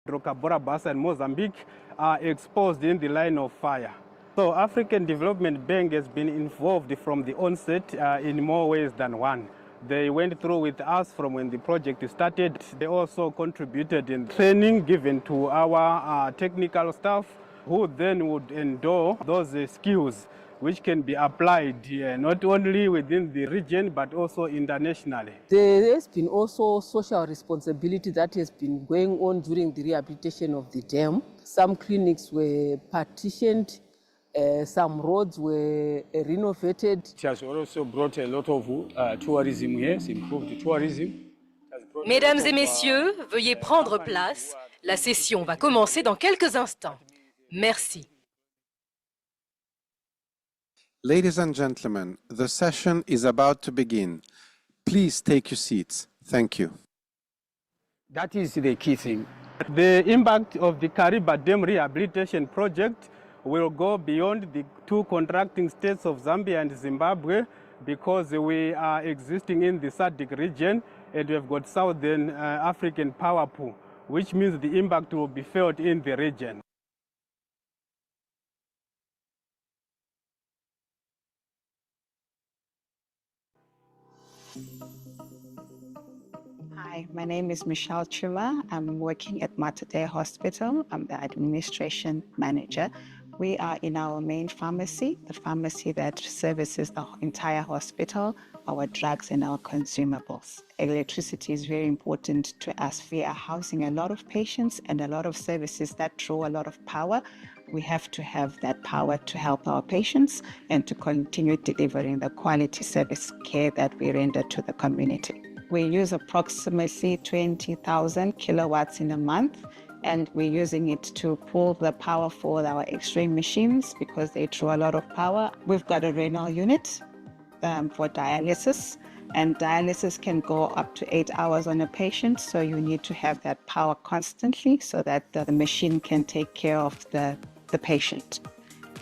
Cabora Bassa and Mozambique are exposed in the line of fire. So African Development Bank has been involved from the onset in more ways than one. They went through with us from when the project started. They also contributed in training given to our technical staff, who then would endure those skills which can be applied not only within the region but also internationally. There has been also social responsibility that has been going on during the rehabilitation of the dam. Some clinics were partitioned, some roads were renovated. It has also brought a lot of tourism here, it's improved tourism. Mesdames et messieurs, veuillez prendre place. La session va commencer dans quelques instants. Merci. Ladies and gentlemen, the session is about to begin. Please take your seats. Thank you. That is the key thing. The impact of the Kariba Dam Rehabilitation Project will go beyond the two contracting states of Zambia and Zimbabwe, because we are existing in the SADC region and we have got Southern African Power Pool, which means the impact will be felt in the region. Hi, my name is Michelle Chuma. I'm working at Mater Dei Hospital. I'm the administration manager. We are in our main pharmacy, the pharmacy that services the entire hospital, our drugs and our consumables. Electricity is very important to us. We are housing a lot of patients and a lot of services that draw a lot of power. We have to have that power to help our patients and to continue delivering the quality service care that we render to the community. We use approximately 20,000 kilowatts in a month, and we're using it to pull the power for our X-ray machines because they draw a lot of power. We've got a renal unit for dialysis, and dialysis can go up to 8 hours on a patient, so you need to have that power constantly so that the machine can take care of the patient.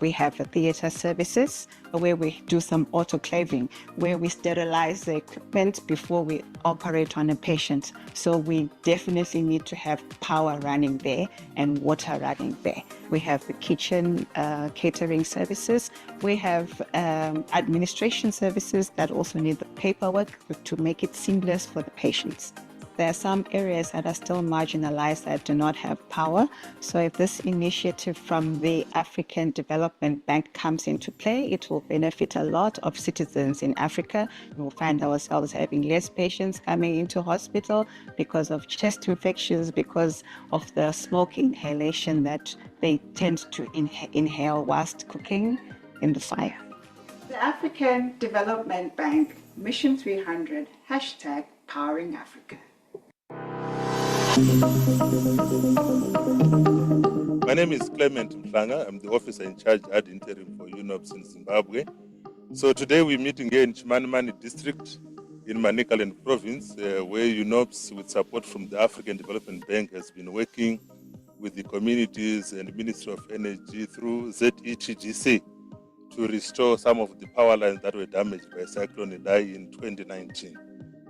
We have theater services where we do some autoclaving, where we sterilize the equipment before we operate on a patient. So we definitely need to have power running there and water running there. We have the kitchen catering services. We have administration services that also need the paperwork to make it seamless for the patients. There are some areas that are still marginalized that do not have power. So if this initiative from the African Development Bank comes into play, it will benefit a lot of citizens in Africa. We'll find ourselves having less patients coming into hospital because of chest infections, because of the smoke inhalation that they tend to inhale whilst cooking in the fire. The African Development Bank, Mission 300, hashtag Powering Africa. My name is Clement Mhlanga. I'm the officer in charge ad interim for UNOPS in Zimbabwe. So today we're meeting here in Chimanimani district in Manicaland province, where UNOPS, with support from the African Development Bank, has been working with the communities and Ministry of Energy through ZETGC to restore some of the power lines that were damaged by Cyclone Idai in 2019.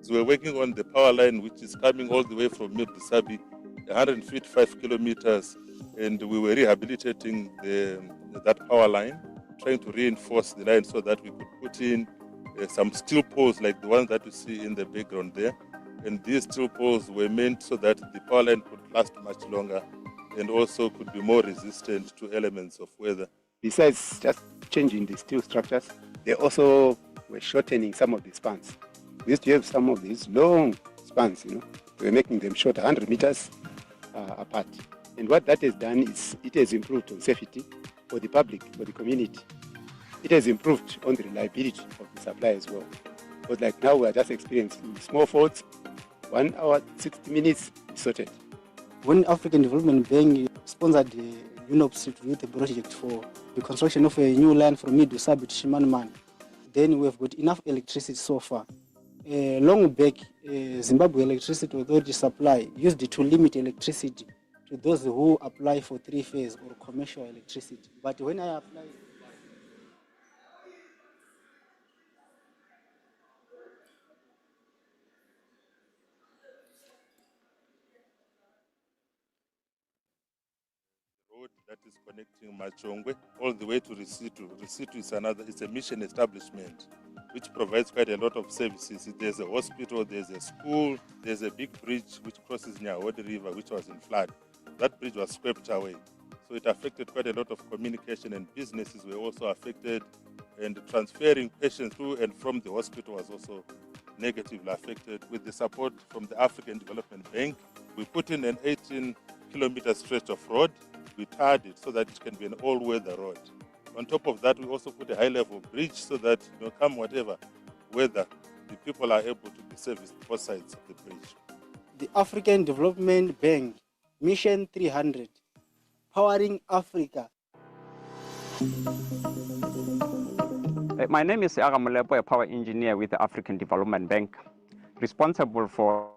So we're working on the power line, which is coming all the way from Mildisabi, 155 kilometers, and we were rehabilitating that power line, trying to reinforce the line so that we could put in some steel poles like the ones that you see in the background there. And these steel poles were meant so that the power line could last much longer and also could be more resistant to elements of weather. Besides just changing the steel structures, they also were shortening some of the spans. We used to have some of these long spans, we were making them short, 100 meters apart. And what that has done is it has improved on safety for the public, for the community. It has improved on the reliability of the supply as well. But like now we are just experiencing small faults, 1 hour, 60 minutes, sorted. When African Development Bank sponsored UNOPS to do the project for the construction of a new line from Mildisabi to Chimanimani, then we have got enough electricity so far. Long back, Zimbabwe Electricity Authority Supply used it to limit electricity to those who apply for 3-phase or commercial electricity. But when I apply road that is connecting Machongwe all the way to Risitu. Risitu is it's a mission establishment which provides quite a lot of services. There's a hospital, there's a school, there's a big bridge which crosses Nyawodi River, which was in flood. That bridge was swept away. So it affected quite a lot of communication, and businesses were also affected, and transferring patients to and from the hospital was also negatively affected. With the support from the African Development Bank, we put in an 18-kilometer stretch of road. We tarred it so that it can be an all-weather road. On top of that, we also put a high-level bridge so that, come whatever weather, the people are able to be serviced both sides of the bridge. The African Development Bank, Mission 300, powering Africa. My name is Aga Molepo, a power engineer with the African Development Bank, responsible for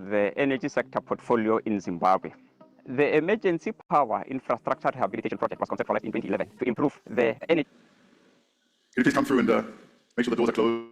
the energy sector portfolio in Zimbabwe. The emergency power infrastructure rehabilitation project was conceptualized in 2011 to improve the energy. Can you please come through and make sure the doors are closed?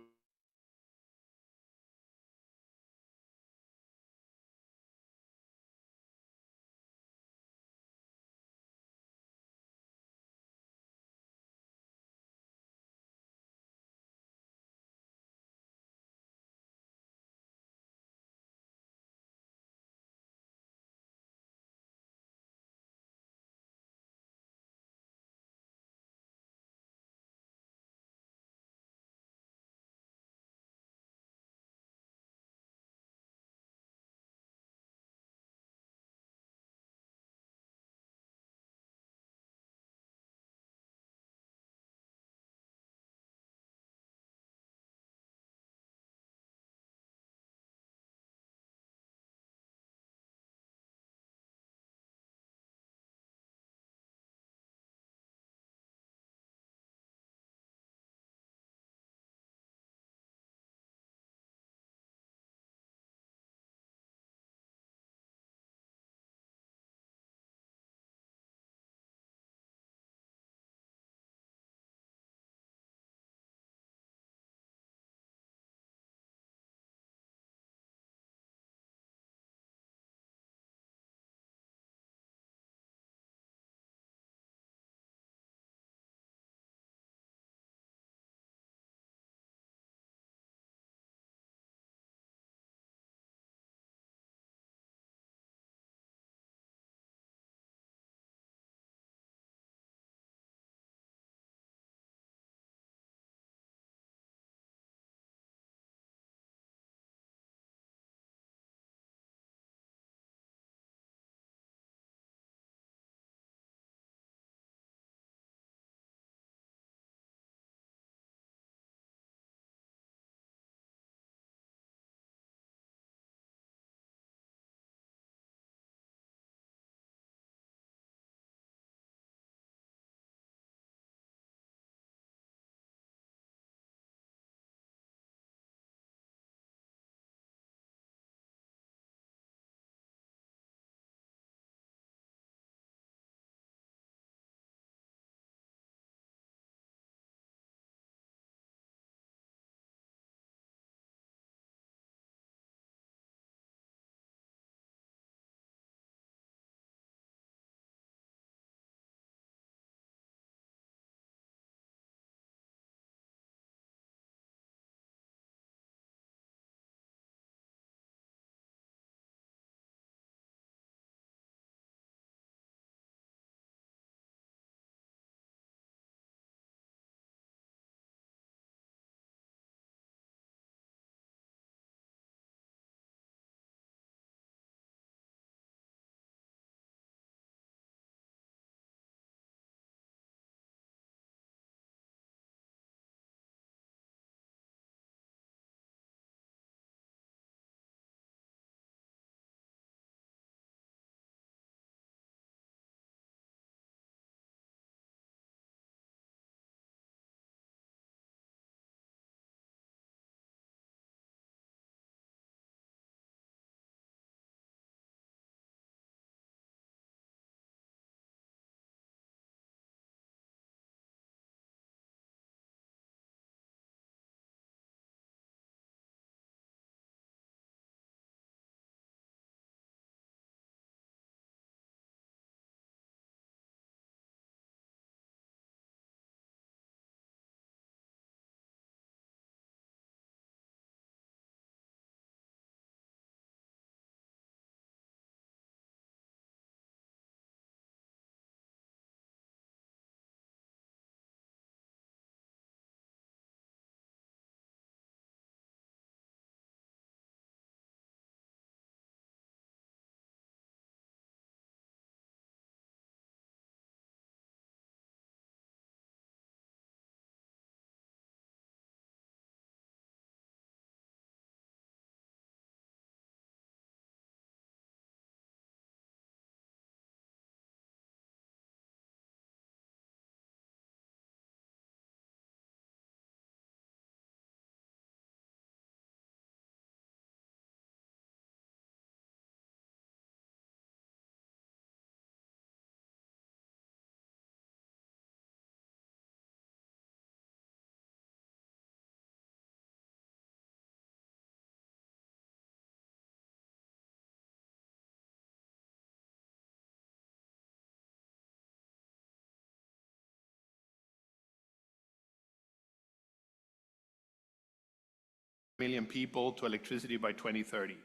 million people to electricity by 2030.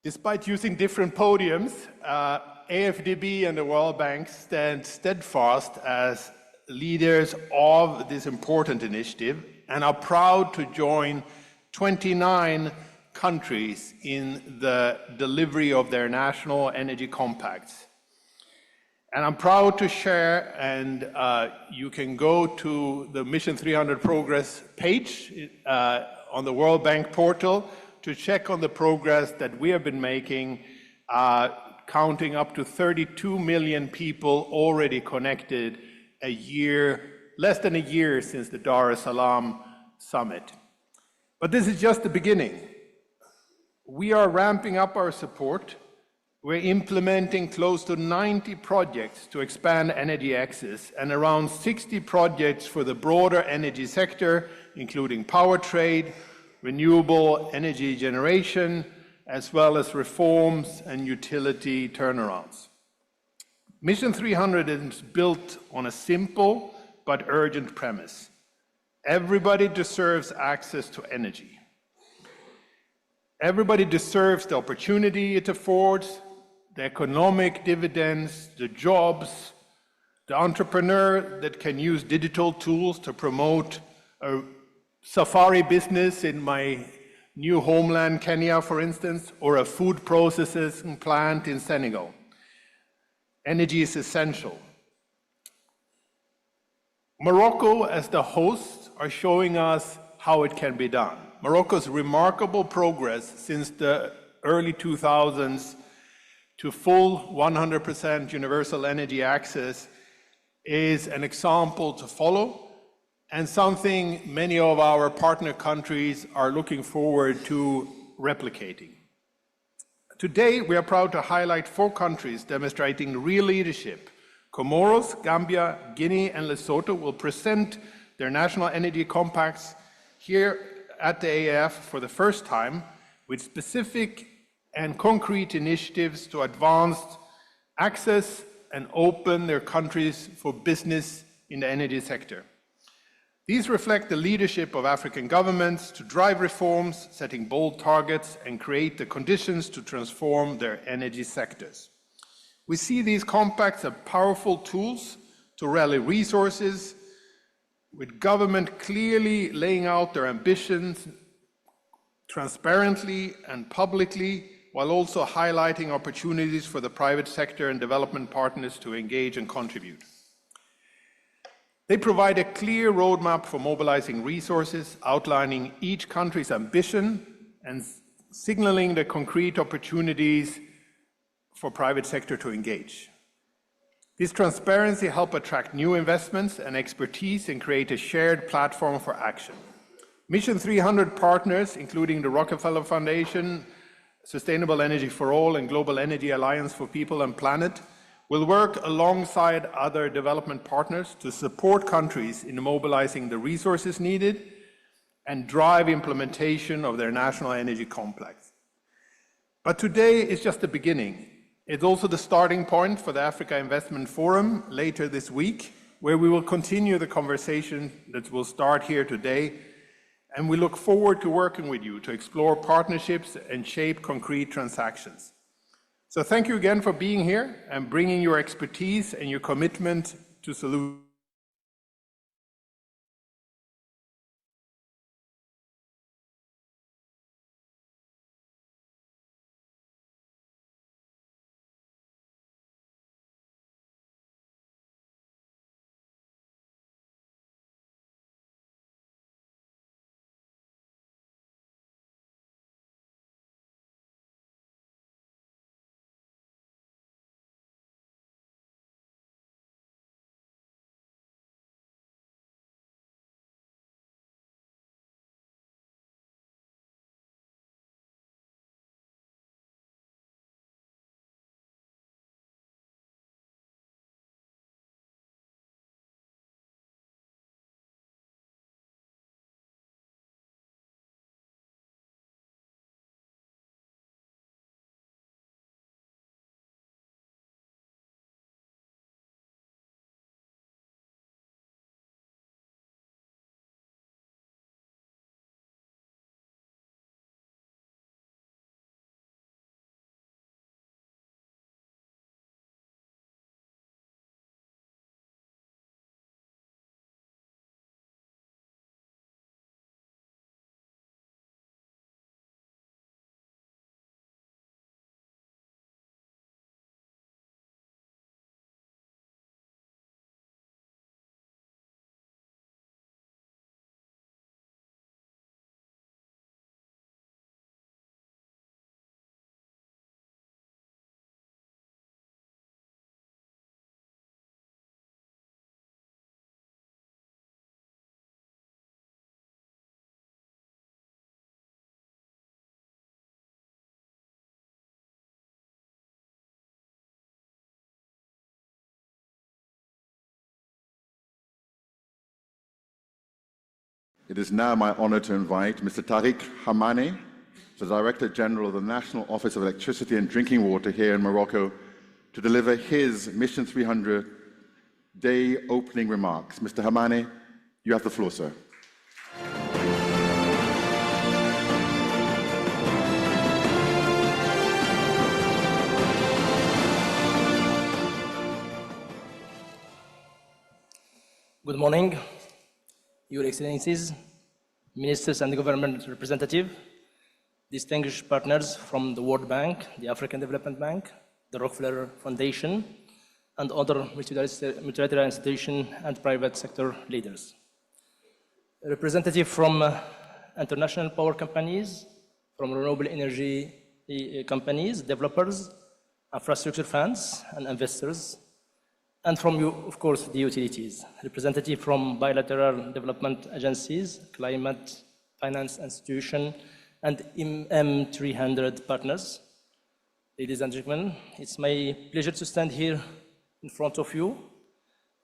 Despite using different podiums, AFDB and the World Bank stand steadfast as leaders of this important initiative and are proud to join 29 countries in the delivery of their national energy compacts. And I'm proud to share, and you can go to the Mission 300 Progress page on the World Bank portal to check on the progress that we have been making, counting up to 32 million people already connected less than a year since the Dar es Salaam summit. But this is just the beginning. We are ramping up our support. We're implementing close to 90 projects to expand energy access and around 60 projects for the broader energy sector, including power trade, renewable energy generation, as well as reforms and utility turnarounds. Mission 300 is built on a simple but urgent premise. Everybody deserves access to energy. Everybody deserves the opportunity it affords, the economic dividends, the jobs, the entrepreneur that can use digital tools to promote a safari business in my new homeland, Kenya, for instance, or a food processing plant in Senegal. Energy is essential. Morocco, as the host, are showing us how it can be done. Morocco's remarkable progress since the early 2000s to full 100% universal energy access is an example to follow and something many of our partner countries are looking forward to replicating. Today, we are proud to highlight 4 countries demonstrating real leadership. Comoros, Gambia, Guinea, and Lesotho will present their national energy compacts here at the AEF for the first time with specific and concrete initiatives to advance access and open their countries for business in the energy sector. These reflect the leadership of African governments to drive reforms, setting bold targets, and create the conditions to transform their energy sectors. We see these compacts as powerful tools to rally resources, with government clearly laying out their ambitions transparently and publicly, while also highlighting opportunities for the private sector and development partners to engage and contribute. They provide a clear roadmap for mobilizing resources, outlining each country's ambition and signaling the concrete opportunities for private sector to engage. This transparency helps attract new investments and expertise and create a shared platform for action. Mission 300 partners, including the Rockefeller Foundation, Sustainable Energy for All, and Global Energy Alliance for People and Planet, will work alongside other development partners to support countries in mobilizing the resources needed and drive implementation of their national energy complex. But today is just the beginning. It's also the starting point for the Africa Investment Forum later this week, where we will continue the conversation that will start here today, and we look forward to working with you to explore partnerships and shape concrete transactions. So thank you again for being here and bringing your expertise and your commitment to solutions. It is now my honor to invite Mr. Tariq Hamane, the Director General of the National Office of Electricity and Drinking Water here in Morocco, to deliver his Mission 300 Day opening remarks. Mr. Hamane, you have the floor, sir. Good morning, Your Excellencies, Ministers and Government Representatives, distinguished partners from the World Bank, the African Development Bank, the Rockefeller Foundation, and other multilateral institutions and private sector leaders. Representatives from international power companies, from renewable energy companies, developers, infrastructure funds, and investors, and from you, of course, the utilities. Representatives from bilateral development agencies, climate finance institutions, and M300 partners. Ladies and gentlemen, it's my pleasure to stand here in front of you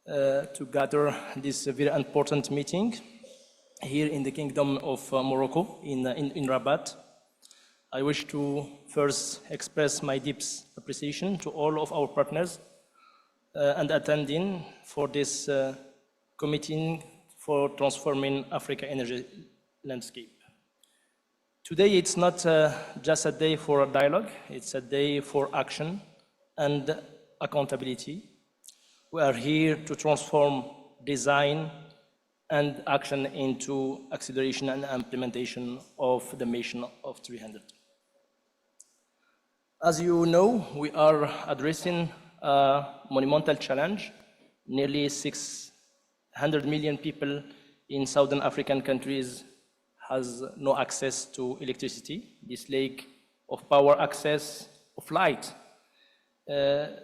to gather this very important meeting here in the Kingdom of Morocco, in Rabat. I wish to first express my deep appreciation to all of our partners and attending for this committee for transforming Africa energy landscape. Today, it's not just a day for a dialogue, it's a day for action and accountability. We are here to transform design and action into acceleration and implementation of the Mission of 300. As you know, we are addressing a monumental challenge. Nearly 600 million people in Southern African countries has no access to electricity. This lack of power access of light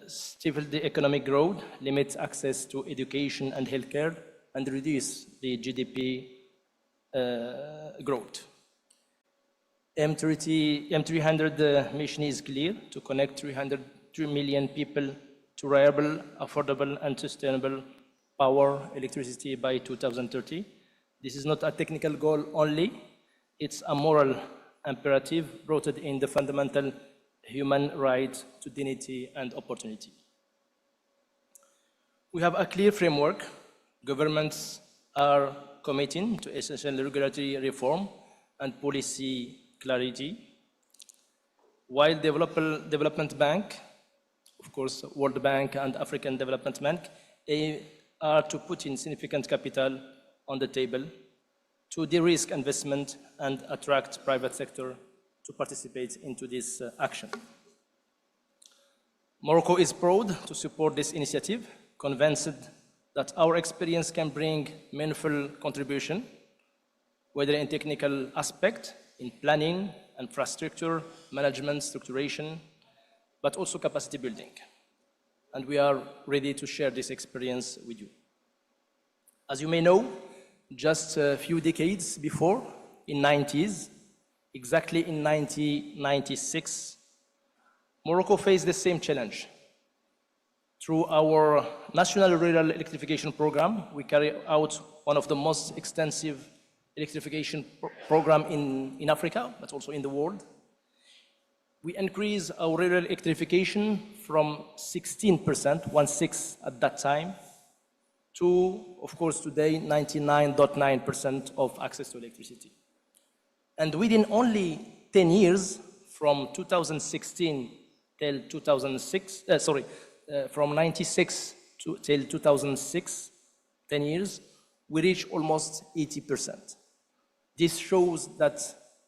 stifles the economic growth, limits access to education and healthcare, and reduce the GDP growth. M300 mission is clear: to connect 3 million people to reliable, affordable, and sustainable power, electricity by 2030. This is not a technical goal only, it's a moral imperative rooted in the fundamental human right to dignity and opportunity. We have a clear framework. Governments are committing to essential regulatory reform and policy clarity, while Development Bank, of course, World Bank and African Development Bank, are to put in significant capital on the table to de-risk investment and attract private sector to participate into this action. Morocco is proud to support this initiative, convinced that our experience can bring meaningful contribution, whether in technical aspect, in planning, infrastructure, management, structuration, but also capacity building. And we are ready to share this experience with you. As you may know, just a few decades before, in 90s, exactly in 1996, Morocco faced the same challenge. Through our National Rural Electrification Program, we carry out one of the most extensive electrification program in Africa, but also in the world. We increased our rural electrification from 16%, 1/6 at that time, to, of course, today, 99.9% of access to electricity. And within only 10 years, from 2016 till 2006, from 96 till 2006, 10 years, we reached almost 80%. This shows that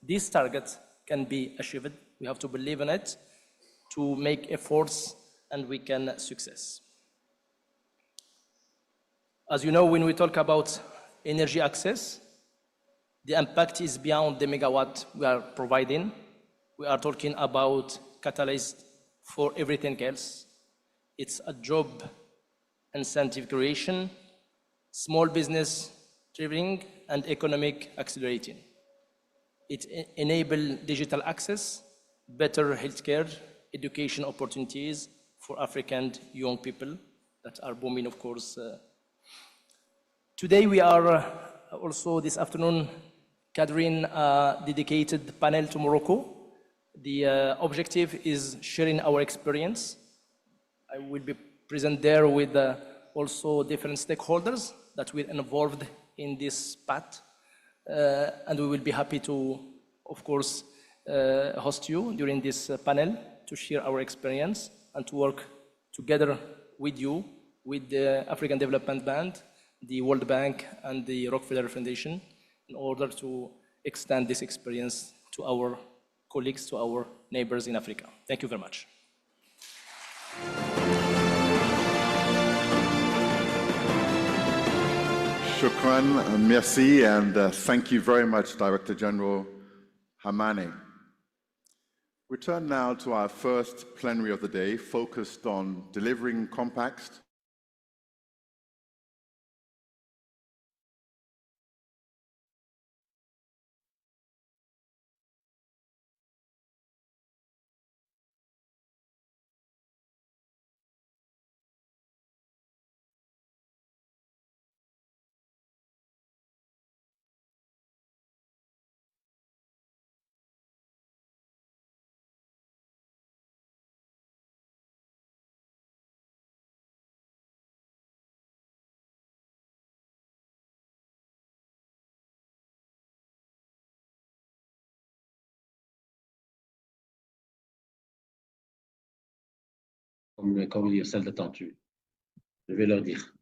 this target can be achieved. We have to believe in it, to make efforts, and we can success. As you know, when we talk about energy access, the impact is beyond the megawatt we are providing. We are talking about catalyst for everything else. It's a job incentive creation, small business driving, and economic accelerating. It enables digital access, better healthcare, education opportunities for African young people that are booming, of course. Today we are also this afternoon gathering a dedicated panel to Morocco. The objective is sharing our experience. I will be present there with also different stakeholders that were involved in this path. And we will be happy to, of course, host you during this panel to share our experience and to work together with you, with the African Development Bank, the World Bank, and the Rockefeller Foundation in order to extend this experience to our colleagues, to our neighbors in Africa. Thank you very much. Shukran, merci, and thank you very much, Director General Hamane. We turn now to our first plenary of the day, focused on delivering compacts comme dire, celle d'attendue. Je vais leur dire.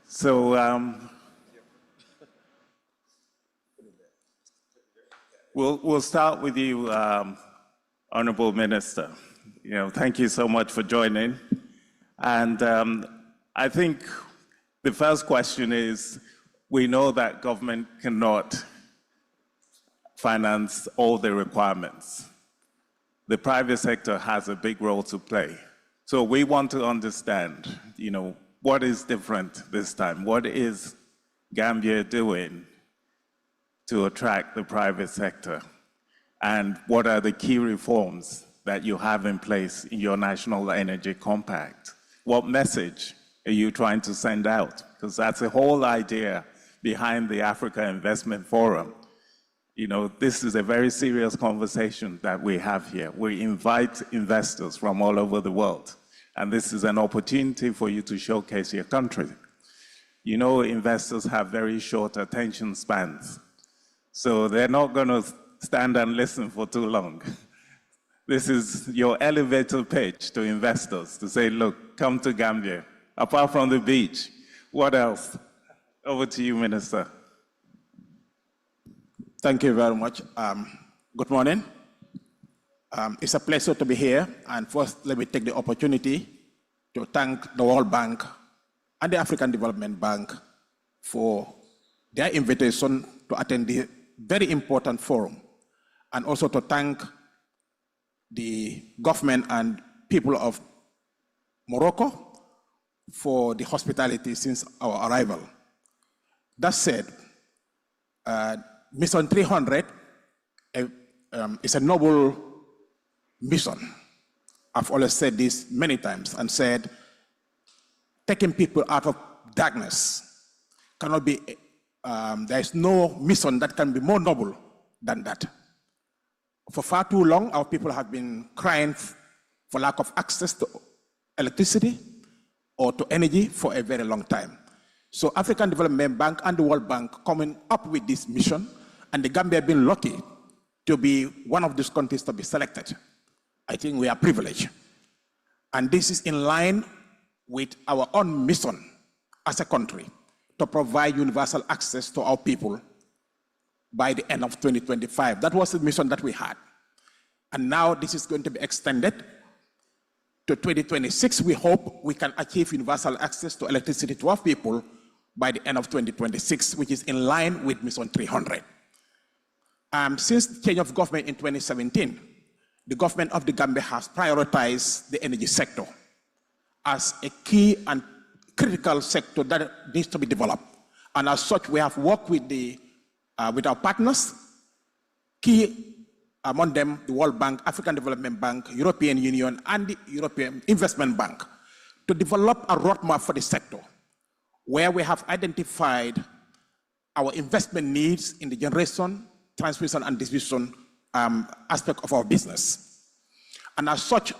So we'll start with you, Honorable Minister. Thank you so much for joining. And I think the first question is, we know that government cannot finance all the requirements. The private sector has a big role to play. So we want to understand, what is different this time? What is Gambia doing to attract the private sector? And what are the key reforms that you have in place in your National Energy Compact? What message are you trying to send out? Because that's the whole idea behind the Africa Investment Forum. This is a very serious conversation that we have here. We invite investors from all over the world. And this is an opportunity for you to showcase your country. Investors have very short attention spans. So they're not going to stand and listen for too long. This is your elevator pitch to investors to say, look, come to Gambia. Apart from the beach, what else? Over to you, Minister. Thank you very much. Good morning. It's a pleasure to be here. And first, let me take the opportunity to thank the World Bank and the African Development Bank for their invitation to attend the very important forum, and also to thank the government and people of Morocco for the hospitality since our arrival. That said, Mission 300 is a noble mission. I've always said this many times and said, taking people out of darkness cannot be, there is no mission that can be more noble than that. For far too long, our people have been crying for lack of access to electricity or to energy for a very long time. So African Development Bank and the World Bank coming up with this mission, and the Gambia been lucky to be one of these countries to be selected. I think we are privileged. And this is in line with our own mission as a country to provide universal access to our people by the end of 2025. That was the mission that we had. And now this is going to be extended to 2026. We hope we can achieve universal access to electricity to our people by the end of 2026, which is in line with Mission 300. Since the change of government in 2017, the government of the Gambia has prioritized the energy sector as a key and critical sector that needs to be developed. And as such, we have worked with our partners, key among them the World Bank, African Development Bank, European Union, and the European Investment Bank, to develop a roadmap for the sector, where we have identified our investment needs in the generation, transmission, and distribution aspect of our business. And as such,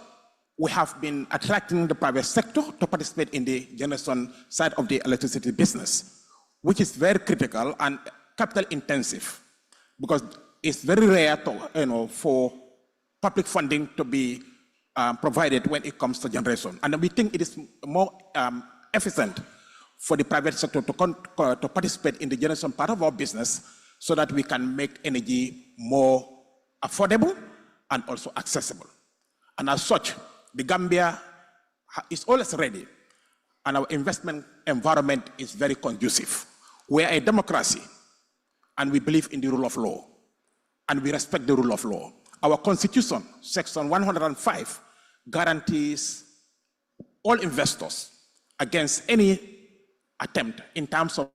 we have been attracting the private sector to participate in the generation side of the electricity business, which is very critical and capital intensive, because it's very rare to, for public funding to be provided when it comes to generation. And we think it is more efficient for the private sector to participate in the generation part of our business so that we can make energy more affordable and also accessible. And as such, the Gambia is always ready, and our investment environment is very conducive. We are a democracy, and we believe in the rule of law, and we respect the rule of law. Our constitution, section 105, guarantees all investors against any attempt in terms of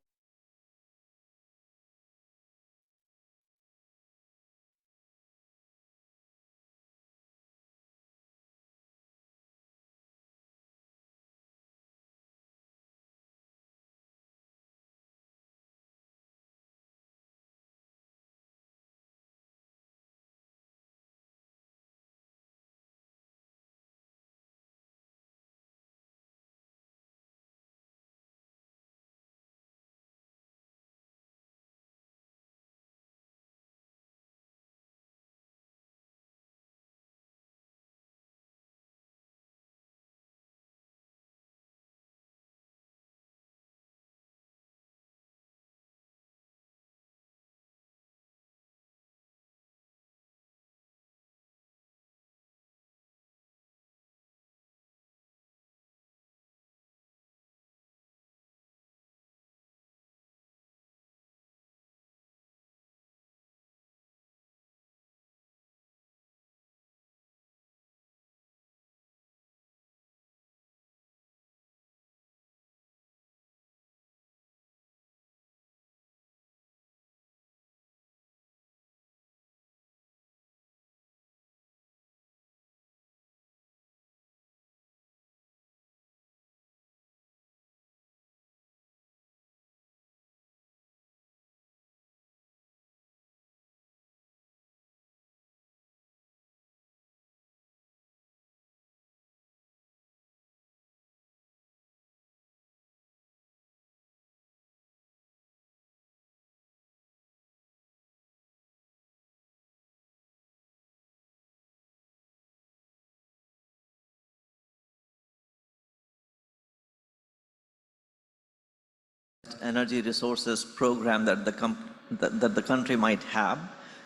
energy resources program that the country might have,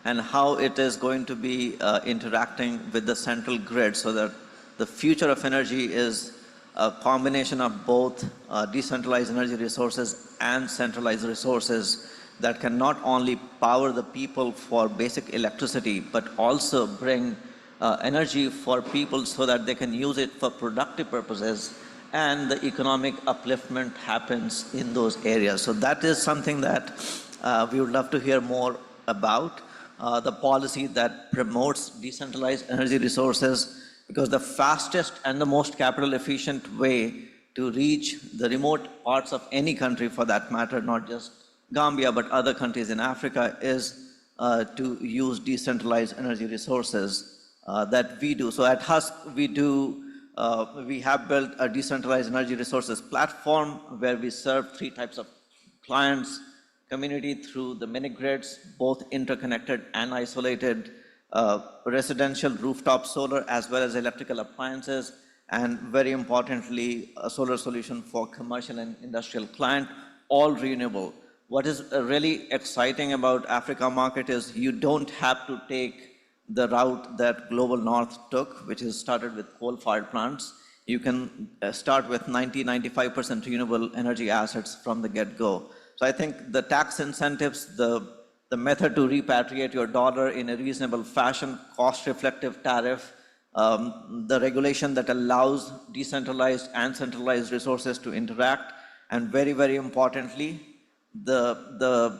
and how it is going to be interacting with the central grid, so that the future of energy is a combination of both decentralized energy resources and centralized resources that can not only power the people for basic electricity, but also bring energy for people so that they can use it for productive purposes, and the economic upliftment happens in those areas. So that is something that we would love to hear more about, the policy that promotes decentralized energy resources, because the fastest and the most capital efficient way to reach the remote parts of any country for that matter, not just Gambia, but other countries in Africa, is to use decentralized energy resources that we do. So at HUSC, we do we have built a decentralized energy resources platform where we serve 3 types of clients: community through the mini grids, both interconnected and isolated, residential rooftop solar, as well as electrical appliances, and very importantly, a solar solution for commercial and industrial client, all renewable. What is really exciting about Africa market is you don't have to take the route that Global North took, which is started with coal-fired plants. You can start with 95% renewable energy assets from the get-go. So I think the tax incentives, the method to repatriate your dollar in a reasonable fashion, cost-reflective tariff, the regulation that allows decentralized and centralized resources to interact, and very, very importantly, the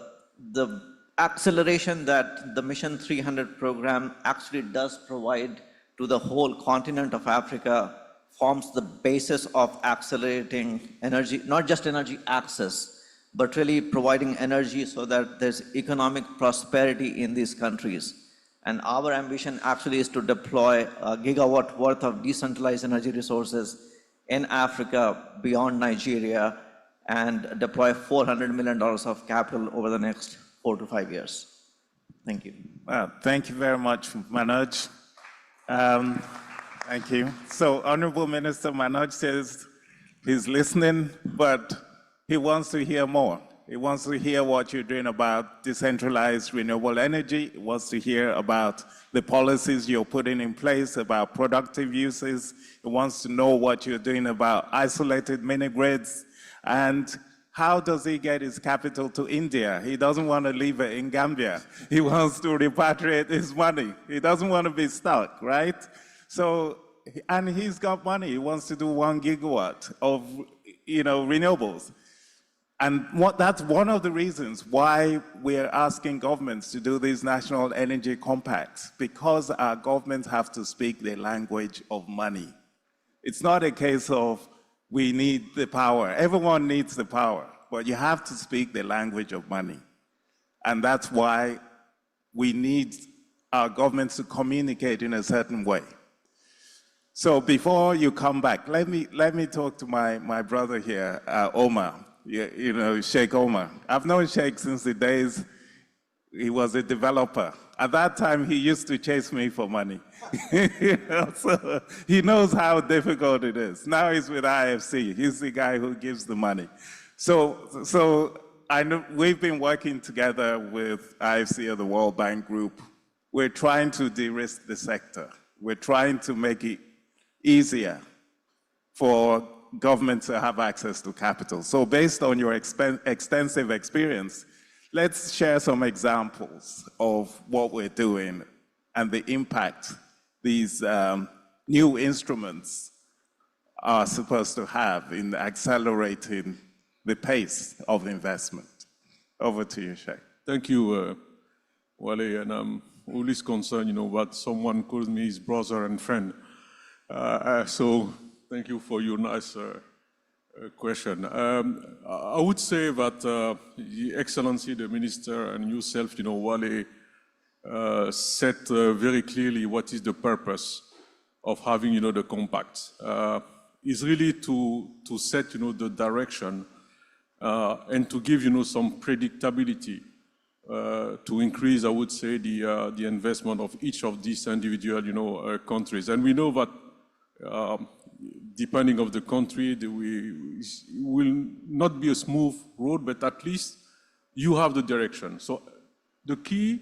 acceleration that the Mission 300 program actually does provide to the whole continent of Africa forms the basis of accelerating energy, not just energy access, but really providing energy so that there's economic prosperity in these countries. And our ambition actually is to deploy a gigawatt worth of decentralized energy resources in Africa beyond Nigeria and deploy $400 million of capital over the next 4 to 5 years. Thank you. Well, thank you very much, Manoj. Thank you. So Honorable Minister Manoj says he's listening, but he wants to hear more. He wants to hear what you're doing about decentralized renewable energy. He wants to hear about the policies you're putting in place, about productive uses. He wants to know what you're doing about isolated mini grids. And how does he get his capital to India? He doesn't want to leave it in Gambia. He wants to repatriate his money. He doesn't want to be stuck, right? So, and he's got money. He wants to do 1 gigawatt of, renewables. And that's one of the reasons why we're asking governments to do these national energy compacts, because our governments have to speak the language of money. It's not a case of we need the power. Everyone needs the power, but you have to speak the language of money. And that's why we need our governments to communicate in a certain way. So before you come back, let me talk to my brother here, Omar, Sheikh Omar. I've known Sheikh since the days he was a developer. At that time, he used to chase me for money. So he knows how difficult it is. Now he's with IFC. He's the guy who gives the money. So I know we've been working together with IFC or the World Bank Group. We're trying to de-risk the sector. We're trying to make it easier for government to have access to capital. So based on your extensive experience, let's share some examples of what we're doing and the impact these new instruments are supposed to have in accelerating the pace of investment. Over to you, Sheikh. Thank you, Wale, and I'm always concerned, what someone calls me his brother and friend. So thank you for your nice question. I would say that Your Excellency, the Minister, and yourself, Wale, set very clearly what is the purpose of having, the compact. Is really to set, the direction and to give, some predictability to increase, I would say, the investment of each of these individual, countries. And we know that depending on the country, it will not be a smooth road, but at least you have the direction. So the key,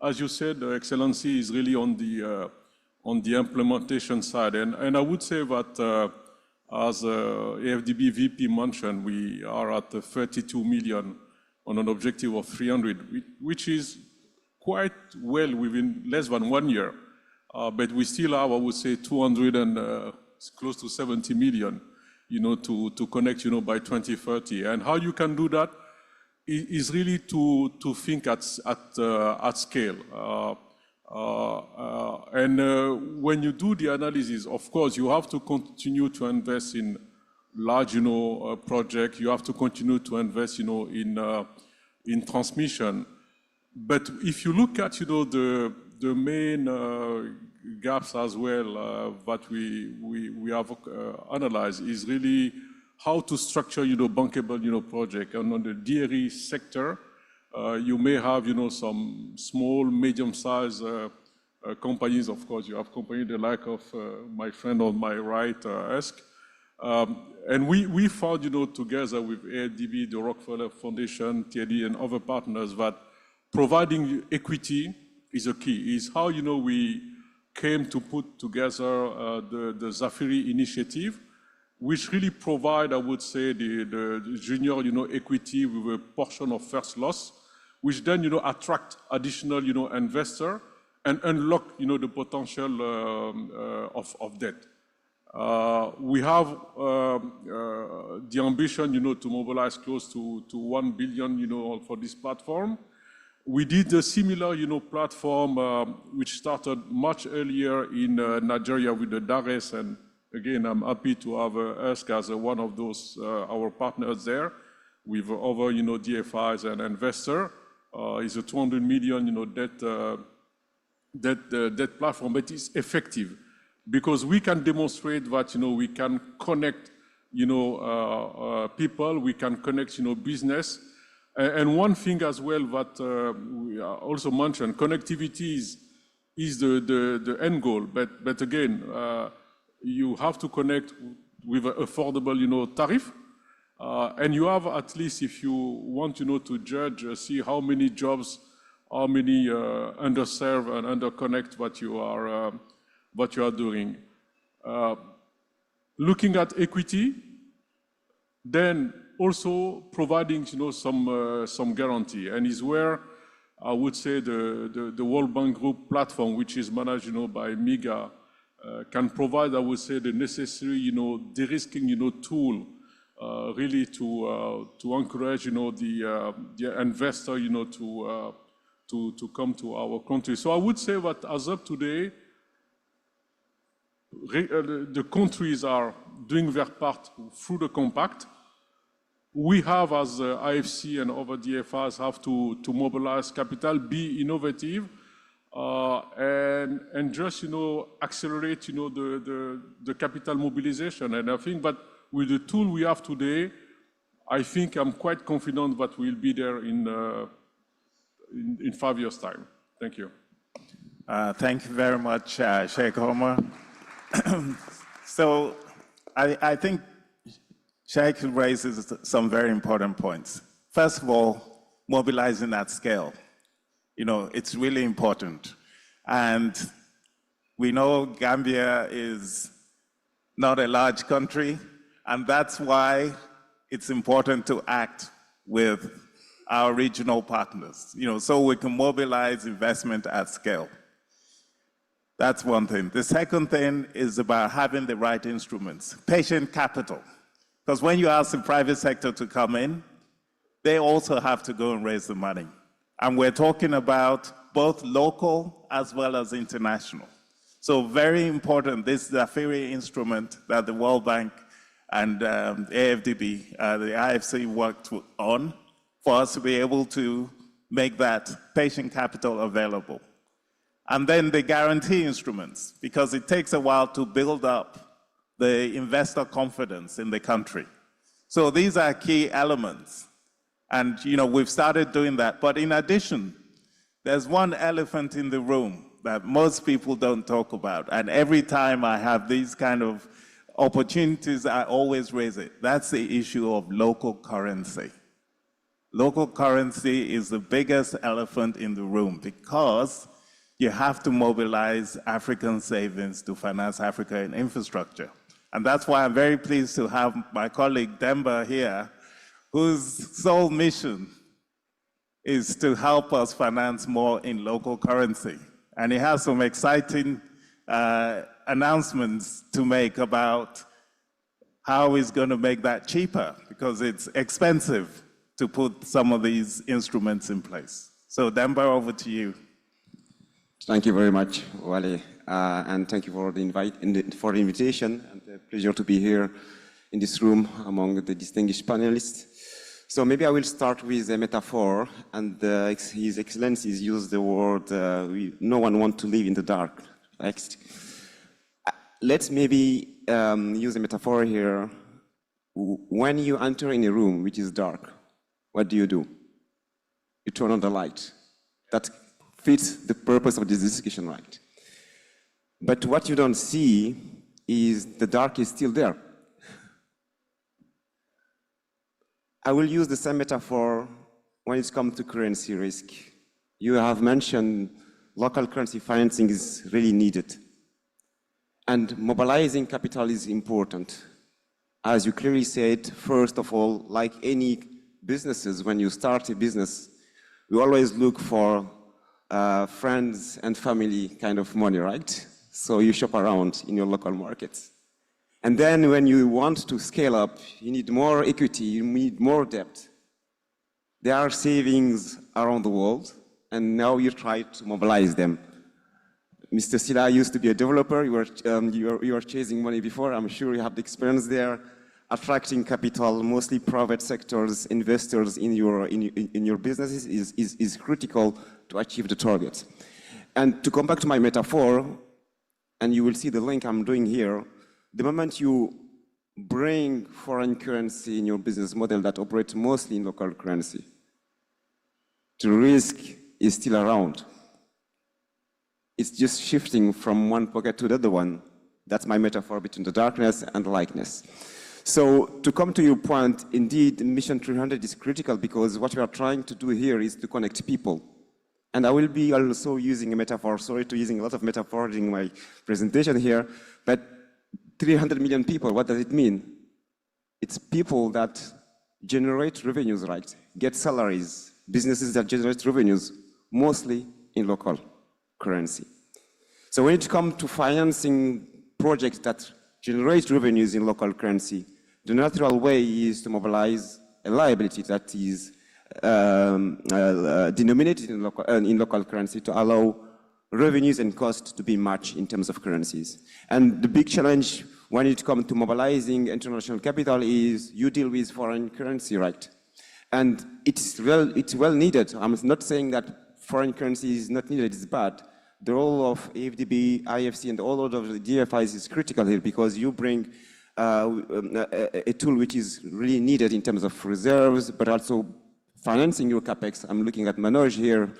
as you said, Excellency, is really on the implementation side. And I would say that as AFDB VP mentioned, we are at 32 million on an objective of 300, which is quite well within less than 1 year. But we still have, I would say, 200 and close to 70 million, to connect, by 2030. And how you can do that is really to think at scale. And when you do the analysis, of course, you have to continue to invest in large, projects. You have to continue to invest, in transmission. But if you look at, the the main gaps as well that we have analyzed is really how to structure, bankable, project. And on the DRE sector, you may have, some small, medium-sized companies. Of course, you have companies the like of my friend on my right, ESK. And we found, together with AFDB, the Rockefeller Foundation, TLE, and other partners, that providing equity is a key. Is how, we came to put together the Zafiri initiative, which really provide, I would say, the junior, equity with a portion of first loss, which then, attract additional, investor and unlock, the potential of debt. We have the ambition, to mobilize close to 1 billion, for this platform. We did a similar, platform which started much earlier in Nigeria with the DARES, and again, I'm happy to have ESK as one of those our partners there, with other, DFIs and investor. It's a 200 million, debt platform, but it's effective because we can demonstrate that, we can connect, people, we can connect, business. And one thing as well that we also mentioned, connectivity is the end goal. But again, you have to connect with an affordable, tariff. And you have at least, if you want, to judge, see how many jobs, how many underserved and underconnect what you are doing. Looking at equity, then also providing, some guarantee, and is where I would say the World Bank Group platform, which is managed, by MIGA, can provide, I would say, the necessary, de-risking, tool, really to encourage, the investor, to come to our country. So I would say that as of today, the countries are doing their part through the compact. We have, as IFC and other DFIs, have to mobilize capital, be innovative, and just, accelerate, the capital mobilization. And I think that with the tool we have today, I think I'm quite confident that we'll be there in 5 years' time. Thank you. Thank you very much, Sheikh Omar. So I think Sheikh raises some very important points. First of all, mobilizing at scale. It's really important. And we know Gambia is not a large country, and that's why it's important to act with our regional partners, so we can mobilize investment at scale. That's one thing. The second thing is about having the right instruments, patient capital. Because when you ask the private sector to come in, they also have to go and raise the money. And we're talking about both local as well as international. So very important, this Zafiri instrument that the World Bank and AFDB, the IFC worked on, for us to be able to make that patient capital available. And then the guarantee instruments, because it takes a while to build up the investor confidence in the country. So these are key elements. And we've started doing that. But in addition, there's one elephant in the room that most people don't talk about. And every time I have these kind of opportunities, I always raise it. That's the issue of local currency. Local currency is the biggest elephant in the room because you have to mobilize African savings to finance Africa in infrastructure. And that's why I'm very pleased to have my colleague Demba here, whose sole mission is to help us finance more in local currency. And he has some exciting announcements to make about how he's going to make that cheaper, because it's expensive to put some of these instruments in place. So Demba, over to you. Thank you very much, Wale, and thank you for the invitation, and a pleasure to be here in this room among the distinguished panelists. So maybe I will start with a metaphor, and His Excellencies use the word, no one wants to live in the dark. Next. Let's maybe use a metaphor here. When you enter in a room which is dark, what do? You turn on the light. That fits the purpose of this discussion, right? But what you don't see is the dark is still there. I will use the same metaphor when it comes to currency risk. You have mentioned local currency financing is really needed. And mobilizing capital is important. As you clearly said, first of all, like any businesses, when you start a business, we always look for friends and family kind of money, right? So you shop around in your local markets. And then when you want to scale up, you need more equity, you need more debt. There are savings around the world, and now you try to mobilize them. Mr. Silla used to be a developer. You were chasing money before. I'm sure you have the experience there. Attracting capital, mostly private sectors, investors in your businesses is critical to achieve the target. And to come back to my metaphor, and you will see the link I'm doing here, the moment you bring foreign currency in your business model that operates mostly in local currency, the risk is still around. It's just shifting from one pocket to the other one. That's my metaphor between the darkness and the lightness. So to come to your point, indeed, Mission 300 is critical because what we are trying to do here is to connect people. And I will be also using a metaphor, sorry to using a lot of metaphors in my presentation here, but 300 million people, what does it mean? It's people that generate revenues, right? Get salaries, businesses that generate revenues, mostly in local currency. So when it comes to financing projects that generate revenues in local currency, the natural way is to mobilize a liability that is denominated in local currency to allow revenues and costs to be matched in terms of currencies. And the big challenge when it comes to mobilizing international capital is you deal with foreign currency, right? And it's well needed. I'm not saying that foreign currency is not needed, it's bad. The role of AFDB, IFC, and all of the DFIs is critical here because you bring a tool which is really needed in terms of reserves, but also financing your capex. I'm looking at Manoj here.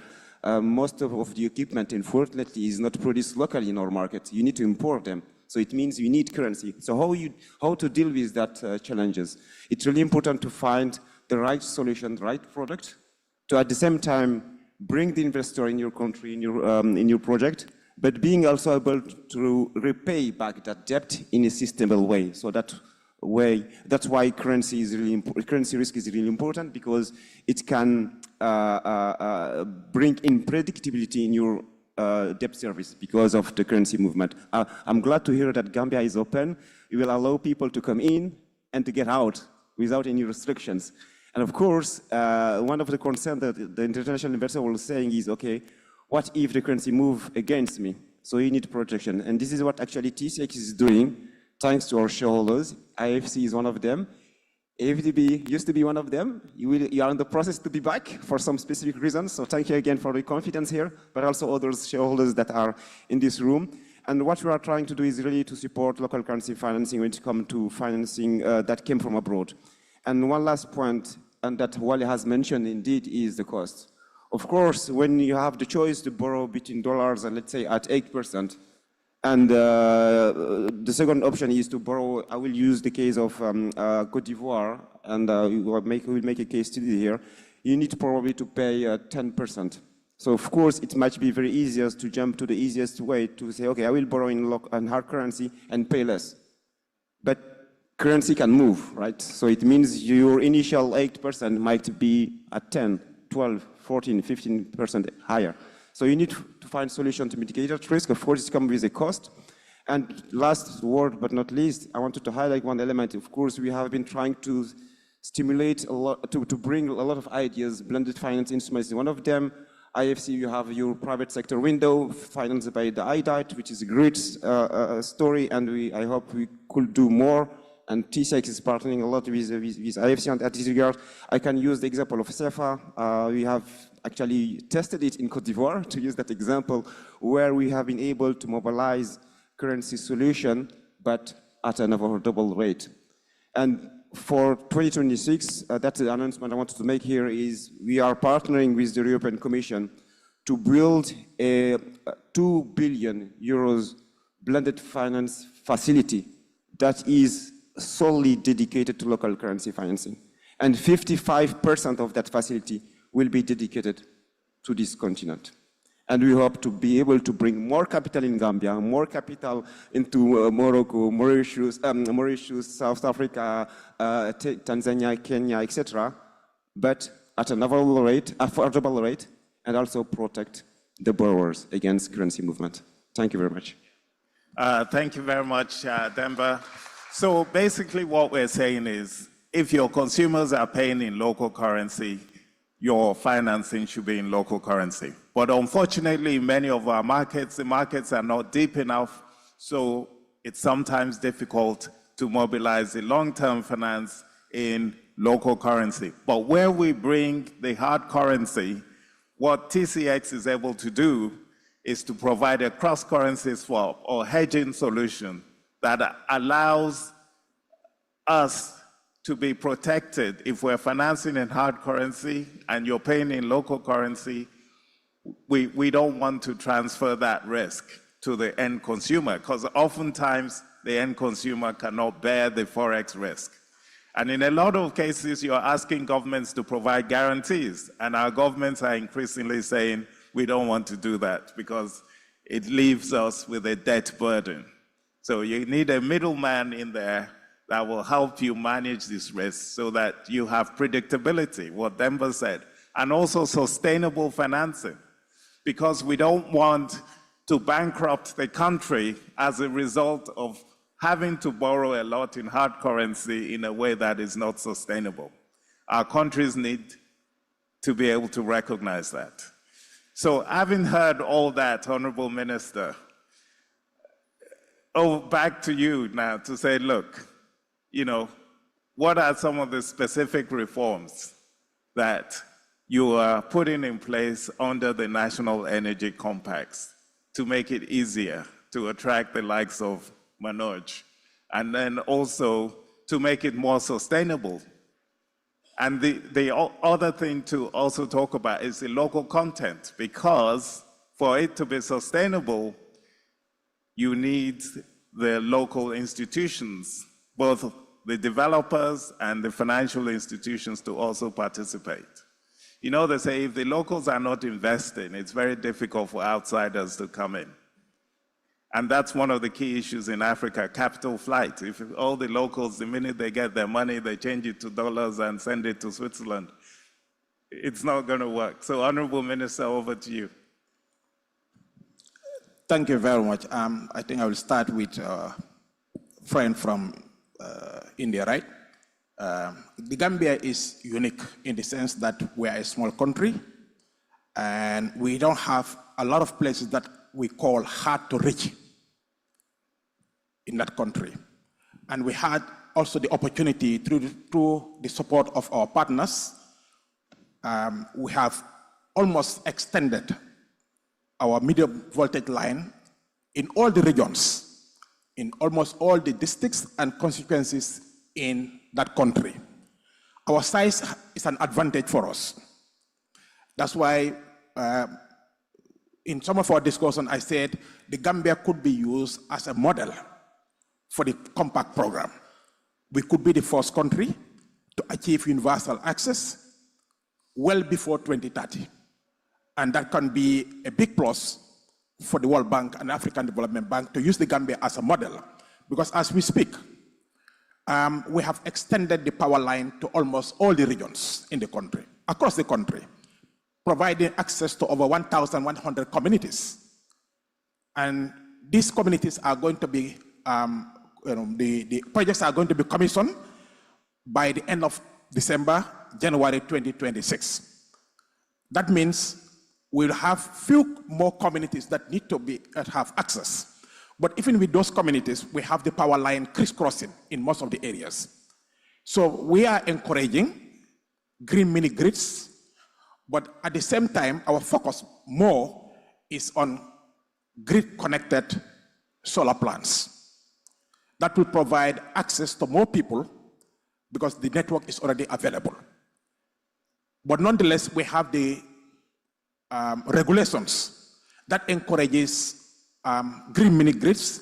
Most of the equipment, unfortunately, is not produced locally in our market. You need to import them. So it means you need currency. So how to deal with that challenges? It's really important to find the right solution, the right product, to at the same time bring the investor in your country, in your project, but being also able to repay back that debt in a sustainable way. So that's why currency risk is really important because it can bring in predictability in your debt service because of the currency movement. I'm glad to hear that Gambia is open. It will allow people to come in and to get out without any restrictions. And of course, one of the concerns that the international investor was saying is, okay, what if the currency move against me? So you need protection. And this is what actually TCX is doing, thanks to our shareholders. IFC is one of them. AFDB used to be one of them. You are in the process to be back for some specific reasons. So thank you again for the confidence here, but also other shareholders that are in this room. And what we are trying to do is really to support local currency financing when it comes to financing that came from abroad. And one last point, and that Wally has mentioned indeed, is the cost. Of course, when you have the choice to borrow between dollars and let's say at 8%, and the second option is to borrow, I will use the case of Cote d'Ivoire, and we'll make a case study here. You need probably to pay 10%. So of course, it might be very easiest to jump to the easiest way to say, okay, I will borrow in hard currency and pay less. But currency can move, right? So it means your initial 8% might be at 10, 12, 14, 15% higher. So you need to find solution to mitigate that risk. Of course, it comes with a cost. And last word, but not least, I wanted to highlight one element. Of course, we have been trying to stimulate a lot, to bring a lot of ideas, blended finance instruments. One of them, IFC, you have your private sector window financed by the IDIT, which is a great story, and I hope we could do more. and TCX is partnering a lot with IFC on that regard. I can use the example of CFA. We have actually tested it in Cote d'Ivoire, to use that example, where we have been able to mobilize currency solution, but at an affordable rate. And for 2026, that's the announcement I wanted to make here, is we are partnering with the European Commission to build a 2 billion euros blended finance facility that is solely dedicated to local currency financing. And 55% of that facility will be dedicated to this continent. And we hope to be able to bring more capital in Gambia, more capital into Morocco, Mauritius, South Africa, Tanzania, Kenya, etc., but at an affordable rate, and also protect the borrowers against currency movement. Thank you very much. Thank you very much, Demba. So basically what we're saying is, if your consumers are paying in local currency, your financing should be in local currency. But unfortunately, in many of our markets, the markets are not deep enough, so it's sometimes difficult to mobilize the long-term finance in local currency. But where we bring the hard currency, what TCX is able to do is to provide a cross-currency swap or hedging solution that allows us to be protected. If we're financing in hard currency and you're paying in local currency, we don't want to transfer that risk to the end consumer, because oftentimes the end consumer cannot bear the forex risk. And in a lot of cases, you're asking governments to provide guarantees, and our governments are increasingly saying, we don't want to do that because it leaves us with a debt burden. So you need a middleman in there that will help you manage this risk so that you have predictability, what Demba said, and also sustainable financing, because we don't want to bankrupt the country as a result of having to borrow a lot in hard currency in a way that is not sustainable. Our countries need to be able to recognize that. So having heard all that, Honorable Minister, back to you now to say, look, what are some of the specific reforms that you are putting in place under the National Energy Compacts to make it easier to attract the likes of Manoj, and then also to make it more sustainable? And the other thing to also talk about is the local content, because for it to be sustainable, you need the local institutions, both the developers and the financial institutions, to also participate. They say if the locals are not investing, it's very difficult for outsiders to come in. And that's one of the key issues in Africa, capital flight. If all the locals, the minute they get their money, they change it to dollars and send it to Switzerland, it's not going to work. So, Honorable Minister, over to you. Thank you very much. I think I will start with a friend from India, right? The Gambia is unique in the sense that we are a small country, and we don't have a lot of places that we call hard to reach in that country. And we had also the opportunity through the support of our partners. We have almost extended our medium voltage line in all the regions, in almost all the districts and constituencies in that country. Our size is an advantage for us. That's why in some of our discussion, I said the Gambia could be used as a model for the Compact program. We could be the first country to achieve universal access well before 2030. And that can be a big plus for the World Bank and African Development Bank to use the Gambia as a model. Because as we speak, we have extended the power line to almost all the regions in the country, across the country, providing access to over 1,100 communities. And these communities are going to be, the projects are going to be commissioned by the end of December, January 2026. That means we'll have few more communities that need to have access. But even with those communities, we have the power line crisscrossing in most of the areas. So we are encouraging green mini grids, but at the same time, our focus more is on grid-connected solar plants that will provide access to more people because the network is already available. But nonetheless, we have the regulations that encourages green mini grids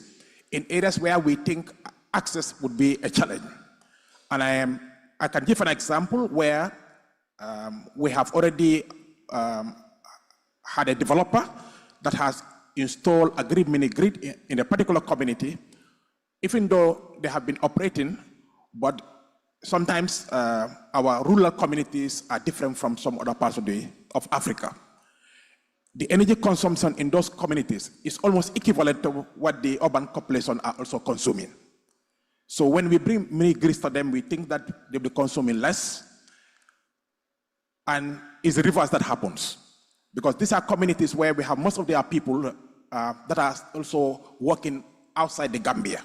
in areas where we think access would be a challenge. And I can give an example where we have already had a developer that has installed a green mini grid in a particular community, even though they have been operating, but sometimes our rural communities are different from some other parts of Africa. The energy consumption in those communities is almost equivalent to what the urban population are also consuming. So when we bring mini grids to them, we think that they'll be consuming less, and it's the reverse that happens. Because these are communities where we have most of their people that are also working outside the Gambia.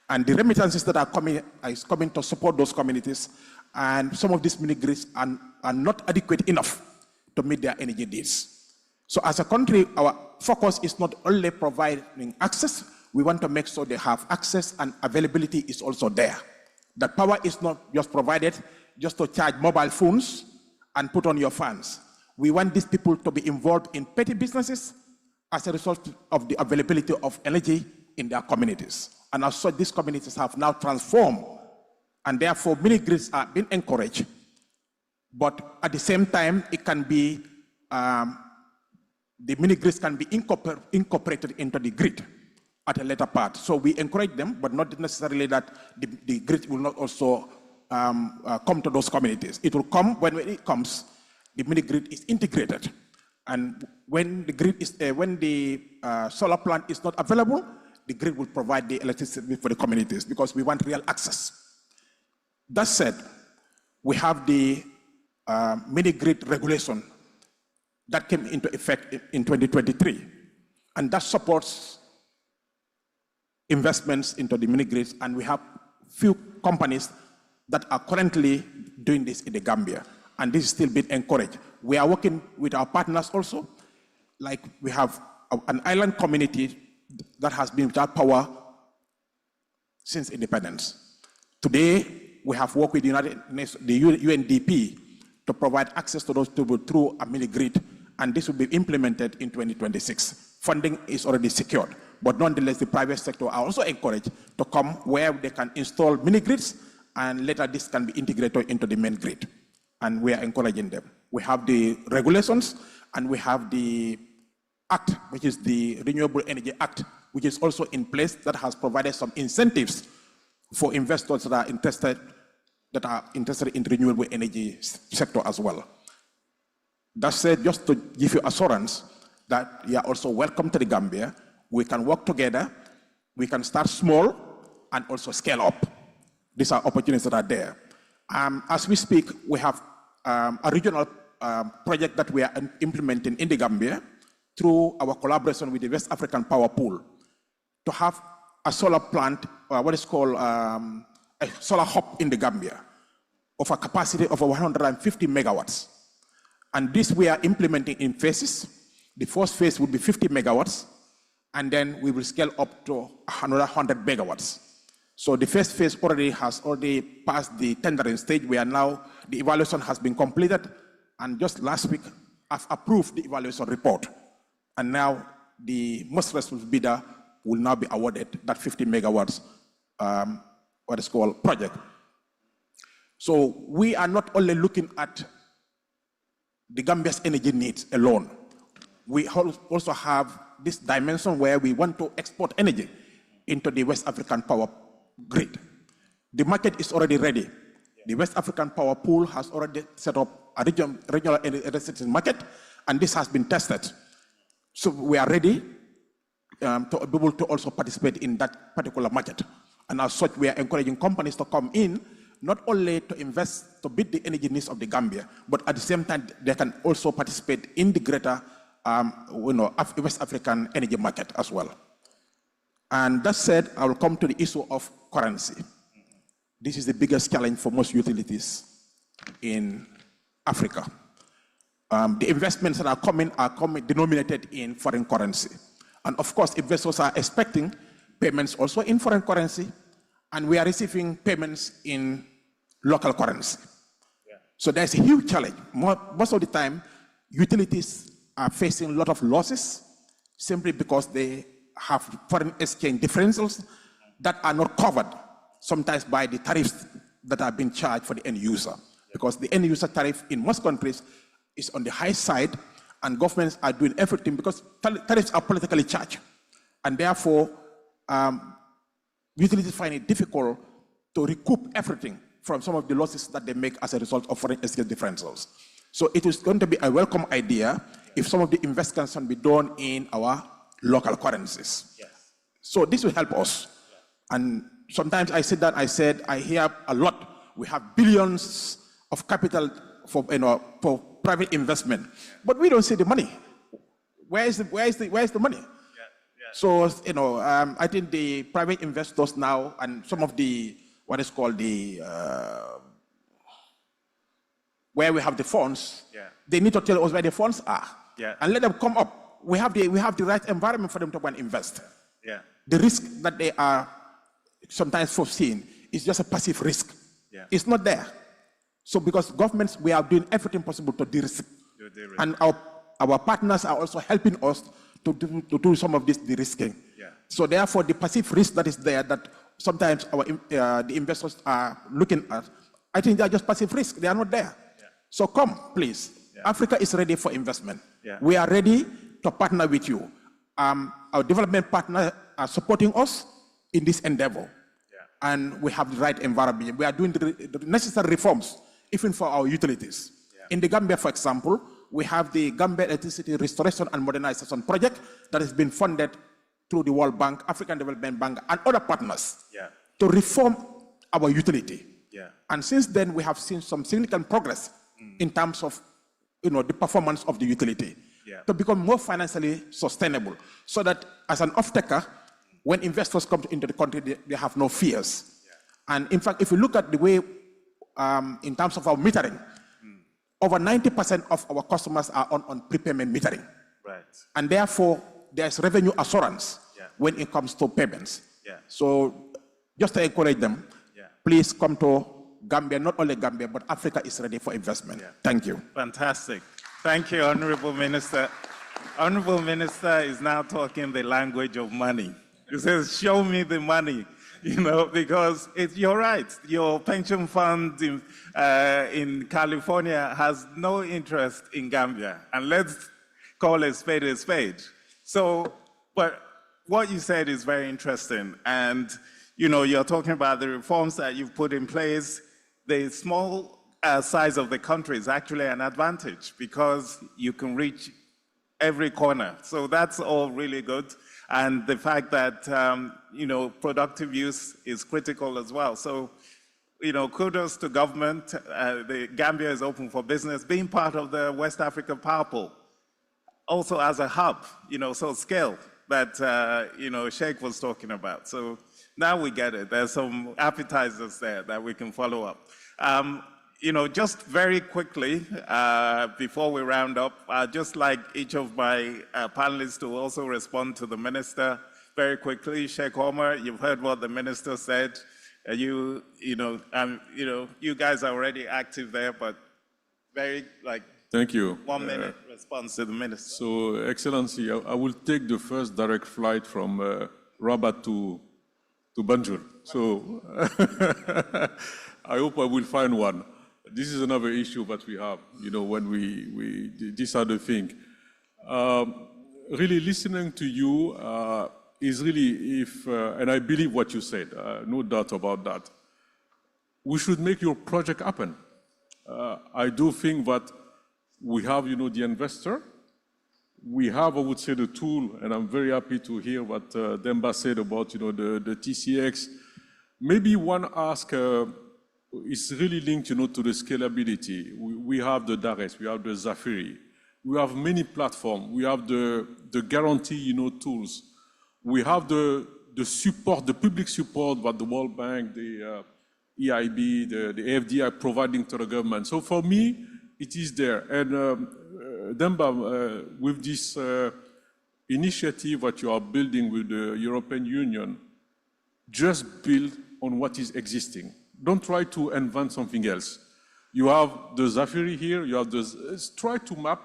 And the remittances that are coming to support those communities, and some of these mini grids are not adequate enough to meet their energy needs. So as a country, our focus is not only providing access, we want to make sure they have access and availability is also there. That power is not just provided just to charge mobile phones and put on your fans. We want these people to be involved in petty businesses as a result of the availability of energy in their communities. And as such, these communities have now transformed, and therefore mini grids are being encouraged. But at the same time, it can be, the mini grids can be incorporated into the grid at a later part. So we encourage them, but not necessarily that the grid will not also come to those communities. It will come when it comes, the mini grid is integrated. And when the grid is, when the solar plant is not available, the grid will provide the electricity for the communities because we want real access. That said, we have the mini grid regulation that came into effect in 2023, and that supports investments into the mini grids, and we have few companies that are currently doing this in the Gambia, and this is still being encouraged. We are working with our partners also, like we have an island community that has been without power since independence. Today, we have worked with the United Nations, the UNDP, to provide access to those people through a mini grid, and this will be implemented in 2026. Funding is already secured, but nonetheless, the private sector are also encouraged to come where they can install mini grids, and later this can be integrated into the main grid, and we are encouraging them. We have the regulations, and we have the Act, which is the Renewable Energy Act, which is also in place that has provided some incentives for investors that are interested in the renewable energy sector as well. That said, just to give you assurance that you are also welcome to the Gambia, we can work together, we can start small and also scale up. These are opportunities that are there. As we speak, we have a regional project that we are implementing in the Gambia through our collaboration with the West African Power Pool to have a solar plant, what is called a solar hub in the Gambia of a capacity of 150 megawatts. And this we are implementing in phases. The first phase will be 50 megawatts, and then we will scale up to another 100 megawatts. So the first phase has already passed the tendering stage. We are now, the evaluation has been completed, and just last week, I've approved the evaluation report. And now the most responsible bidder will now be awarded that 50 megawatts, what is called project. So we are not only looking at the Gambia's energy needs alone. We also have this dimension where we want to export energy into the West African power grid. The market is already ready. The West African Power Pool has already set up a regional electricity market, and this has been tested. So we are ready to be able to also participate in that particular market. And as such, we are encouraging companies to come in, not only to invest to meet the energy needs of the Gambia, but at the same time, they can also participate in the greater West African energy market as well. And that said, I will come to the issue of currency. This is the biggest challenge for most utilities in Africa. The investments that are coming denominated in foreign currency. And of course, investors are expecting payments also in foreign currency, and we are receiving payments in local currency. Yeah. So there's a huge challenge. Most of the time, utilities are facing a lot of losses simply because they have foreign exchange differentials that are not covered sometimes by the tariffs that are being charged for the end user. Because the end user tariff in most countries is on the high side, and governments are doing everything because tariffs are politically charged. And therefore, utilities find it difficult to recoup everything from some of the losses that they make as a result of foreign exchange differentials. So it is going to be a welcome idea if some of the investments can be done in our local currencies. Yes. So this will help us. And sometimes I hear a lot. We have billions of capital for private investment, but we don't see the money. Where is the money? So, I think the private investors now and some of the, what is called the, where we have the funds, they need to tell us where the funds are and let them come up. We have the right environment for them to go and invest. The risk that they are sometimes foreseen is just a passive risk. It's not there. So because governments, we are doing everything possible to de-risk. And our partners are also helping us to do some of this de-risking. So therefore, the passive risk that is there that sometimes the investors are looking at, I think they are just passive risk. They are not there. So come, please. Africa is ready for investment. We are ready to partner with you. Our development partners are supporting us in this endeavor. And we have the right environment. We are doing the necessary reforms, even for our utilities. In the Gambia, for example, we have the Gambia Electricity Restoration and Modernization Project that has been funded through the World Bank, African Development Bank, and other partners to reform our utility. And since then, we have seen some significant progress in terms of the performance of the utility to become more financially sustainable, so that as an off-taker, when investors come into the country, they have no fears. And in fact, if you look at the way, in terms of our metering, over 90% of our customers are on prepayment metering. And therefore, there's revenue assurance when it comes to payments. So just to encourage them, please come to Gambia, not only Gambia, but Africa is ready for investment. Thank you. Fantastic. Thank you, Honorable Minister. Honorable Minister is now talking the language of money. He says, show me the money, because you're right. Your pension fund in California has no interest in Gambia. And let's call a spade a spade. So, but what you said is very interesting. And, you're talking about the reforms that you've put in place. The small size of the country is actually an advantage because you can reach every corner. So that's all really good. And the fact that, productive use is critical as well. So, kudos to government. The Gambia is open for business, being part of the West African Power Pool. Also as a hub, so scale that, Sheikh was talking about. So now we get it. There's some appetizers there that we can follow up. Just very quickly, before we round up, I'd just like each of my panelists to also respond to the minister very quickly. Sheikh Omar, you've heard what the minister said. You guys are already active there, but very, Thank you. 1 minute response to the minister. So, Excellency, I will take the first direct flight from Rabat to Banjul. So, I hope I will find one. This is another issue that we have, when these are the things. Really listening to you is really, and I believe what you said, no doubt about that. We should make your project happen. I do think that we have, the investor. We have, I would say, the tool, and I'm very happy to hear what Demba said about, the TCX. Maybe one ask, is really linked, to the scalability. We have the DARES, we have the Zafiri, we have many platforms, we have the guarantee, tools, we have the support, the public support that the World Bank, the EIB, the AFD are providing to the government. So for me, it is there. And Demba, with this initiative that you are building with the European Union, just build on what is existing. Don't try to invent something else. You have the Zafiri here, you have the, try to map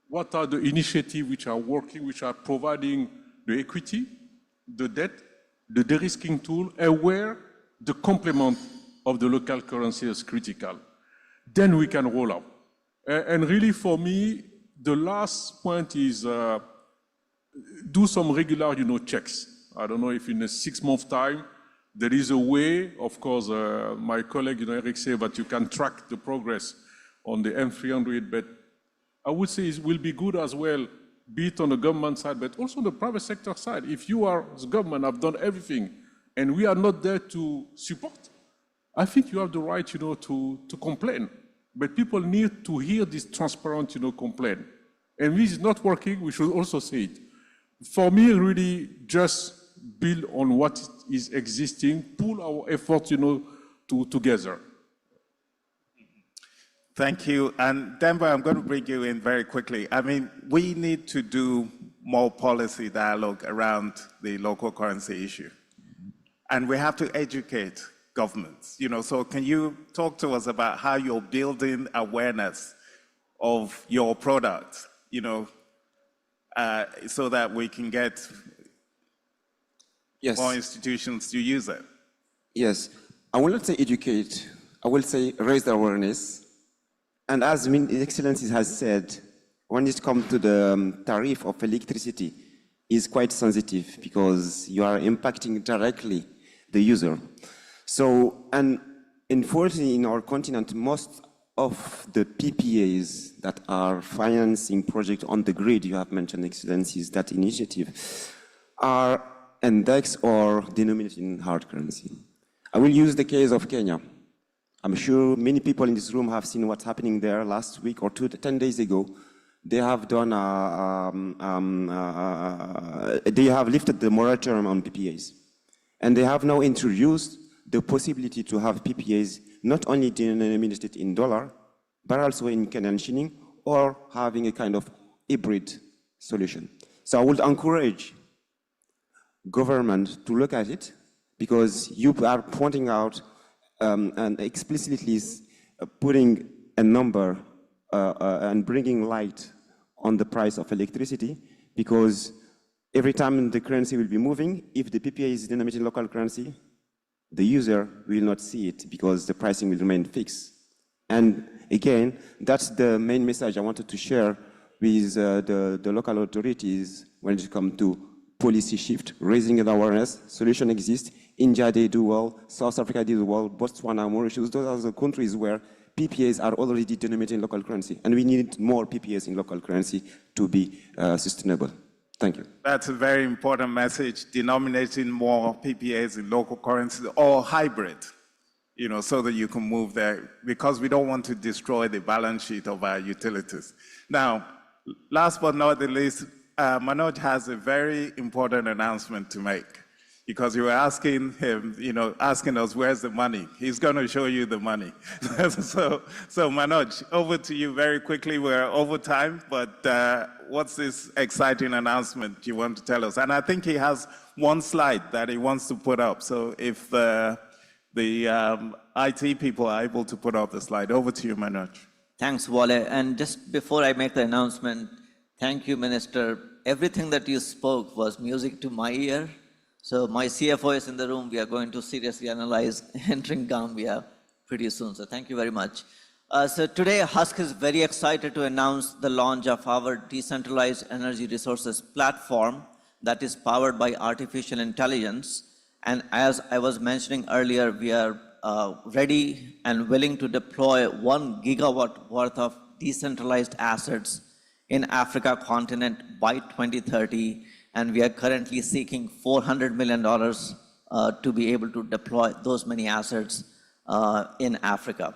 what are the initiatives which are working, which are providing the equity, the debt, the de-risking tool, and where the complement of the local currency is critical. Then we can roll out. And really for me, the last point is do some regular, checks. I don't know if in a 6-month time, there is a way, of course, my colleague, Eric said that you can track the progress on the M300, but I would say it will be good as well, be it on the government side, but also on the private sector side. If you are, as government, have done everything, and we are not there to support, I think you have the right, to complain. But people need to hear this transparent, complaint. And if it's not working, we should also say it. For me, really, just build on what is existing, pull our efforts, together. Thank you. And Demba, I'm going to bring you in very quickly. I mean, we need to do more policy dialogue around the local currency issue. And we have to educate governments, so can you talk to us about how you're building awareness of your product, so that we can get more institutions to use it? Yes, I will not say educate, I will say raise the awareness. And as His Excellency has said, when it comes to the tariff of electricity, is quite sensitive because you are impacting directly the user. So, and unfortunately in our continent, most of the PPAs that are financing projects on the grid, you have mentioned, Excellencies, that initiative, are indexed or denominated in hard currency. I will use the case of Kenya. I'm sure many people in this room have seen what's happening there last week or 10 days ago. They have done, they have lifted the moratorium on PPAs. And they have now introduced the possibility to have PPAs not only denominated in dollar, but also in Kenyan shilling, or having a kind of hybrid solution. So I would encourage government to look at it, because you are pointing out and explicitly putting a number and bringing light on the price of electricity, because every time the currency will be moving, if the PPA is denominated in local currency, the user will not see it because the pricing will remain fixed. And again, that's the main message I wanted to share with the local authorities when it comes to policy shift, raising the awareness. Solution exists. India, they do well. South Africa did well. Botswana, Mauritius, those are the countries where PPAs are already denominated in local currency. And we need more PPAs in local currency to be sustainable. Thank you. That's a very important message, denominating more PPAs in local currency or hybrid, so that you can move there, because we don't want to destroy the balance sheet of our utilities. Now, last but not the least, Manoj has a very important announcement to make, because you were asking him, asking us, where's the money? He's going to show you the money. So Manoj, over to you very quickly. We're over time, but what's this exciting announcement you want to tell us? And I think he has one slide that he wants to put up. So if the IT people are able to put up the slide. Over to you, Manoj. Thanks, Wale. And just before I make the announcement, thank you, Minister. Everything that you spoke was music to my ear. So my CFO is in the room. We are going to seriously analyze entering Gambia pretty soon. So thank you very much. So today, HUSC is very excited to announce the launch of our decentralized energy resources platform that is powered by artificial intelligence. And as I was mentioning earlier, we are ready and willing to deploy 1 gigawatt worth of decentralized assets in Africa continent by 2030. And we are currently seeking $400 million to be able to deploy those many assets in Africa.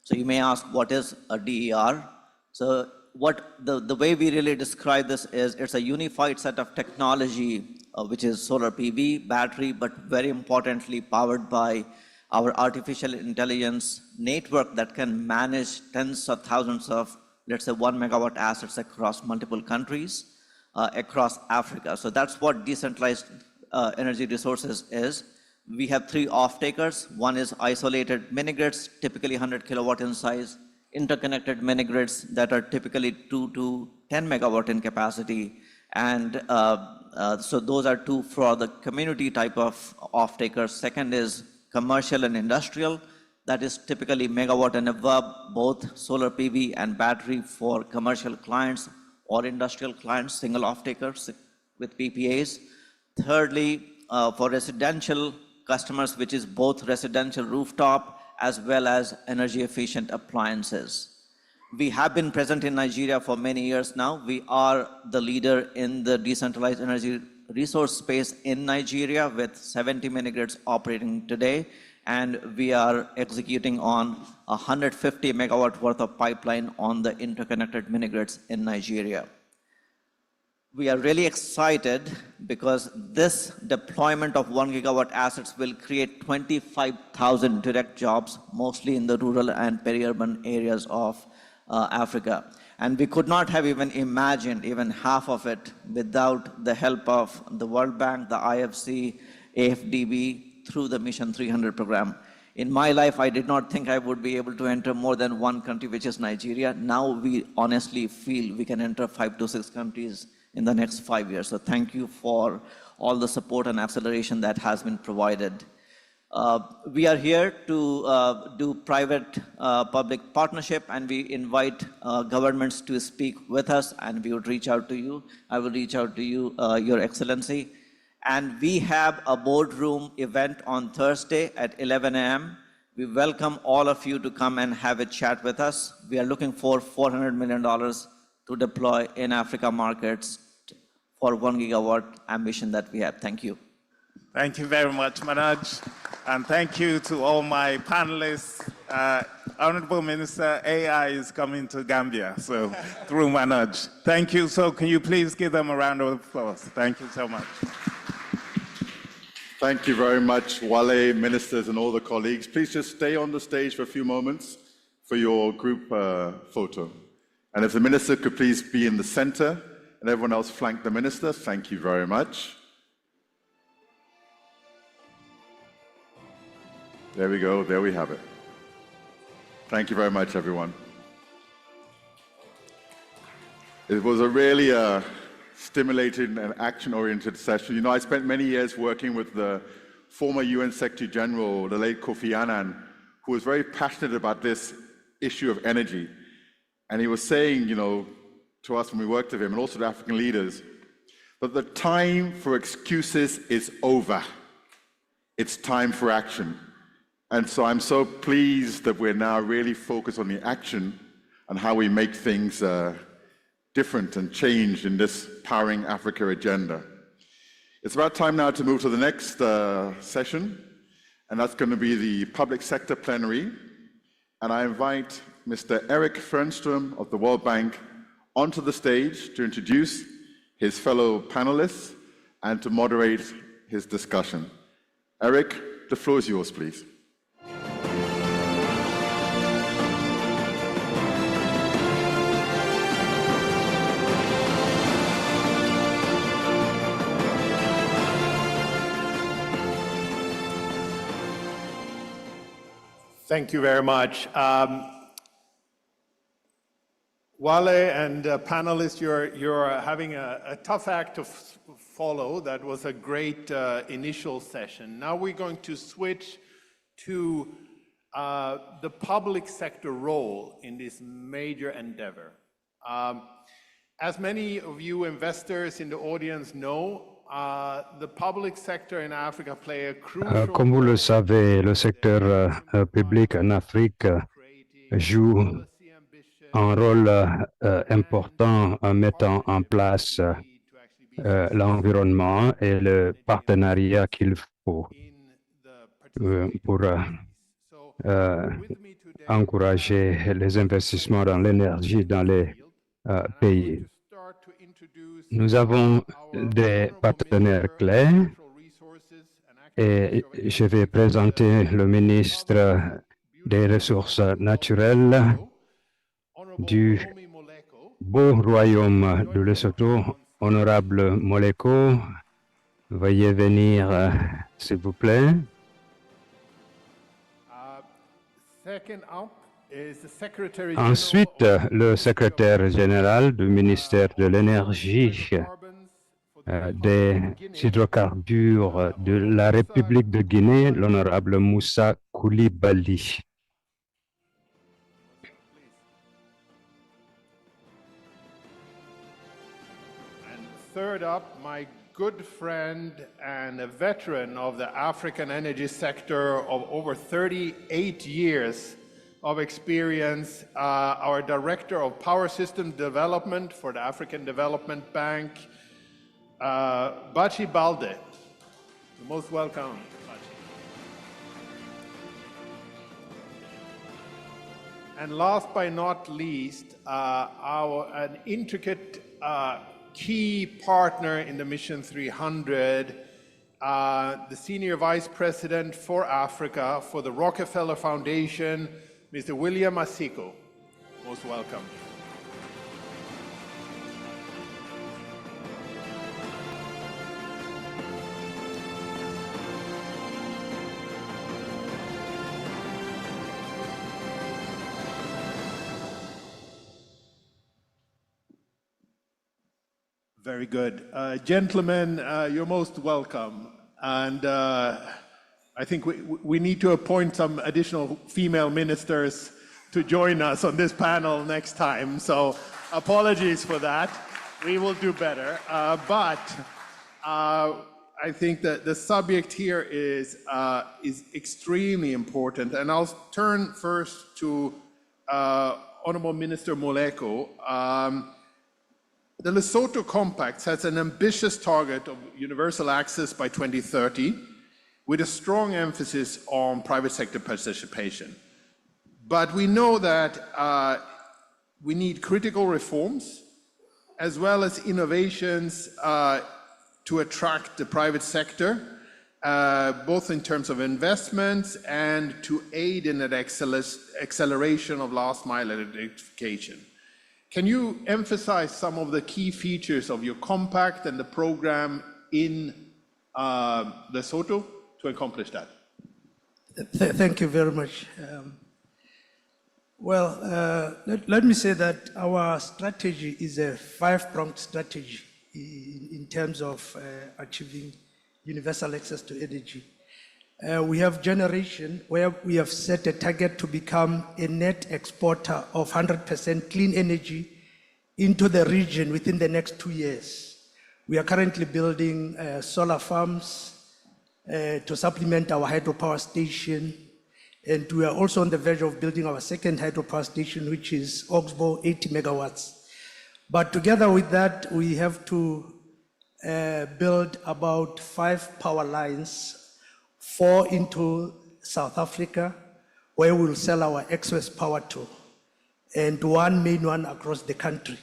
So you may ask, what is a DER? So what the way we really describe this is, it's a unified set of technology which is solar PV, battery, but very importantly powered by our artificial intelligence network that can manage tens of thousands of, let's say, 1 megawatt assets across multiple countries, across Africa. So that's what decentralized energy resources is. We have 3 off-takers. One is isolated mini-grids, typically 100 kilowatt in size, interconnected mini-grids that are typically 2 to 10 megawatt in capacity. And so those are 2 for the community type of off-takers. Second is commercial and industrial. That is typically megawatt and above, both solar PV and battery for commercial clients or industrial clients, single off-takers with PPAs. Thirdly, for residential customers, which is both residential rooftop as well as energy efficient appliances. We have been present in Nigeria for many years now. We are the leader in the decentralized energy resource space in Nigeria with 70 mini-grids operating today. And we are executing on 150 megawatt worth of pipeline on the interconnected mini-grids in Nigeria. We are really excited because this deployment of 1 gigawatt assets will create 25,000 direct jobs, mostly in the rural and peri-urban areas of Africa. And we could not have even imagined even half of it without the help of the World Bank, the IFC, AFDB, through the Mission 300 program. In my life, I did not think I would be able to enter more than 1 country, which is Nigeria. Now we honestly feel we can enter 5 to 6 countries in the next 5 years. So thank you for all the support and acceleration that has been provided. We are here to do private-public partnership, and we invite governments to speak with us, and we would reach out to you. I will reach out to you, Your Excellency. And we have a boardroom event on Thursday at 11 a.m. We welcome all of you to come and have a chat with us. We are looking for $400 million to deploy in Africa markets for 1 gigawatt ambition that we have. Thank you. Thank you very much, Manoj. And thank you to all my panelists. Honorable Minister, AI is coming to Gambia, so through Manoj. Thank you. So can you please give them a round of applause? Thank you so much. Thank you very much, Wale, ministers, and all the colleagues. Please just stay on the stage for a few moments for your group photo. And if the minister could please be in the center and everyone else flank the minister, thank you very much. There we go, there we have it. Thank you very much, everyone. It was a really stimulating and action-oriented session. You know, I spent many years working with the former UN Secretary General, the late Kofi Annan, who was very passionate about this issue of energy. And he was saying, you know, to us when we worked with him, and also to African leaders, that the time for excuses is over. It's time for action. And so I'm so pleased that we're now really focused on the action and how we make things different and change in this Powering Africa agenda. It's about time now to move to the next session, and that's going to be the public sector plenary. And I invite Mr. Eric Fernstrom of the World Bank onto the stage to introduce his fellow panelists and to moderate his discussion. Eric, the floor is yours, please. Thank you very much. Wale and panelists, you're having a tough act to follow. That was a great initial session. Now we're going to switch to the public sector role in this major endeavor. As many of you investors in the audience know, the public sector in Africa play a crucial Comme vous le savez, le secteur public en Afrique joue un rôle important en mettant en place l'environnement et le partenariat qu'il faut pour encourager les investissements dans l'énergie dans les pays. Nous avons des partenaires clés et je vais présenter le ministre des Ressources naturelles du beau royaume de Lesotho, honorable Moleko. Veuillez venir, s'il vous plaît. Ensuite, le secrétaire général du ministère de l'Énergie, des hydrocarbures de la République de Guinée, l'honorable Moussa Koulibaly. Third up, my good friend and a veteran of the African energy sector of over 38 years of experience, our Director of Power System Development for the African Development Bank, Bachi Balde. You're most welcome, Bachi. And last but not least, an intricate key partner in the Mission 300, the Senior Vice President for Africa for the Rockefeller Foundation, Mr. William Asiko. Most welcome. Very good. Gentlemen, you're most welcome. And I think we need to appoint some additional female ministers to join us on this panel next time. So apologies for that. We will do better. But I think that the subject here is extremely important. And I'll turn first to Honorable Minister Moleko. The Lesotho Compact sets an ambitious target of universal access by 2030, with a strong emphasis on private sector participation. But we know that we need critical reforms, as well as innovations to attract the private sector, both in terms of investments and to aid in that acceleration of last mile electrification. Can you emphasize some of the key features of your compact and the program in Lesotho to accomplish that? Thank you very much. Let me say that our strategy is a five-pronged strategy in terms of achieving universal access to energy. We have generation where we have set a target to become a net exporter of 100% clean energy into the region within the next 2 years. We are currently building solar farms to supplement our hydropower station. And we are also on the verge of building our second hydropower station, which is Oxbow, 80 megawatts. But together with that, we have to build about 5 power lines, 4 into South Africa, where we'll sell our excess power to, and 1 main one across the country.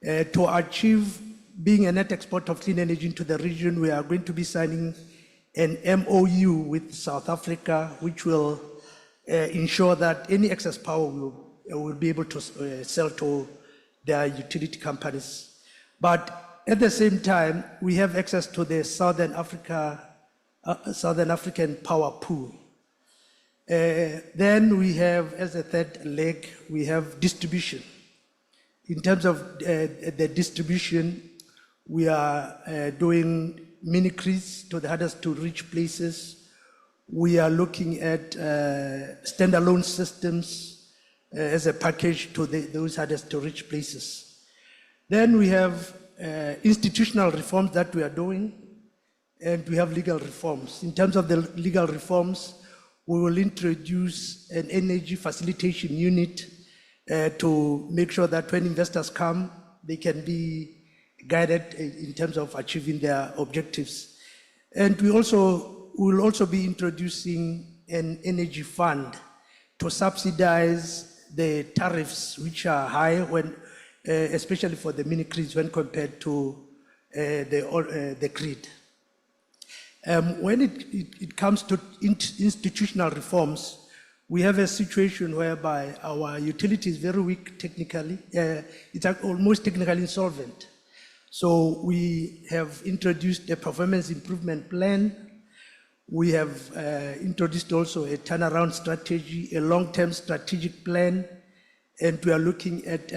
To achieve being a net exporter of clean energy into the region, we are going to be signing an MOU with South Africa, which will ensure that any excess power will be able to sell to their utility companies. But at the same time, we have access to the Southern African power pool. Then we have, as a third leg, we have distribution. In terms of the distribution, we are doing mini grids to the hardest to reach places. We are looking at standalone systems as a package to those hardest to reach places. Then we have institutional reforms that we are doing, and we have legal reforms. In terms of the legal reforms, we will introduce an energy facilitation unit to make sure that when investors come, they can be guided in terms of achieving their objectives. And we will also be introducing an energy fund to subsidize the tariffs which are high when especially for the mini grids when compared to the grid. When it comes to institutional reforms, we have a situation whereby our utility is very weak technically. It's almost technically insolvent. So we have introduced a performance improvement plan. We have introduced also a turnaround strategy, a long-term strategic plan, and we are looking at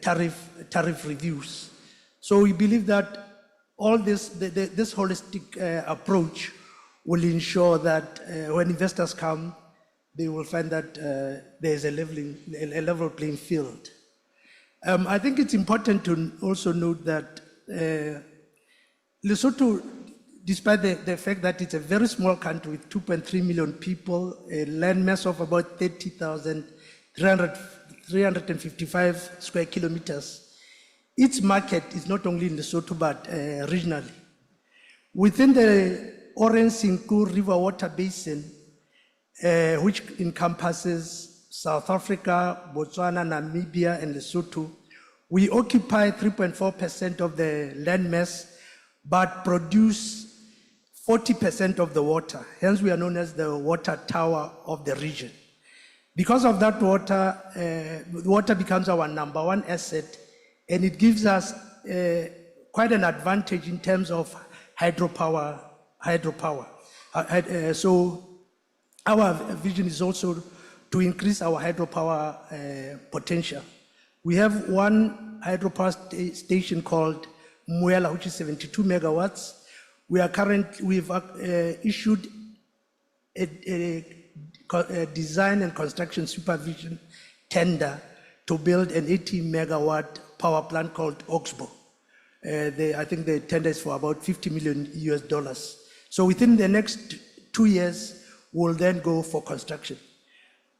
tariff reviews. So we believe that all this holistic approach will ensure that when investors come, they will find that there is a level playing field. I think it's important to also note that Lesotho, despite the fact that it's a very small country with 2.3 million people, a land mass of about 30,355 square kilometers, its market is not only in Lesotho but regionally. Within the Orange Sinku River Water Basin, which encompasses South Africa, Botswana, Namibia, and Lesotho, we occupy 3.4% of the land mass, but produce 40% of the water. Hence, we are known as the water tower of the region. Because of that water, water becomes our number one asset, and it gives us quite an advantage in terms of hydropower. So our vision is also to increase our hydropower potential. We have one hydropower station called Muela, which is 72 megawatts. We've issued a design and construction supervision tender to build an 80 megawatt power plant called Oxbow. I think the tender is for about $50 million US. So within the next 2 years, we'll then go for construction.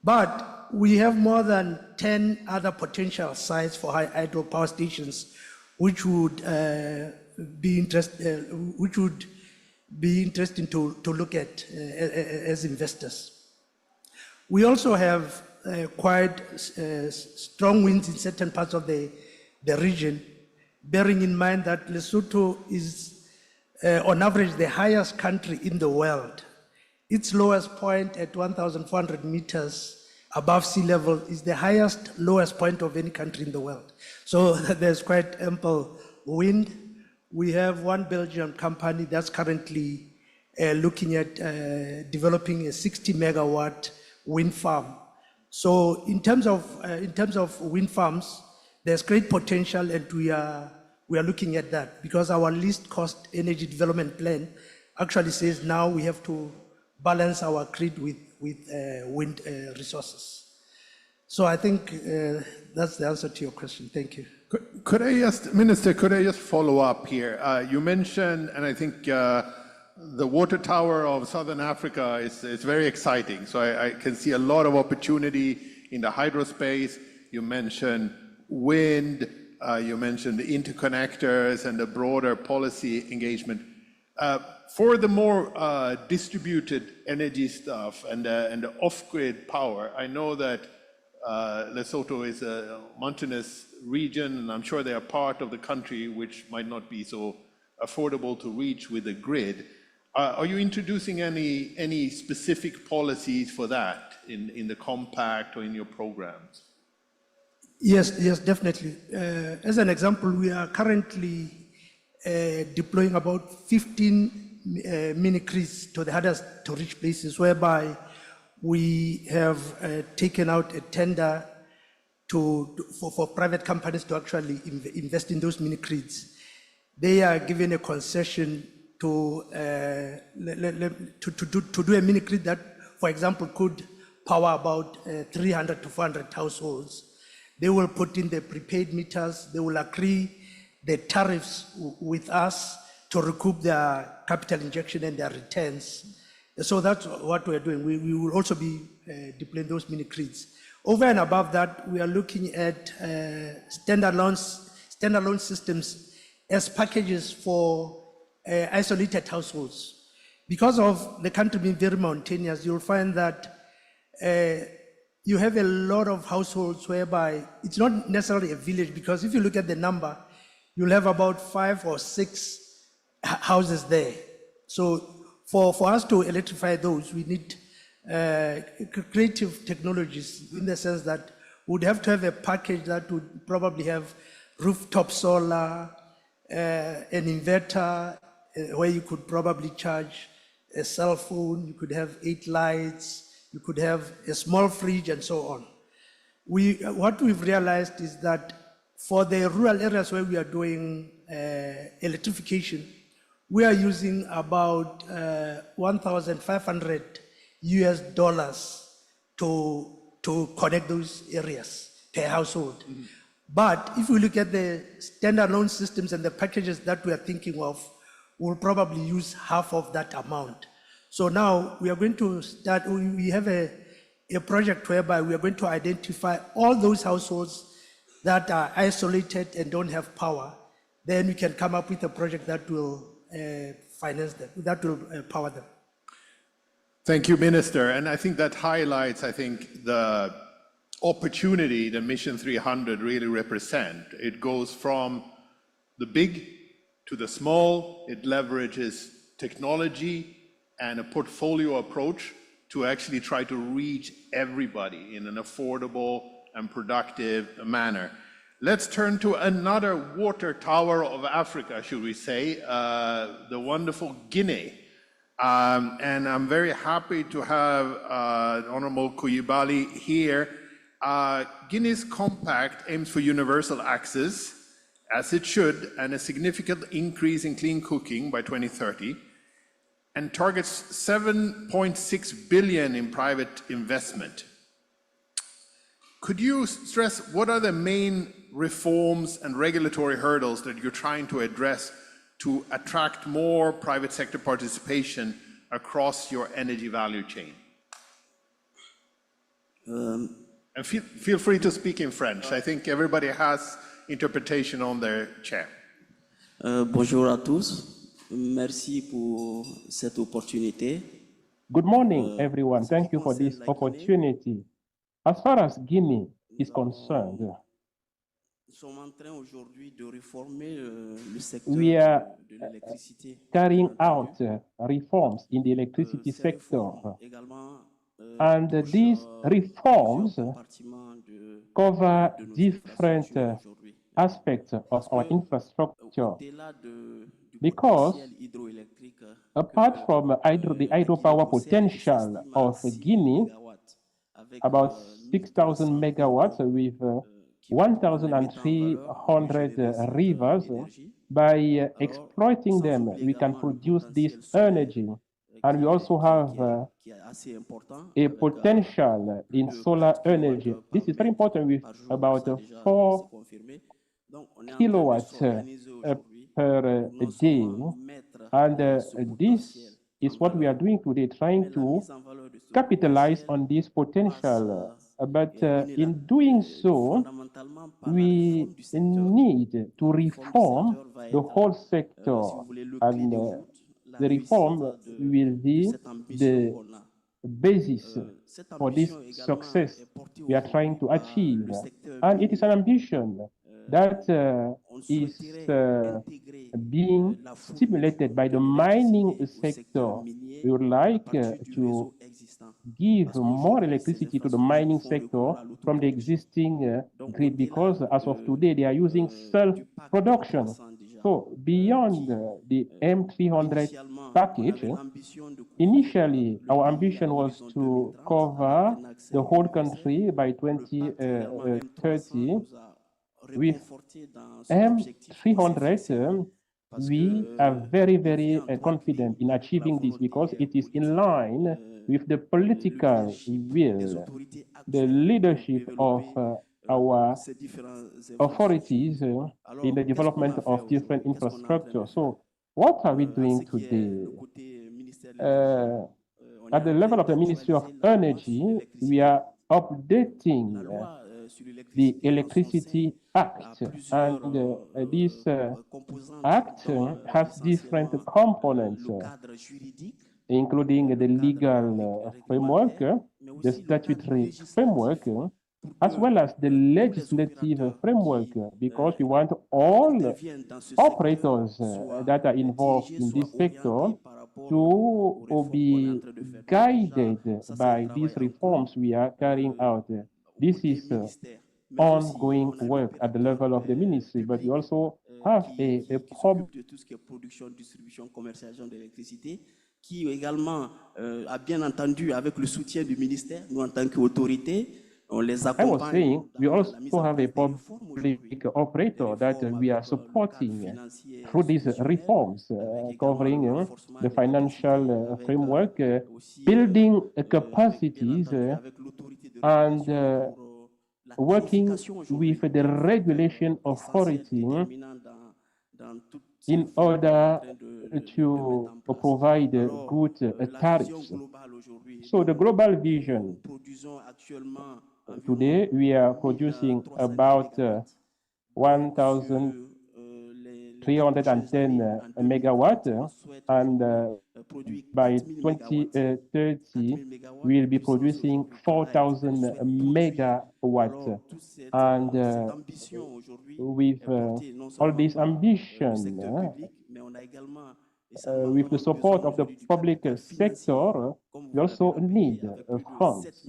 But we have more than 10 other potential sites for hydropower stations, which would be interesting to look at as investors. We also have quite strong winds in certain parts of the region, bearing in mind that Lesotho is, on average, the highest country in the world. Its lowest point at 1,400 meters above sea level is the lowest point of any country in the world. So there's quite ample wind. We have one Belgian company that's currently looking at developing a 60 megawatt wind farm. So in terms of wind farms, there's great potential, and we are looking at that because our least cost energy development plan actually says now we have to balance our grid with wind resources. So I think that's the answer to your question. Thank you. Could I just, Minister, could I just follow up here? You mentioned, and I think the water tower of Southern Africa is very exciting. So I can see a lot of opportunity in the hydro space. You mentioned wind, you mentioned the interconnectors and the broader policy engagement. For the more distributed energy stuff and the off-grid power, I know that Lesotho is a mountainous region, and I'm sure they are part of the country which might not be so affordable to reach with the grid. Are you introducing any specific policies for that in the compact or in your programs? Yes, definitely. As an example, we are currently deploying about 15 mini grids to the hardest to reach places, whereby we have taken out a tender for private companies to actually invest in those mini grids. They are given a concession to do a mini grid that, for example, could power about 300 to 400 households. They will put in the prepaid meters. They will agree the tariffs with us to recoup their capital injection and their returns. So that's what we're doing. We will also be deploying those mini grids. Over and above that, we are looking at standalone systems as packages for isolated households. Because of the country being very mountainous, you'll find that you have a lot of households whereby it's not necessarily a village, because if you look at the number, you'll have about 5 or 6 houses there. So for us to electrify those, we need creative technologies, in the sense that we'd have to have a package that would probably have rooftop solar, an inverter where you could probably charge a cell phone, you could have 8 lights, you could have a small fridge, and so on. What we've realized is that for the rural areas where we are doing electrification, we are using about $1,500 to connect those areas per household. But if we look at the standalone systems and the packages that we are thinking of, we'll probably use half of that amount. So now we are going to start, we have a project whereby we are going to identify all those households that are isolated and don't have power. Then we can come up with a project that will finance them, that will power them. Thank you, Minister. And I think that highlights, the opportunity that Mission 300 really represent. It goes from the big to the small. It leverages technology and a portfolio approach to actually try to reach everybody in an affordable and productive manner. Let's turn to another water tower of Africa, should we say, the wonderful Guinea. And I'm very happy to have Honorable Koulibaly here. Guinea's compact aims for universal access, as it should, and a significant increase in clean cooking by 2030, and targets 7.6 billion in private investment. Could you stress what are the main reforms and regulatory hurdles that you're trying to address to attract more private sector participation across your energy value chain? And feel free to speak in French. I think everybody has interpretation on their chair. Bonjour à tous. Merci pour cette opportunité. Good morning, everyone. Thank you for this opportunity. As far as Guinea is concerned, we are carrying out reforms in the electricity sector. And these reforms cover different aspects of our infrastructure. Because apart from the hydropower potential of Guinea, about 6,000 megawatts with 1,300 rivers, by exploiting them, we can produce this energy. And we also have a potential in solar energy. This is very important, with about 4 kilowatts per day. And this is what we are doing today, trying to capitalize on this potential. But in doing so, we need to reform the whole sector. And the reform will be the basis for this success we are trying to achieve. And it is an ambition that is being stimulated by the mining sector. We would like to give more electricity to the mining sector from the existing grid, because as of today, they are using self-production. So beyond the M300 package, initially our ambition was to cover the whole country by 2030. With M300, we are very, very confident in achieving this, because it is in line with the political will, the leadership of our authorities in the development of different infrastructure. So what are we doing today? At the level of the Ministry of Energy, we are updating the Electricity Act, and this act has different components. including the legal framework, the statutory framework, as well as the legislative framework, because we want all operators that are involved in this sector to be guided by these reforms we are carrying out. This is ongoing work at the level of the ministry, but we also have a problem. Qui également a bien entendu avec le soutien du ministère, nous en tant qu'autorité, on les accompagne. I was saying, we also have a public operator that we are supporting through these reforms, covering the financial framework, building capacities, and working with the regulation authority in order to provide good tariffs. So the global vision, today we are producing about 1,310 megawatts, and by 2030 we'll be producing 4,000 megawatts. And with all this ambition, with the support of the public sector, we also need funds.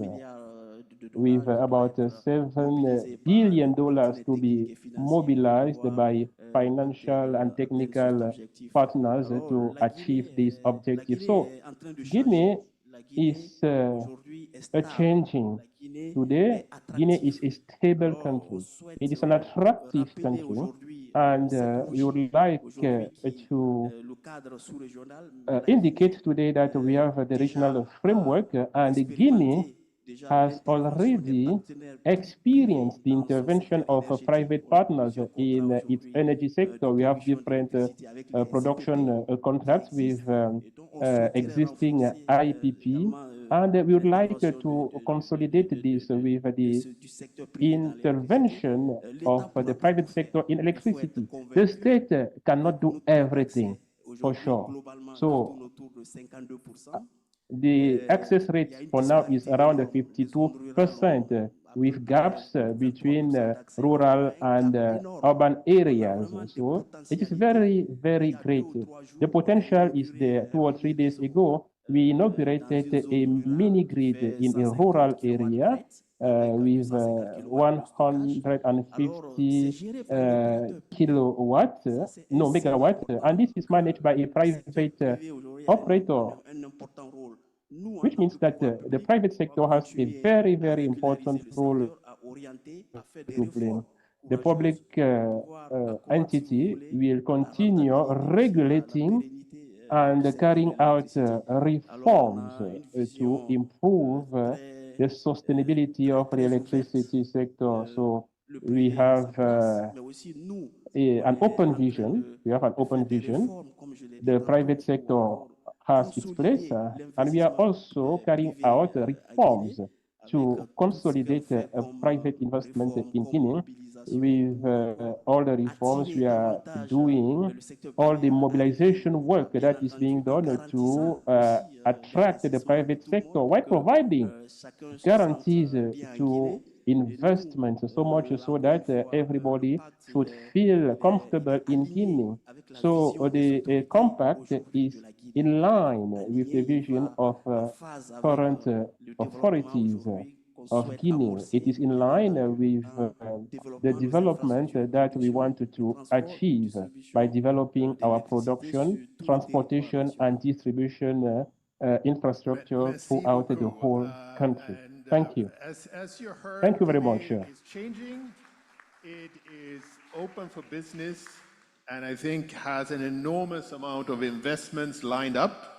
With about $7 billion to be mobilized by financial and technical partners to achieve this objective. So Guinea is changing. Today, Guinea is a stable country. It is an attractive country, and we would like to indicate today that we have the regional framework, and Guinea has already experienced the intervention of private partners in its energy sector. We have different production contracts with existing IPP, and we would like to consolidate this with the intervention of the private sector in electricity. The state cannot do everything, for sure. So the access rate for now is around 52%, with gaps between rural and urban areas. So it is very, very great. The potential is there. 2 or 3 days ago, we inaugurated a mini grid in a rural area with 150 megawatts, and this is managed by a private operator, which means that the private sector has a very, very important role to play. The public entity will continue regulating and carrying out reforms to improve the sustainability of the electricity sector. So we have an open vision. We have an open vision. The private sector has its place, and we are also carrying out reforms to consolidate private investment in Guinea. With all the reforms we are doing, all the mobilization work that is being done to attract the private sector while providing guarantees to investment, so much so that everybody should feel comfortable in Guinea. So the compact is in line with the vision of current authorities of Guinea. It is in line with the development that we want to achieve by developing our production, transportation, and distribution infrastructure throughout the whole country. Thank you. As you heard, thank you very much. It's changing. It is open for business, and I think has an enormous amount of investments lined up.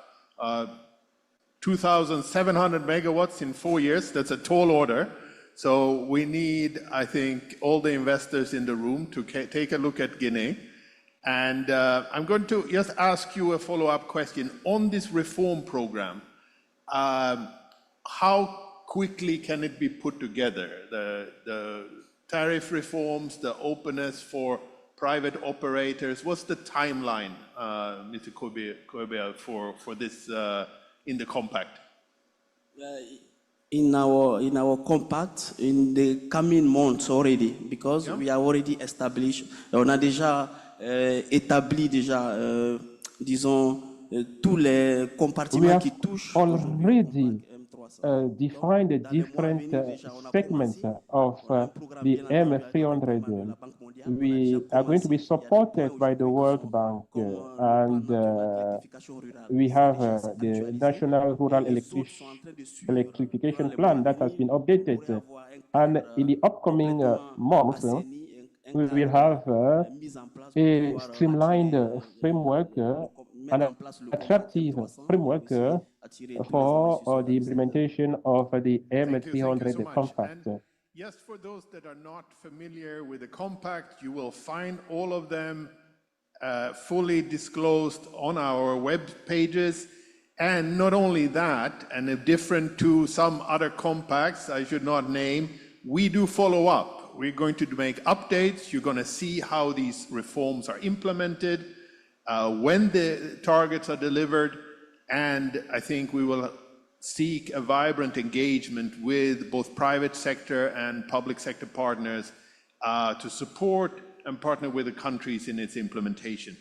2,700 megawatts in 4 years, that's a tall order. So we need, I think, all the investors in the room to take a look at Guinea. And I'm going to just ask you a follow-up question. On this reform program, how quickly can it be put together? The tariff reforms, the openness for private operators, what's the timeline, Mr. Kobia, for this in the compact? In our compact, in the coming months already, because we are already established, on a déjà établi déjà, disons, tous les compartiments qui touchent. Already defined the different segments of the M300. We are going to be supported by the World Bank, and we have the National Rural Electrification Plan that has been updated. And in the upcoming months, we will have a streamlined framework, an attractive framework for the implementation of the M300 compact. Yes, for those that are not familiar with the compact, you will find all of them fully disclosed on our web pages. And not only that, and different to some other compacts I should not name, we do follow up. We're going to make updates. You're going to see how these reforms are implemented, when the targets are delivered, and I think we will seek a vibrant engagement with both private sector and public sector partners to support and partner with the countries in its implementation.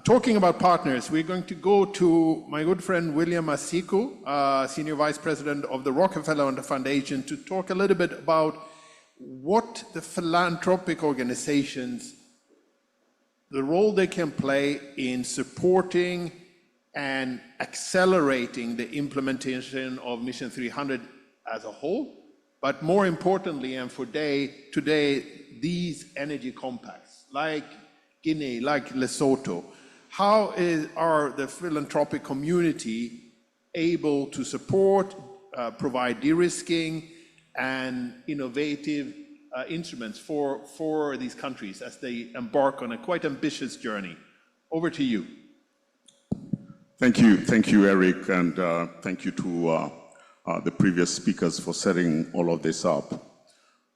Talking about partners, we're going to go to my good friend William Masiku, Senior Vice President of the Rockefeller Foundation, to talk a little bit about what the philanthropic organizations, the role they can play in supporting and accelerating the implementation of Mission 300 as a whole, but more importantly, and for today, these energy compacts, like Guinea, like Lesotho, how are the philanthropic community able to support, provide de-risking and innovative instruments for these countries as they embark on a quite ambitious journey? Over to you. Thank you, Eric, and thank you to the previous speakers for setting all of this up.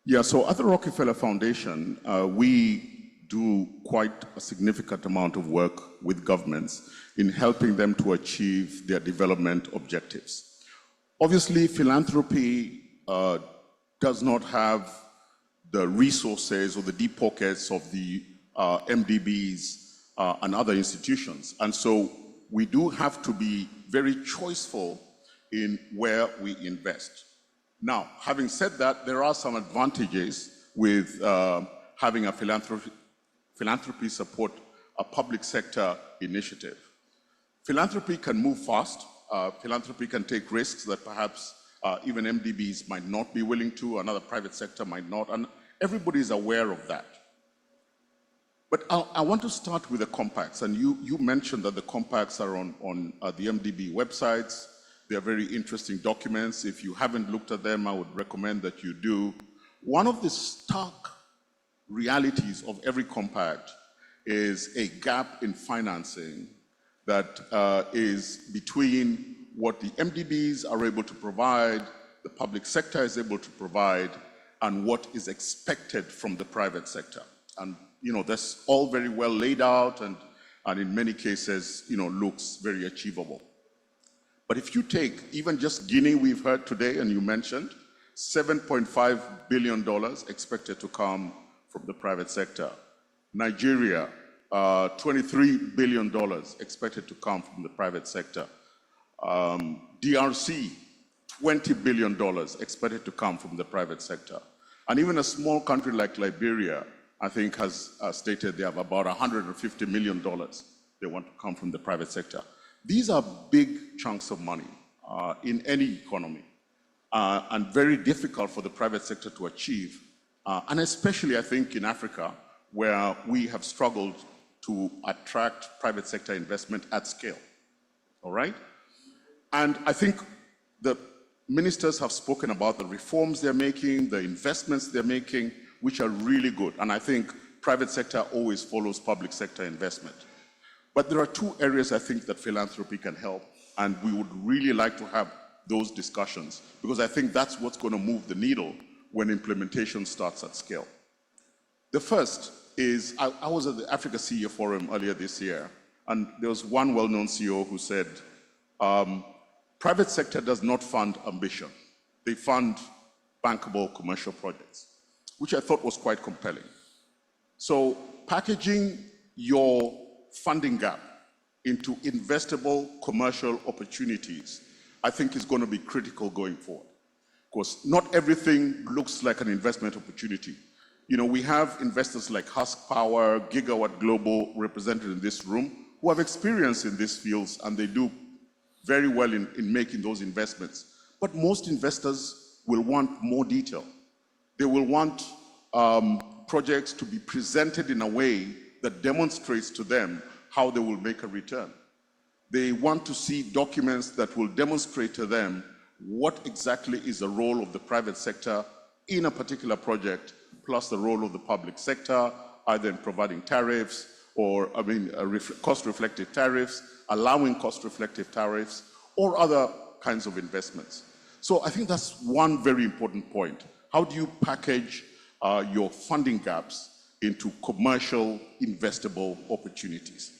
Yeah, so at the Rockefeller Foundation, we do quite a significant amount of work with governments in helping them to achieve their development objectives. Obviously, philanthropy does not have the resources or the deep pockets of the MDBs and other institutions. And so we do have to be very choiceful in where we invest. Now, having said that, there are some advantages with having a philanthropy support a public sector initiative. Philanthropy can move fast. Philanthropy can take risks that perhaps even MDBs might not be willing to, another private sector might not, and everybody is aware of that. But I want to start with the compacts, and you mentioned that the compacts are on the MDB websites. They are very interesting documents. If you haven't looked at them, I would recommend that you do. One of the stark realities of every compact is a gap in financing that is between what the MDBs are able to provide, the public sector is able to provide, and what is expected from the private sector. And that's all very well laid out and in many cases, looks very achievable. But if you take even just Guinea, we've heard today, and you mentioned, $7.5 billion expected to come from the private sector. Nigeria, $23 billion expected to come from the private sector. DRC, $20 billion expected to come from the private sector. And even a small country like Liberia, I think, has stated they have about $150 million they want to come from the private sector. These are big chunks of money in any economy and very difficult for the private sector to achieve. And especially, I think, in Africa, where we have struggled to attract private sector investment at scale, all right? And I think the ministers have spoken about the reforms they're making, the investments they're making, which are really good. And I think private sector always follows public sector investment. But there are two areas I think that philanthropy can help, and we would really like to have those discussions, because I think that's what's going to move the needle when implementation starts at scale. The first is, I was at the Africa CEO Forum earlier this year, and there was one well-known CEO who said, Private sector does not fund ambition. They fund bankable commercial projects, which I thought was quite compelling. So packaging your funding gap into investable commercial opportunities, I think is going to be critical going forward. Because not everything looks like an investment opportunity. You know, we have investors like Husk Power, Gigawatt Global represented in this room who have experience in these fields, and they do very well in making those investments. But most investors will want more detail. They will want projects to be presented in a way that demonstrates to them how they will make a return. They want to see documents that will demonstrate to them what exactly is the role of the private sector in a particular project, plus the role of the public sector, either in providing tariffs or, cost-reflective tariffs, allowing cost-reflective tariffs, or other kinds of investments. So I think that's one very important point. How do you package your funding gaps into commercial investable opportunities?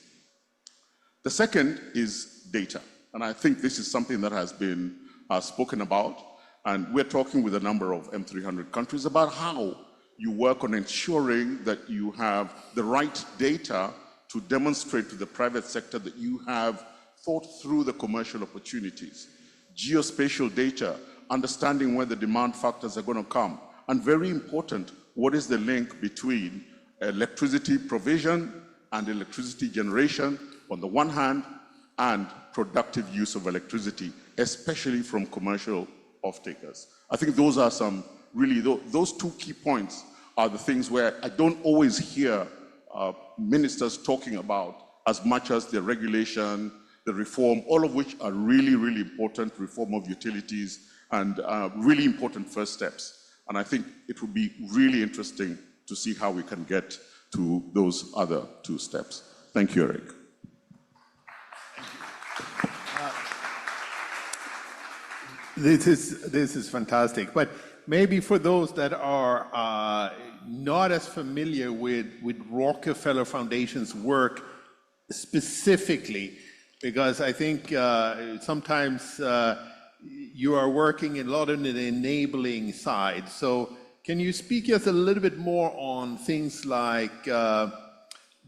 The second is data. And I think this is something that has been spoken about. And we're talking with a number of M300 countries about how you work on ensuring that you have the right data to demonstrate to the private sector that you have thought through the commercial opportunities. Geospatial data, understanding where the demand factors are going to come. And very important, what is the link between electricity provision and electricity generation on the one hand, and productive use of electricity, especially from commercial off-takers. I think those are some really, those two key points are the things where I don't always hear ministers talking about as much as the regulation, the reform, all of which are really, really important, reform of utilities, and really important first steps. And I think it would be really interesting to see how we can get to those other two steps. Thank you, Eric. This is fantastic, but maybe for those that are not as familiar with Rockefeller Foundation's work specifically, because I think sometimes you are working a lot on the enabling side. So can you speak just a little bit more on things like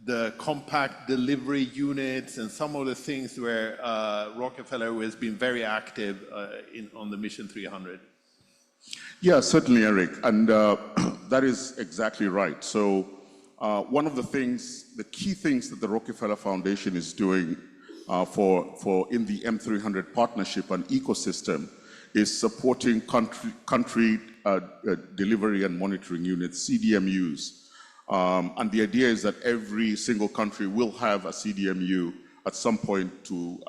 the compact delivery units and some of the things where Rockefeller has been very active on the Mission 300? Yeah, certainly, Eric, and that is exactly right. So one of the things, the key things that the Rockefeller Foundation is doing for in the M300 partnership and ecosystem is supporting country delivery and monitoring units, CDMUs. And the idea is that every single country will have a CDMU at some point to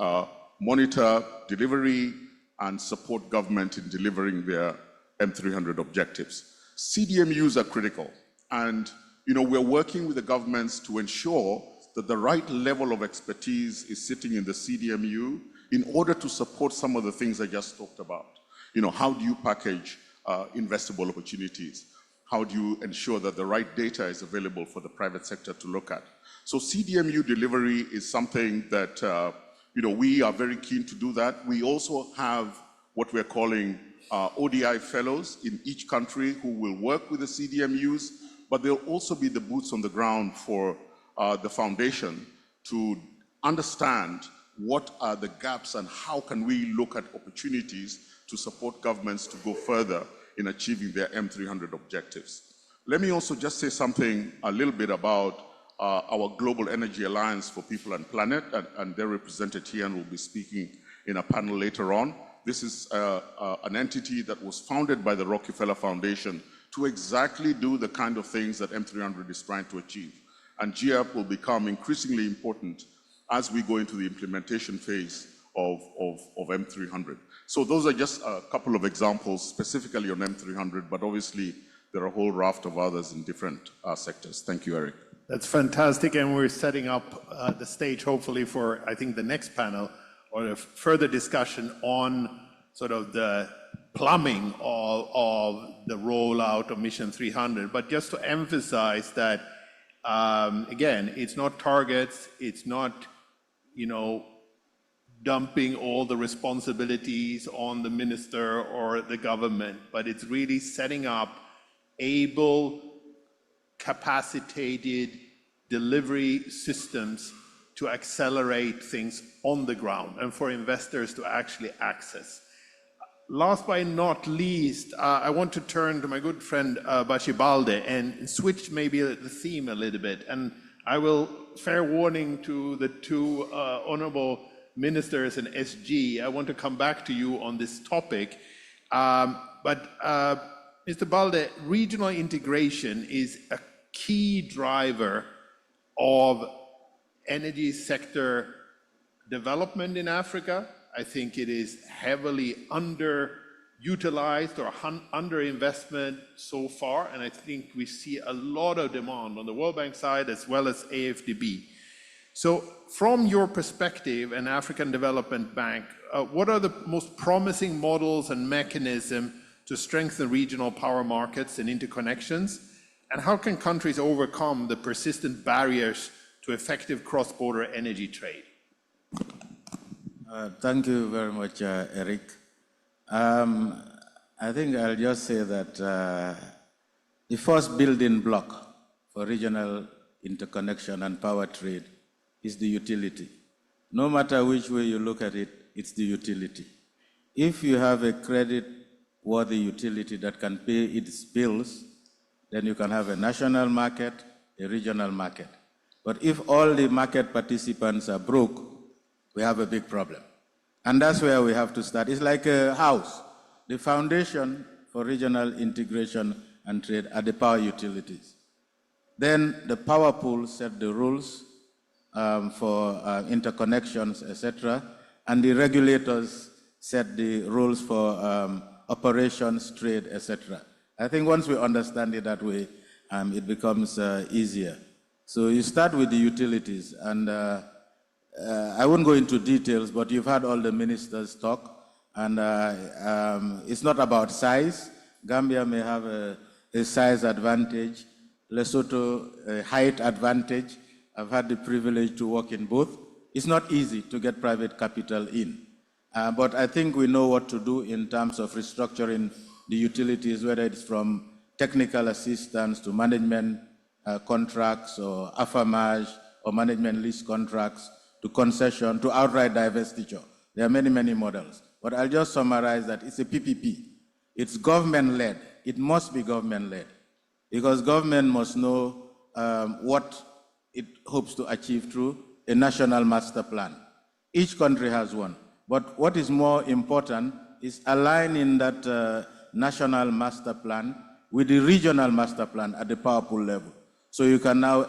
monitor delivery and support government in delivering their M300 objectives. CDMUs are critical, and we're working with the governments to ensure that the right level of expertise is sitting in the CDMU in order to support some of the things I just talked about. How do you package investable opportunities? How do you ensure that the right data is available for the private sector to look at? So CDMU delivery is something that we are very keen to do that. We also have what we're calling ODI fellows in each country who will work with the CDMUs, but they'll also be the boots on the ground for the foundation to understand what are the gaps and how can we look at opportunities to support governments to go further in achieving their M300 objectives. Let me also just say something a little bit about our Global Energy Alliance for People and Planet, and they're represented here and will be speaking in a panel later on. This is an entity that was founded by the Rockefeller Foundation to exactly do the kind of things that M300 is trying to achieve. And GEAP will become increasingly important as we go into the implementation phase of M300. So those are just a couple of examples specifically on M300, but obviously there are a whole raft of others in different sectors. Thank you, Eric. That's fantastic, and we're setting up the stage hopefully for, I think, the next panel or a further discussion on sort of the plumbing of the rollout of Mission 300. But just to emphasize that, again, it's not targets, it's not, dumping all the responsibilities on the minister or the government, but it's really setting up able, capacitated delivery systems to accelerate things on the ground and for investors to actually access. Last but not least, I want to turn to my good friend Bashibalde and switch maybe the theme a little bit. And I will, fair warning to the two honorable ministers and SG, I want to come back to you on this topic. Mr. Balde, regional integration is a key driver of energy sector development in Africa. I think it is heavily underutilized or underinvestment so far, and I think we see a lot of demand on the World Bank side as well as AFDB. So from your perspective and African Development Bank, what are the most promising models and mechanisms to strengthen regional power markets and interconnections? And how can countries overcome the persistent barriers to effective cross-border energy trade? Thank you very much, Eric. I think I'll just say that the first building block for regional interconnection and power trade is the utility. No matter which way you look at it, it's the utility. If you have a credit-worthy utility that can pay its bills, then you can have a national market, a regional market. But if all the market participants are broke, we have a big problem. And that's where we have to start. It's like a house. The foundation for regional integration and trade are the power utilities. Then the power pool set the rules for interconnections, etc. And the regulators set the rules for operations, trade, etc. I think once we understand it that way, it becomes easier. So you start with the utilities, and I won't go into details, but you've heard all the ministers talk, and it's not about size. Gambia may have a size advantage, Lesotho a height advantage. I've had the privilege to work in both. It's not easy to get private capital in, but I think we know what to do in terms of restructuring the utilities, whether it's from technical assistance to management contracts or affirmage or management lease contracts to concession to outright divestiture. There are many, many models. But I'll just summarize that it's a PPP. It's government-led. It must be government-led because government must know what it hopes to achieve through a national master plan. Each country has one. But what is more important is aligning that national master plan with the regional master plan at the power pool level. So you can now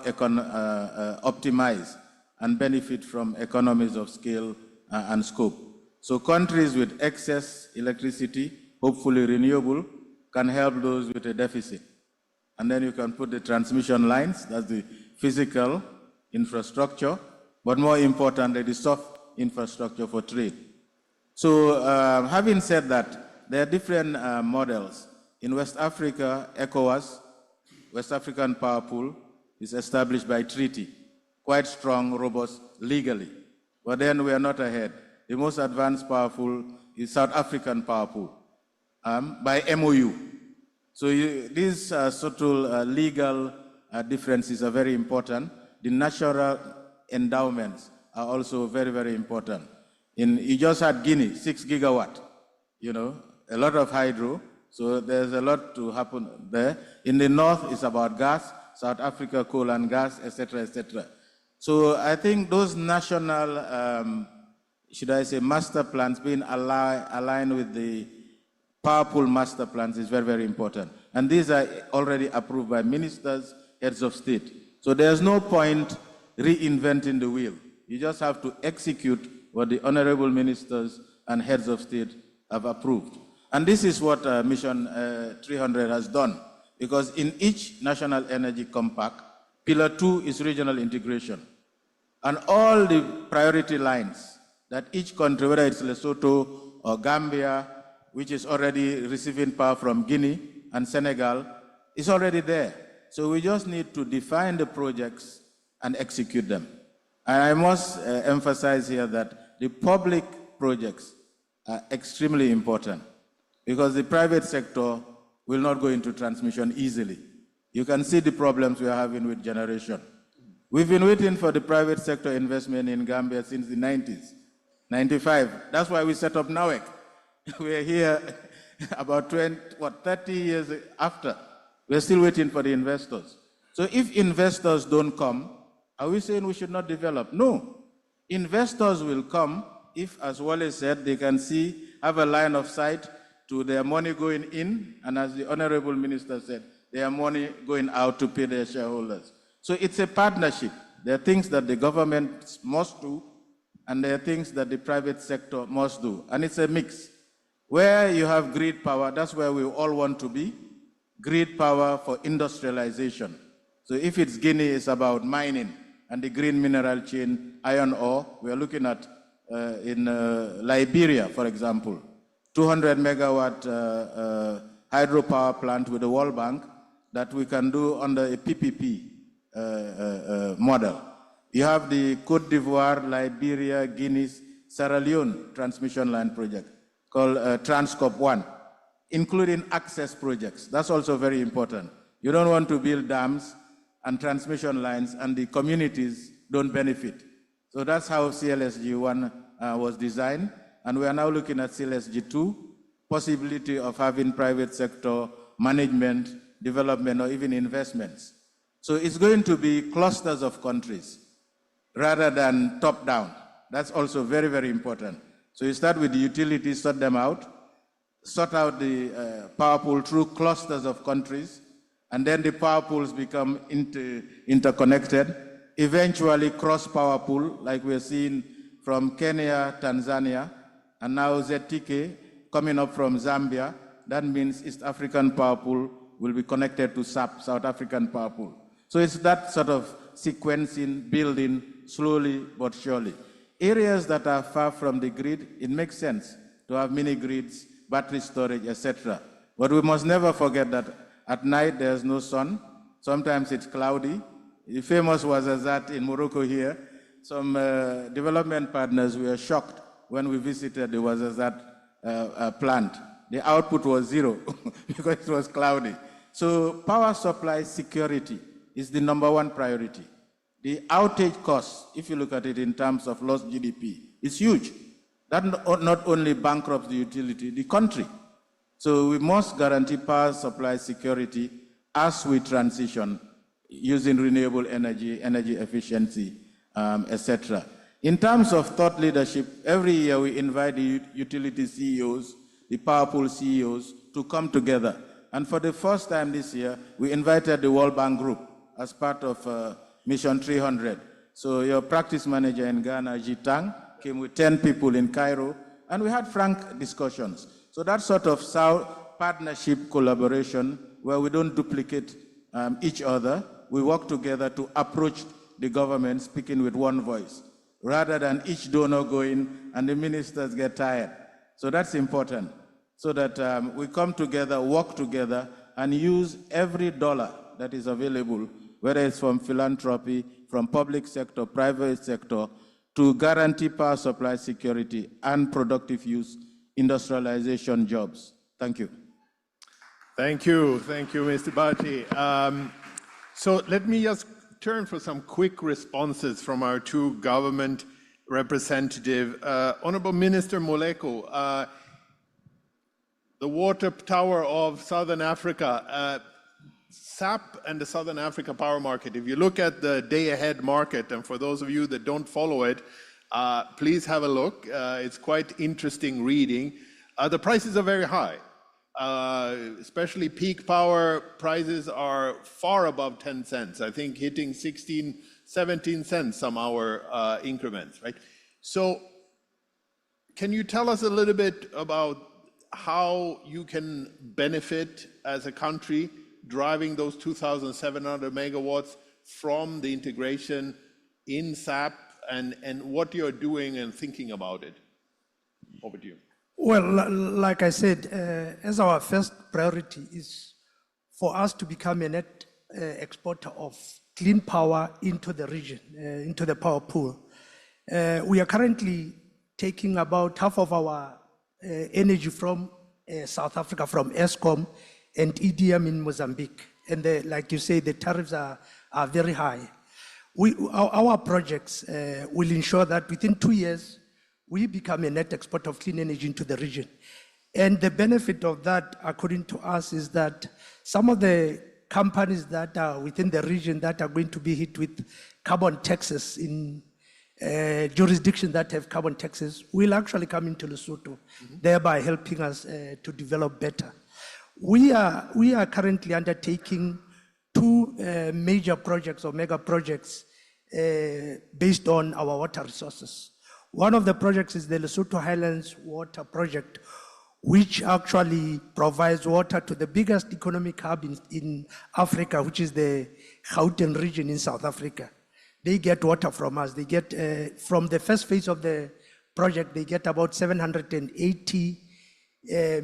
optimize and benefit from economies of scale and scope. So countries with excess electricity, hopefully renewable, can help those with a deficit. And then you can put the transmission lines, that's the physical infrastructure, but more importantly, the soft infrastructure for trade. So having said that, there are different models. In West Africa, ECOWAS, West African Power Pool, is established by treaty, quite strong, robust, legally. But then we are not ahead. The most advanced power pool is South African Power Pool by MOU. So these subtle legal differences are very important. The natural endowments are also very, very important. You just had Guinea, 6 gigawatt, a lot of hydro. So there's a lot to happen there. In the north, it's about gas, South Africa, coal and gas, etc., etc. So I think those national, should I say, master plans being aligned with the power pool master plans is very, very important. And these are already approved by ministers, heads of state. So there's no point reinventing the wheel. You just have to execute what the honorable ministers and heads of state have approved. And this is what Mission 300 has done, because in each National Energy Compact, Pillar 2 is regional integration. And all the priority lines that each country, whether it's Lesotho or Gambia, which is already receiving power from Guinea and Senegal, is already there. So we just need to define the projects and execute them. And I must emphasize here that the public projects are extremely important because the private sector will not go into transmission easily. You can see the problems we are having with generation. We've been waiting for the private sector investment in Gambia since the 90s, 95. That's why we set up NAWEC. We're here about 30 years after. We're still waiting for the investors. So if investors don't come, are we saying we should not develop? No. Investors will come if, as Wale said, they can have a line of sight to their money going in, and as the Honorable Minister said, their money going out to pay their shareholders. So it's a partnership. There are things that the government must do, and there are things that the private sector must do. And it's a mix. Where you have grid power, that's where we all want to be. Grid power for industrialization. So if it's Guinea, it's about mining and the green mineral chain, iron ore. We are looking at in Liberia, for example, 200 megawatt hydropower plant with the World Bank that we can do under a PPP model. You have the Cote d'Ivoire, Liberia, Guinea, Sierra Leone transmission line project called Transcorp 1, including access projects. That's also very important. You don't want to build dams and transmission lines and the communities don't benefit. So that's how CLSG 1 was designed. And we are now looking at CLSG 2, possibility of having private sector management, development, or even investments. So it's going to be clusters of countries rather than top-down. That's also very, very important. So you start with the utilities, sort them out, sort out the power pool through clusters of countries, and then the power pools become interconnected, eventually cross-power pool, like we're seeing from Kenya, Tanzania, and now ZTK coming up from Zambia. That means East African Power Pool will be connected to SAP, South African Power Pool. So it's that sort of sequencing, building, slowly but surely. Areas that are far from the grid, it makes sense to have mini grids, battery storage, etc. But we must never forget that at night there's no sun. Sometimes it's cloudy. The famous Ouarzazate in Morocco here, some development partners were shocked when we visited the Ouarzazate plant. The output was zero because it was cloudy. So power supply security is the #1 priority. The outage cost, if you look at it in terms of lost GDP, is huge. That not only bankrupts the utility, the country. So we must guarantee power supply security as we transition using renewable energy, energy efficiency, etc. In terms of thought leadership, every year we invite the utility CEOs, the power pool CEOs to come together. And for the first time this year, we invited the World Bank Group as part of Mission 300. So your practice manager in Ghana, Jitang, came with 10 people in Cairo, and we had frank discussions. So that sort of partnership collaboration where we don't duplicate each other, we work together to approach the government speaking with one voice, rather than each donor going and the ministers get tired. So that's important, so that we come together, work together, and use every dollar that is available, whether it's from philanthropy, from public sector, private sector, to guarantee power supply security and productive use, industrialization jobs. Thank you. Thank you, Mr. Bati. So let me just turn for some quick responses from our two government representatives. Honorable Minister Moleko, the water tower of Southern Africa, SAP and the Southern Africa power market. If you look at the day-ahead market, and for those of you that don't follow it, please have a look. It's quite interesting reading. The prices are very high. Especially peak power prices are far above 10 cents. I think hitting 16, 17 cents some hour increments, right? So can you tell us a little bit about how you can benefit as a country driving those 2,700 megawatts from the integration in SAP and what you're doing and thinking about it? Over to you. Well, like I said, as our first priority is for us to become a net exporter of clean power into the region, into the power pool. We are currently taking about half of our energy from South Africa, from Eskom and EDM in Mozambique. And like you say, the tariffs are very high. Our projects will ensure that within 2 years, we become a net exporter of clean energy into the region. And the benefit of that, according to us, is that some of the companies that are within the region that are going to be hit with carbon taxes in jurisdictions that have carbon taxes will actually come into Lesotho, thereby helping us to develop better. We are currently undertaking 2 major projects or mega projects based on our water resources. One of the projects is the Lesotho Highlands Water Project, which actually provides water to the biggest economic hub in Africa, which is the Gauteng region in South Africa. They get water from us. They get, from the first phase of the project, they get about 780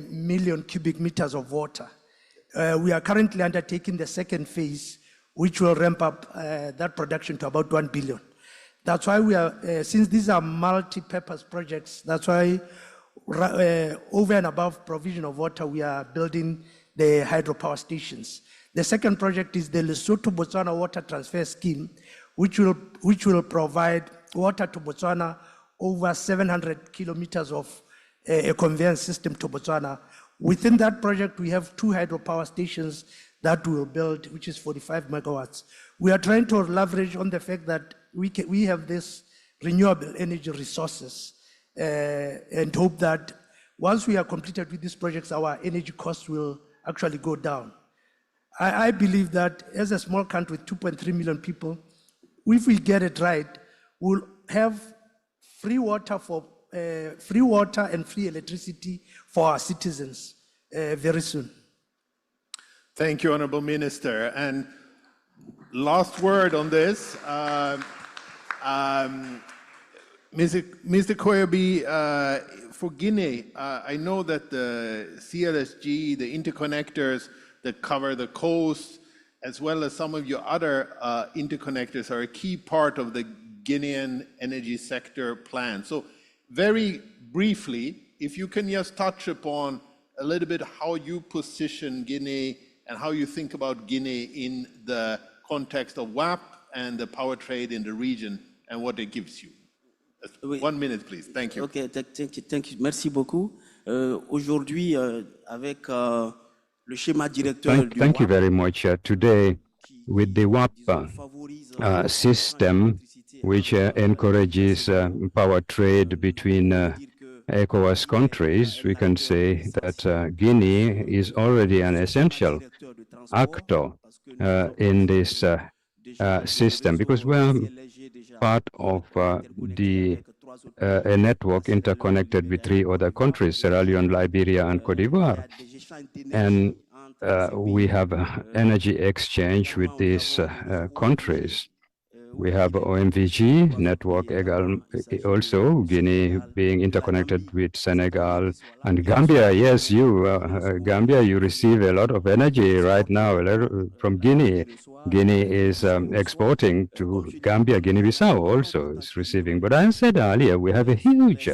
million cubic meters of water. We are currently undertaking the second phase, which will ramp up that production to about 1 billion. That's why we are, since these are multi-purpose projects, that's why over and above provision of water, we are building the hydropower stations. The second project is the Lesotho-Botswana Water Transfer Scheme, which will provide water to Botswana over 700 kilometers of a conveyance system to Botswana. Within that project, we have 2 hydropower stations that we will build, which is 45 megawatts. We are trying to leverage on the fact that we have this renewable energy resources and hope that once we are completed with these projects, our energy costs will actually go down. I believe that as a small country with 2.3 million people, if we get it right, we'll have free water and free electricity for our citizens very soon. Thank you, Honorable Minister. And last word on this. Mr. Koyobi, for Guinea, I know that the CLSG, the interconnectors that cover the coast, as well as some of your other interconnectors are a key part of the Guinean energy sector plan. So very briefly, if you can just touch upon a little bit how you position Guinea and how you think about Guinea in the context of WAP and the power trade in the region and what it gives you. 1 minute, please. Thank you. Okay, thank you. Merci beaucoup. Aujourd'hui, avec le schéma directeur du Thank you very much. Today, with the WAP system, which encourages power trade between ECOWAS countries, we can say that Guinea is already an essential actor in this system, because we're part of a network interconnected with 3 other countries, Sierra Leone, Liberia, and Cote d'Ivoire. And we have energy exchange with these countries. We have OMVG network, also Guinea being interconnected with Senegal and Gambia. Yes, Gambia, you receive a lot of energy right now from Guinea. Guinea is exporting to Gambia. Guinea-Bissau also is receiving. But I said earlier, we have a huge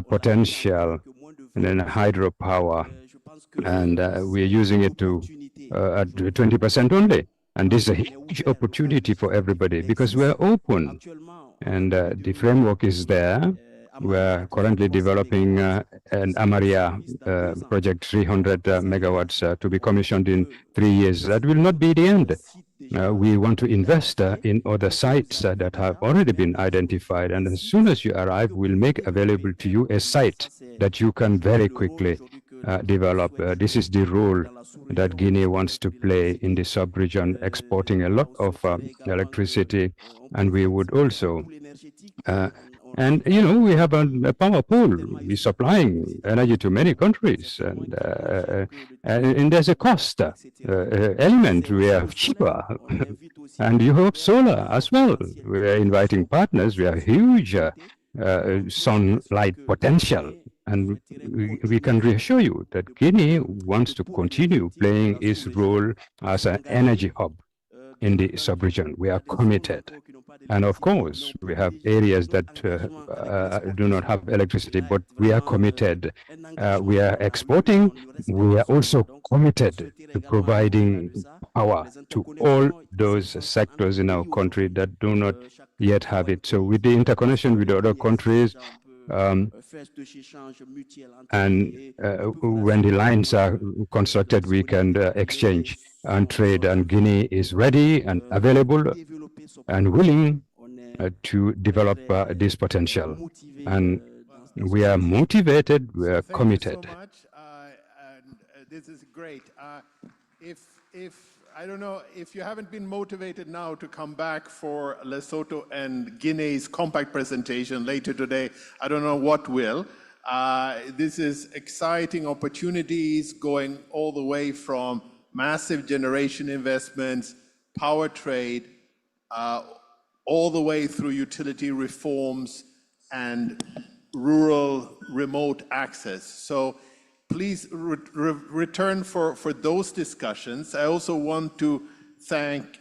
potential in hydropower, and we're using it to at 20% only. And this is a huge opportunity for everybody because we're open and the framework is there. We're currently developing an Amaria project, 300 megawatts to be commissioned in 3 years. That will not be the end. We want to invest in other sites that have already been identified. And as soon as you arrive, we'll make available to you a site that you can very quickly develop. This is the role that Guinea wants to play in the sub-region, exporting a lot of electricity. And we would also, and you know, we have a power pool. We're supplying energy to many countries, and there's a cost element. We are cheaper, and you have solar as well. We are inviting partners. We have huge sunlight potential. And we can reassure you that Guinea wants to continue playing its role as an energy hub in the sub-region. We are committed. And of course, we have areas that do not have electricity, but we are committed. We are exporting. We are also committed to providing power to all those sectors in our country that do not yet have it. So with the interconnection with other countries, and when the lines are constructed, we can exchange and trade. And Guinea is ready and available and willing to develop this potential. And we are motivated, we are committed. Thank you so much. This is great. I don't know if you haven't been motivated now to come back for Lesotho and Guinea's compact presentation later today, I don't know what will. This is exciting opportunities going all the way from massive generation investments, power trade, all the way through utility reforms and rural remote access. So please return for those discussions. I also want to thank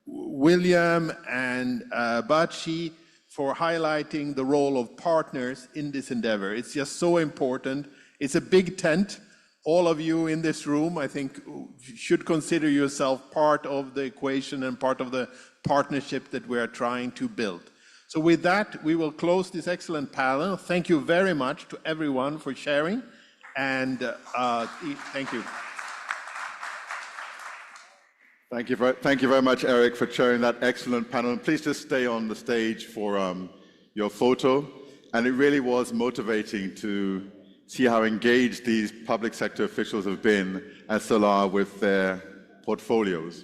William and Bachi for highlighting the role of partners in this endeavor. It's just so important. It's a big tent. All of you in this room, I think, should consider yourself part of the equation and part of the partnership that we are trying to build. So with that, we will close this excellent panel. Thank you very much to everyone for sharing, and thank you. Thank you very much, Eric, for chairing that excellent panel. And please just stay on the stage for your photo. And it really was motivating to see how engaged these public sector officials have been and still are with their portfolios.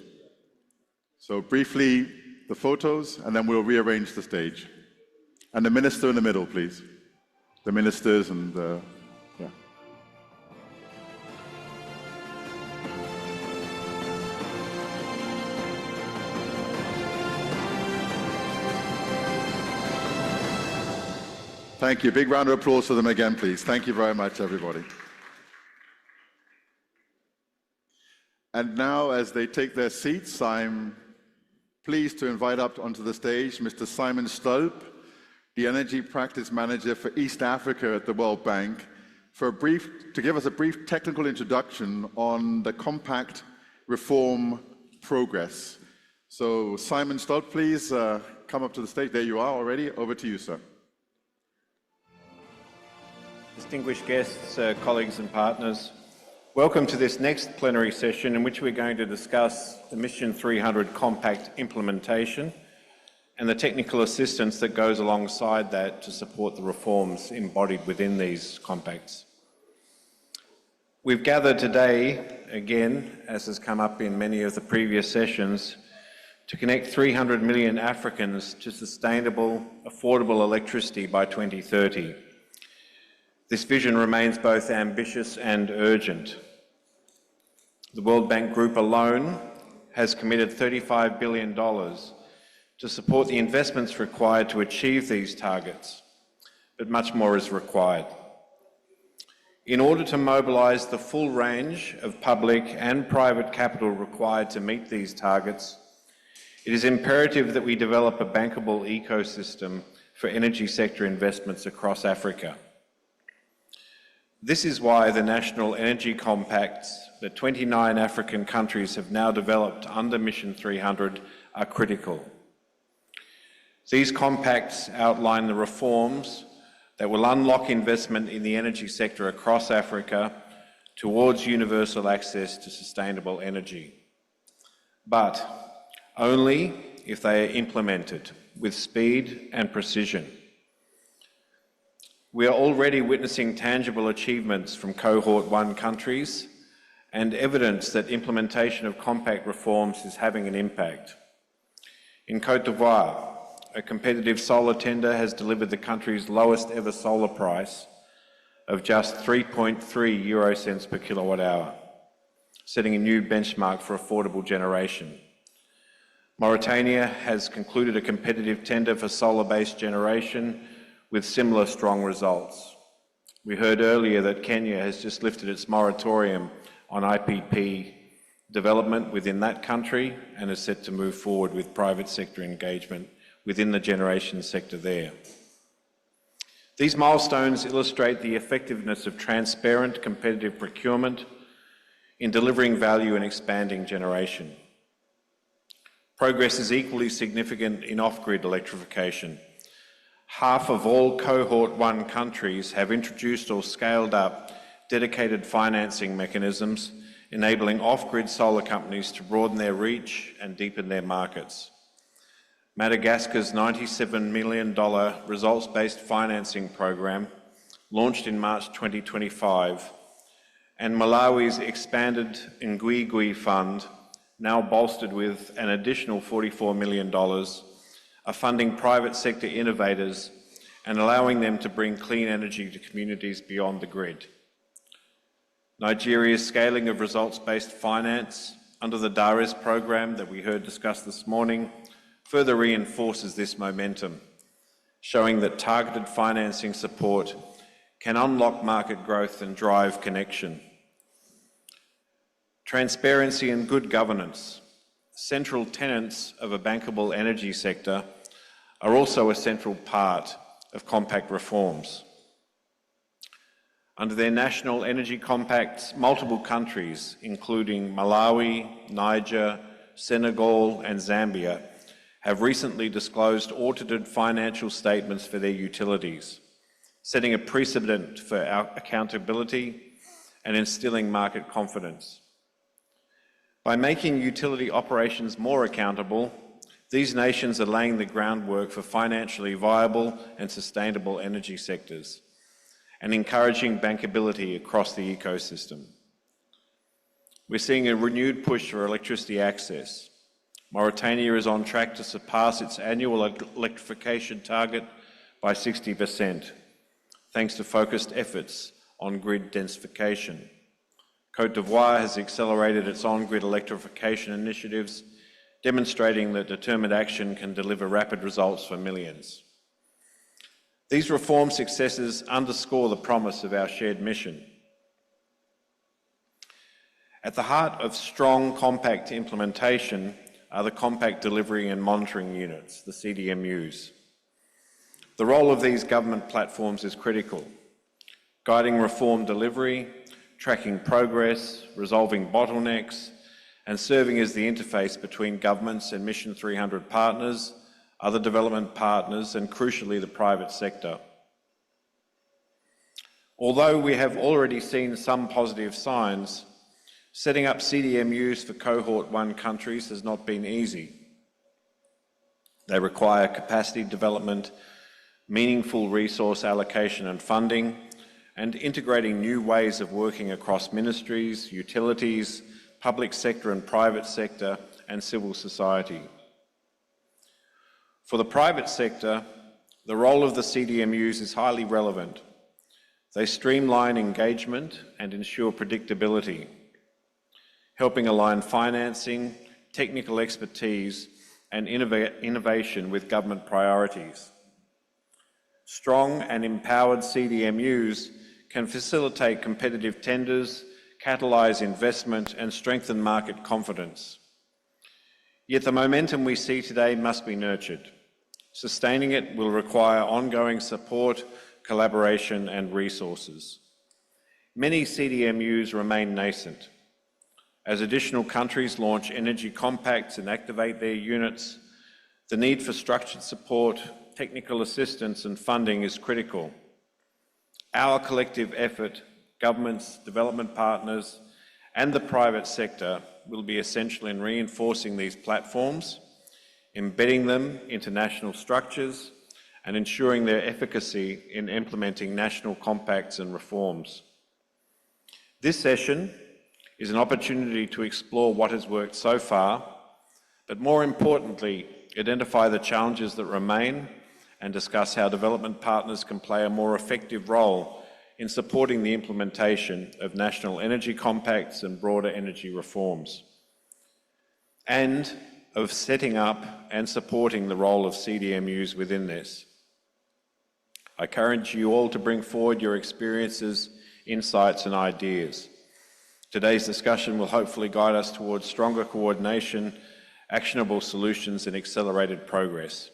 So briefly, the photos, and then we'll rearrange the stage. And the minister in the middle, please. The ministers and yeah. Thank you. Big round of applause for them again, please. Thank you very much, everybody. And now, as they take their seats, I'm pleased to invite up onto the stage Mr. Simon Stolp, the Energy Practice Manager for East Africa at the World Bank, to give us a brief technical introduction on the compact reform progress. So, Simon Stolp, please come up to the stage. There you are already. Over to you, sir. Distinguished guests, colleagues and partners, welcome to this next plenary session in which we're going to discuss the Mission 300 Compact implementation and the technical assistance that goes alongside that to support the reforms embodied within these compacts. We've gathered today, again, as has come up in many of the previous sessions, to connect 300 million Africans to sustainable, affordable electricity by 2030. This vision remains both ambitious and urgent. The World Bank Group alone has committed $35 billion to support the investments required to achieve these targets, but much more is required. In order to mobilise the full range of public and private capital required to meet these targets, it is imperative that we develop a bankable ecosystem for energy sector investments across Africa. This is why the National Energy Compacts that 29 African countries have now developed under Mission 300 are critical. These compacts outline the reforms that will unlock investment in the energy sector across Africa towards universal access to sustainable energy. But only if they are implemented with speed and precision. We are already witnessing tangible achievements from Cohort 1 countries and evidence that implementation of compact reforms is having an impact. In Côte d'Ivoire, a competitive solar tender has delivered the country's lowest ever solar price of just 3.3 euro cents per kilowatt hour, setting a new benchmark for affordable generation. Mauritania has concluded a competitive tender for solar-based generation with similar strong results. We heard earlier that Kenya has just lifted its moratorium on IPP development within that country and is set to move forward with private sector engagement within the generation sector there. These milestones illustrate the effectiveness of transparent, competitive procurement in delivering value and expanding generation. Progress is equally significant in off-grid electrification. Half of all Cohort 1 countries have introduced or scaled up dedicated financing mechanisms, enabling off-grid solar companies to broaden their reach and deepen their markets. Madagascar's $97 million results-based financing program, launched in March 2025, and Malawi's expanded Ngwigwi Fund, now bolstered with an additional $44 million, are funding private sector innovators and allowing them to bring clean energy to communities beyond the grid. Nigeria's scaling of results-based finance under the DARES program that we heard discussed this morning further reinforces this momentum, showing that targeted financing support can unlock market growth and drive connection. Transparency and good governance, central tenets of a bankable energy sector, are also a central part of compact reforms. Under their national energy compacts, multiple countries, including Malawi, Niger, Senegal, and Zambia, have recently disclosed audited financial statements for their utilities, setting a precedent for accountability and instilling market confidence. By making utility operations more accountable, these nations are laying the groundwork for financially viable and sustainable energy sectors and encouraging bankability across the ecosystem. We're seeing a renewed push for electricity access. Mauritania is on track to surpass its annual electrification target by 60%, thanks to focused efforts on grid densification. Côte d'Ivoire has accelerated its on-grid electrification initiatives, demonstrating that determined action can deliver rapid results for millions. These reform successes underscore the promise of our shared mission. At the heart of strong compact implementation are the Compact Delivery and Monitoring Units, the CDMUs. The role of these government platforms is critical, guiding reform delivery, tracking progress, resolving bottlenecks, and serving as the interface between governments and Mission 300 partners, other development partners, and crucially the private sector. Although we have already seen some positive signs, setting up CDMUs for Cohort 1 countries has not been easy. They require capacity development, meaningful resource allocation and funding, and integrating new ways of working across ministries, utilities, public sector and private sector, and civil society. For the private sector, the role of the CDMUs is highly relevant. They streamline engagement and ensure predictability, helping align financing, technical expertise, and innovation with government priorities. Strong and empowered CDMUs can facilitate competitive tenders, catalyse investment, and strengthen market confidence. Yet the momentum we see today must be nurtured. Sustaining it will require ongoing support, collaboration, and resources. Many CDMUs remain nascent. As additional countries launch energy compacts and activate their units, the need for structured support, technical assistance, and funding is critical. Our collective effort, governments, development partners, and the private sector will be essential in reinforcing these platforms, embedding them into national structures, and ensuring their efficacy in implementing national compacts and reforms. This session is an opportunity to explore what has worked so far, but more importantly, identify the challenges that remain and discuss how development partners can play a more effective role in supporting the implementation of national energy compacts and broader energy reforms, and of setting up and supporting the role of CDMUs within this. I encourage you all to bring forward your experiences, insights, and ideas. Today's discussion will hopefully guide us towards stronger coordination, actionable solutions and accelerated progress.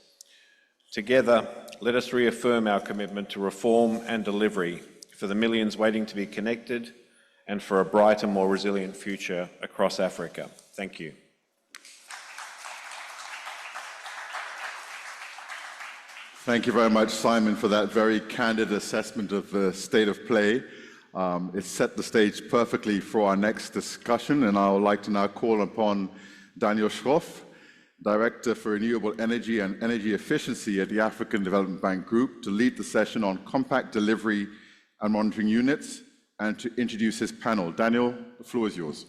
Together, let us reaffirm our commitment to reform and delivery for the millions waiting to be connected and for a brighter, more resilient future across Africa. Thank you. Thank you very much, Simon, for that very candid assessment of the state of play. It set the stage perfectly for our next discussion, and I would like to now call upon Daniel Schroff, Director for Renewable Energy and Energy Efficiency at the African Development Bank Group, to lead the session on compact delivery and monitoring units and to introduce his panel. Daniel, the floor is yours.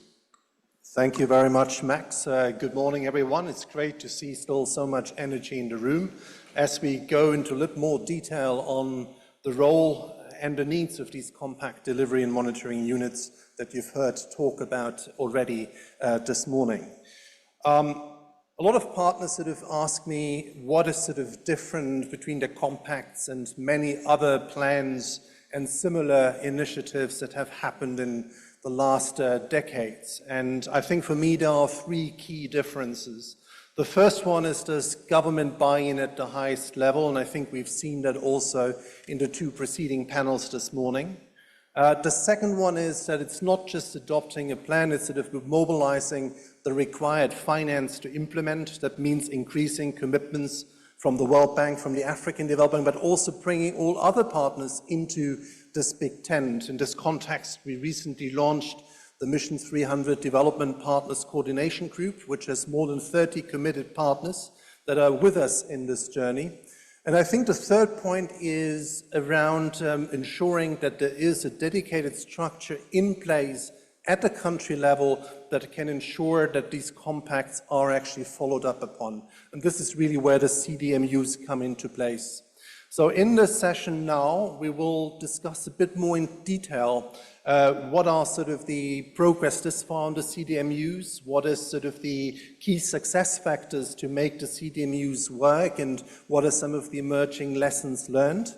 Thank you very much, Max. Good morning, everyone. It's great to see still so much energy in the room as we go into a little more detail on the role and the needs of these compact delivery and monitoring units that you've heard talk about already this morning. A lot of partners sort of ask me what is sort of different between the compacts and many other plans and similar initiatives that have happened in the last decades. And I think for me there are three key differences. The first one is this government buy-in at the highest level, and I think we've seen that also in the two preceding panels this morning. The second one is that it's not just adopting a plan, it's sort of mobilizing the required finance to implement. That means increasing commitments from the World Bank, from the African Development Bank, but also bringing all other partners into this big tent. In this context, we recently launched the Mission 300 Development Partners Coordination Group, which has more than 30 committed partners that are with us in this journey. And I think the third point is around ensuring that there is a dedicated structure in place at the country level that can ensure that these compacts are actually followed up upon. And this is really where the CDMUs come into place. So in this session now, we will discuss a bit more in detail what are sort of the progress this far on the CDMUs, what is sort of the key success factors to make the CDMUs work, and what are some of the emerging lessons learned.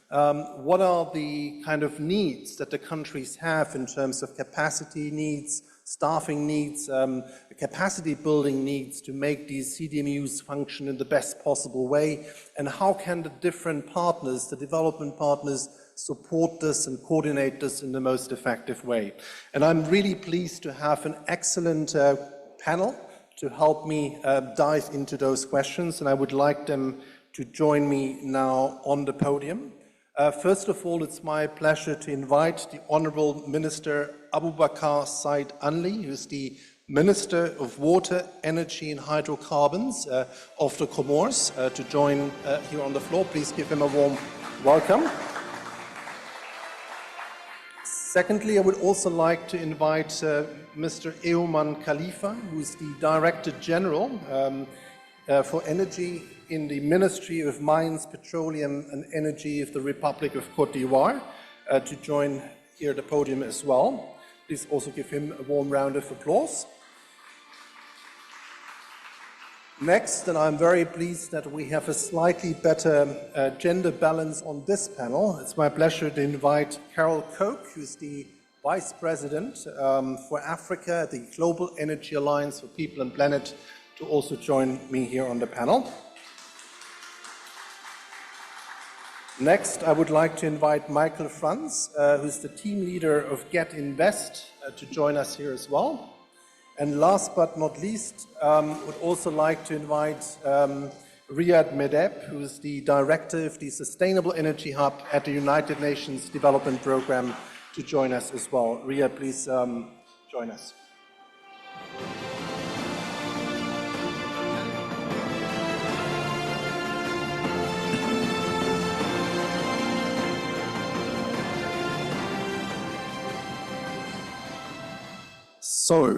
What are the kind of needs that the countries have in terms of capacity needs, staffing needs, capacity building needs to make these CDMUs function in the best possible way, and how can the different partners, the development partners, support this and coordinate this in the most effective way. And I'm really pleased to have an excellent panel to help me dive into those questions, and I would like them to join me now on the podium. First of all, it's my pleasure to invite the Honourable Minister Abubakar Said Anli, who's the Minister of Water, Energy and Hydrocarbons of the Comores, to join here on the floor. Please give him a warm welcome. Secondly, I would also like to invite Mr. Eoman Khalifa, who is the Director General for Energy in the Ministry of Mines, Petroleum and Energy of the Republic of Côte d'Ivoire, to join here at the podium as well. Please also give him a warm round of applause. Next, and I'm very pleased that we have a slightly better gender balance on this panel. It's my pleasure to invite Carol Koch, who's the Vice President for Africa at the Global Energy Alliance for People and Planet, to also join me here on the panel. Next, I would like to invite Michael Franz, who's the team leader of Get Invest, to join us here as well. And last but not least, would also like to invite Riyad Medeb, who is the director of the Sustainable Energy Hub at the United Nations Development Programme, to join us as well. Riyad, please join us. So,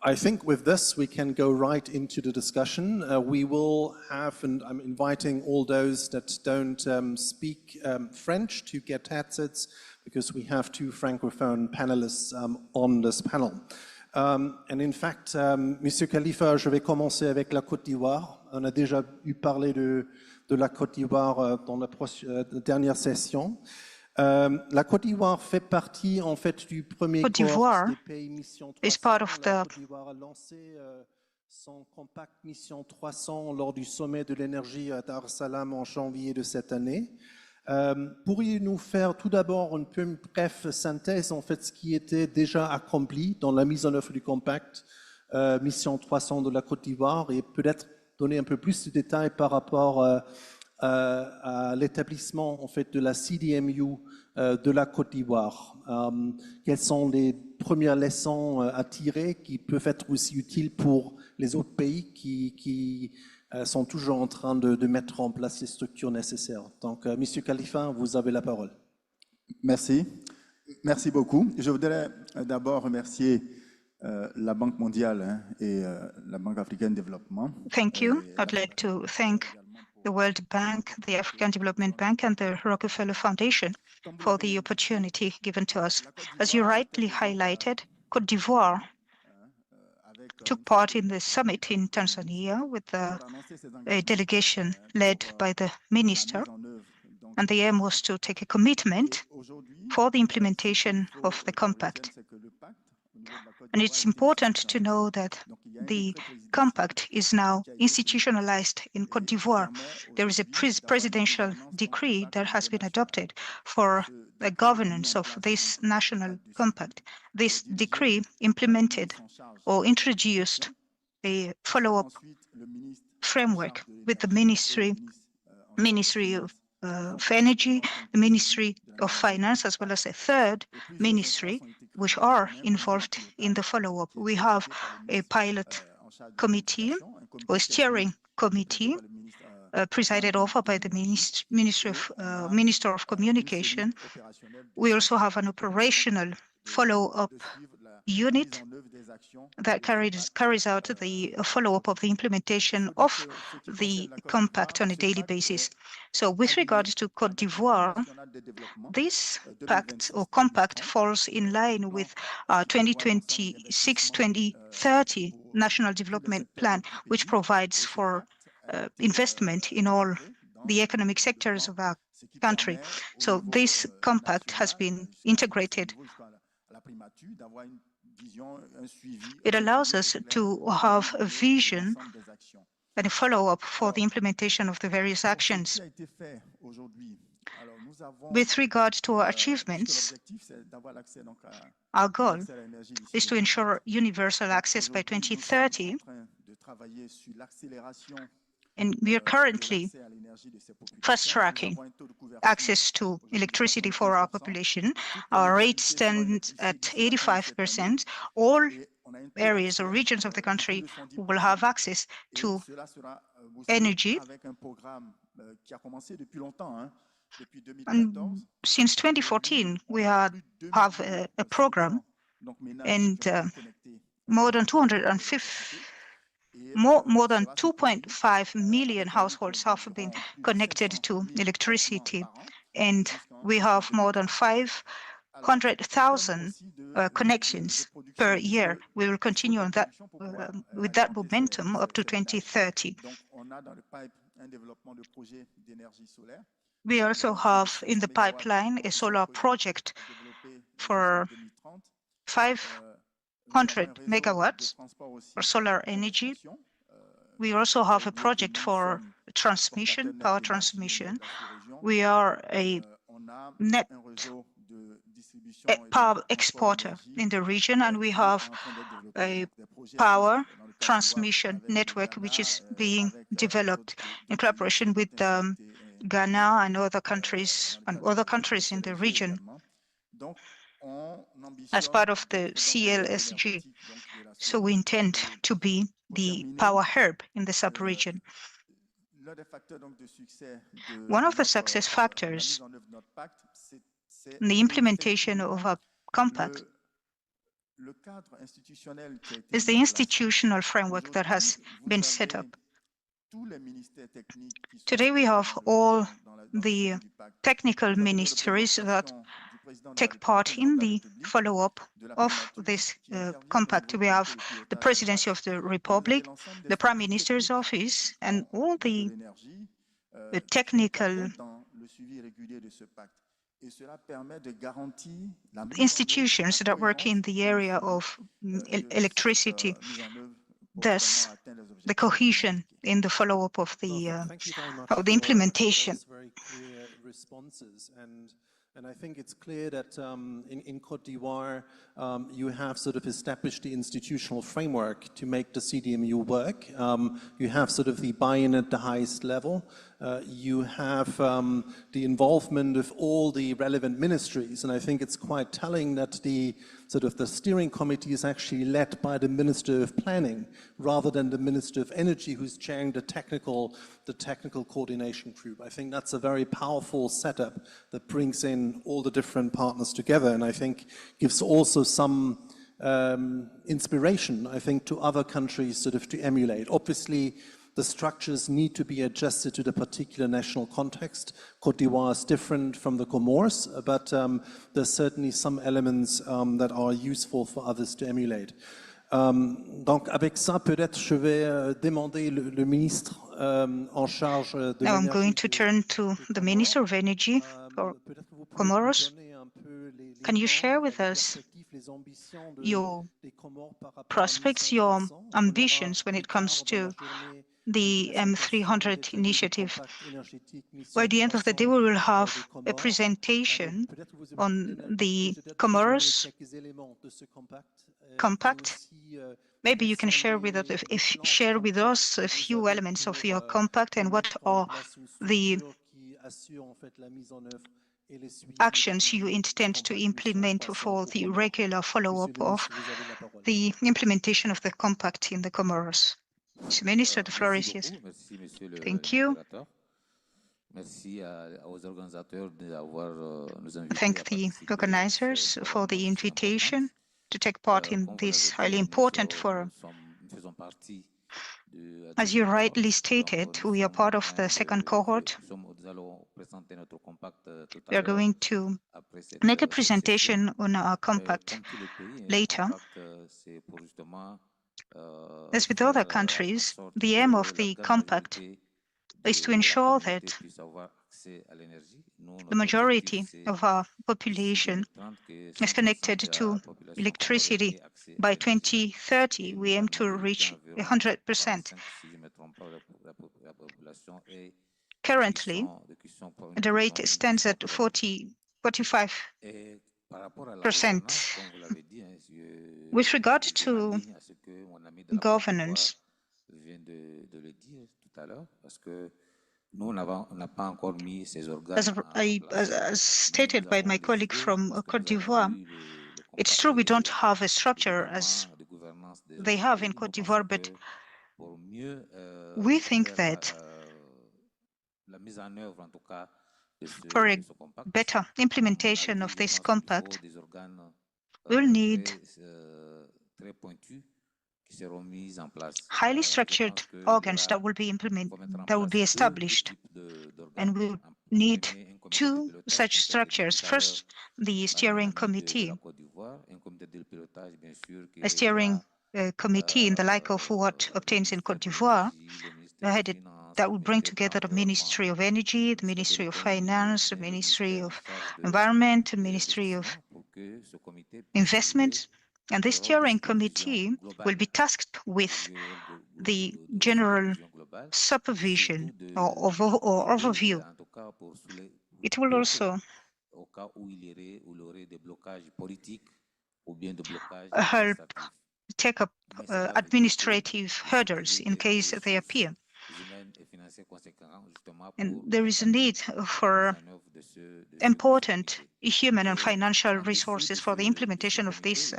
I think with this we can go right into the discussion. We will have, and I'm inviting all those that don't speak French to get headsets, because we have two francophone panelists on this panel. And in fact, Monsieur Khalifa, je vais commencer avec la Côte d'Ivoire. On a déjà eu parlé de la Côte d'Ivoire dans la dernière session. La Côte d'Ivoire fait partie en fait du premier Côte d'Ivoire cohorte des pays Mission 300. is part of La the Côte d'Ivoire a lancé son compact Mission 300 lors du sommet de l'énergie à Dar es Salaam en janvier de cette année. Pourriez-vous nous faire tout d'abord une brève synthèse en fait ce qui était déjà accompli dans la mise en œuvre du compact Mission 300 de la Côte d'Ivoire et peut-être donner un peu plus de détails par rapport à l'établissement en fait de la CDMU de la Côte d'Ivoire. Quelles sont les premières leçons à tirer qui peuvent être aussi utiles pour les autres pays qui sont toujours en train de mettre en place les structures nécessaires. Donc, Monsieur Khalifa, vous avez la parole. Merci. Merci beaucoup. Je voudrais d'abord remercier la Banque mondiale et la Banque africaine de développement. Thank you. I'd like to thank the World Bank, the African Development Bank, and the Rockefeller Foundation for the opportunity given to us. As you rightly highlighted, Côte d'Ivoire took part in the summit in Tanzania with a delegation led by the minister, and the aim was to take a commitment for the implementation of the compact. And it's important to know that the compact is now institutionalized in Côte d'Ivoire. There is a presidential decree that has been adopted for the governance of this national compact. This decree implemented or introduced a follow-up framework with the Ministry of Energy, the Ministry of Finance, as well as a third ministry, which are involved in the follow-up. We have a pilot committee or steering committee presided over by the Minister of Communication. We also have an operational follow-up unit that carries out the follow-up of the implementation of the compact on a daily basis. So with regards to Côte d'Ivoire, this pact or compact falls in line with our 2026-2030 National Development Plan, which provides for investment in all the economic sectors of our country. So this compact has been integrated. It allows us to have a vision and a follow-up for the implementation of the various actions. With regard to our achievements, our goal is to ensure universal access by 2030, and we are currently fast-tracking access to electricity for our population. Our rate stands at 85%. All areas or regions of the country will have access to energy. And since 2014, we have a program, and more than 2.5 million households have been connected to electricity, and we have more than 500,000 connections per year. We will continue on that with that momentum up to 2030. We also have in the pipeline a solar project for 500 megawatts for solar energy. We also have a project for transmission, power transmission. We are a net power exporter in the region, and we have a power transmission network which is being developed in collaboration with Ghana and other countries in the region as part of the CLSG. So we intend to be the power hub in the sub-region. One of the success factors in the implementation of our compact is the institutional framework that has been set up. Today we have all the technical ministries that take part in the follow-up of this compact. We have the Presidency of the Republic, the Prime Minister's Office, and all the technical institutions that work in the area of electricity, thus the cohesion in the follow-up of the implementation. Very clear responses, and I think it's clear that in Côte d'Ivoire you have sort of established the institutional framework to make the CDMU work. You have sort of the buy-in at the highest level. You have the involvement of all the relevant ministries, and I think it's quite telling that the steering committee is actually led by the Minister of Planning rather than the Minister of Energy, who's chairing the technical coordination group. I think that's a very powerful setup that brings in all the different partners together, and I think gives also some inspiration, I think, to other countries sort of to emulate. Obviously, the structures need to be adjusted to the particular national context. Côte d'Ivoire is different from the Comores, but there's certainly some elements that are useful for others to emulate. Donc avec ça, peut-être je vais demander le ministre en charge de Now I'm going to turn to the Minister of Energy for Comoros. Can you share with us your prospects, your ambitions when it comes to the M300 initiative? By the end of the day, we will have a presentation on the Comoros Compact. Maybe you can share with us a few elements of your compact and what are the actions you intend to implement for the regular follow-up of the implementation of the compact in the Comoros. Mr. Minister, the floor is yours. Thank you. Thank the organizers for the invitation to take part in this highly important forum. As you rightly stated, we are part of the second cohort. We are going to make a presentation on our compact later. As with other countries, the aim of the compact is to ensure that the majority of our population is connected to electricity. By 2030, we aim to reach 100%. Currently, the rate stands at 45%. With regard to governance, as stated by my colleague from Côte d'Ivoire, it's true we don't have a structure as they have in Côte d'Ivoire, but we think that for a better implementation of this compact, we'll need highly structured organs that will be established, and we need two such structures. First, the steering committee, a steering committee in the like of what obtains in Côte d'Ivoire, that will bring together the Ministry of Energy, the Ministry of Finance, the Ministry of Environment, the Ministry of Investment. And this steering committee will be tasked with the general supervision or overview. It will also help take up administrative hurdles in case they appear. And there is a need for important human and financial resources for the implementation of this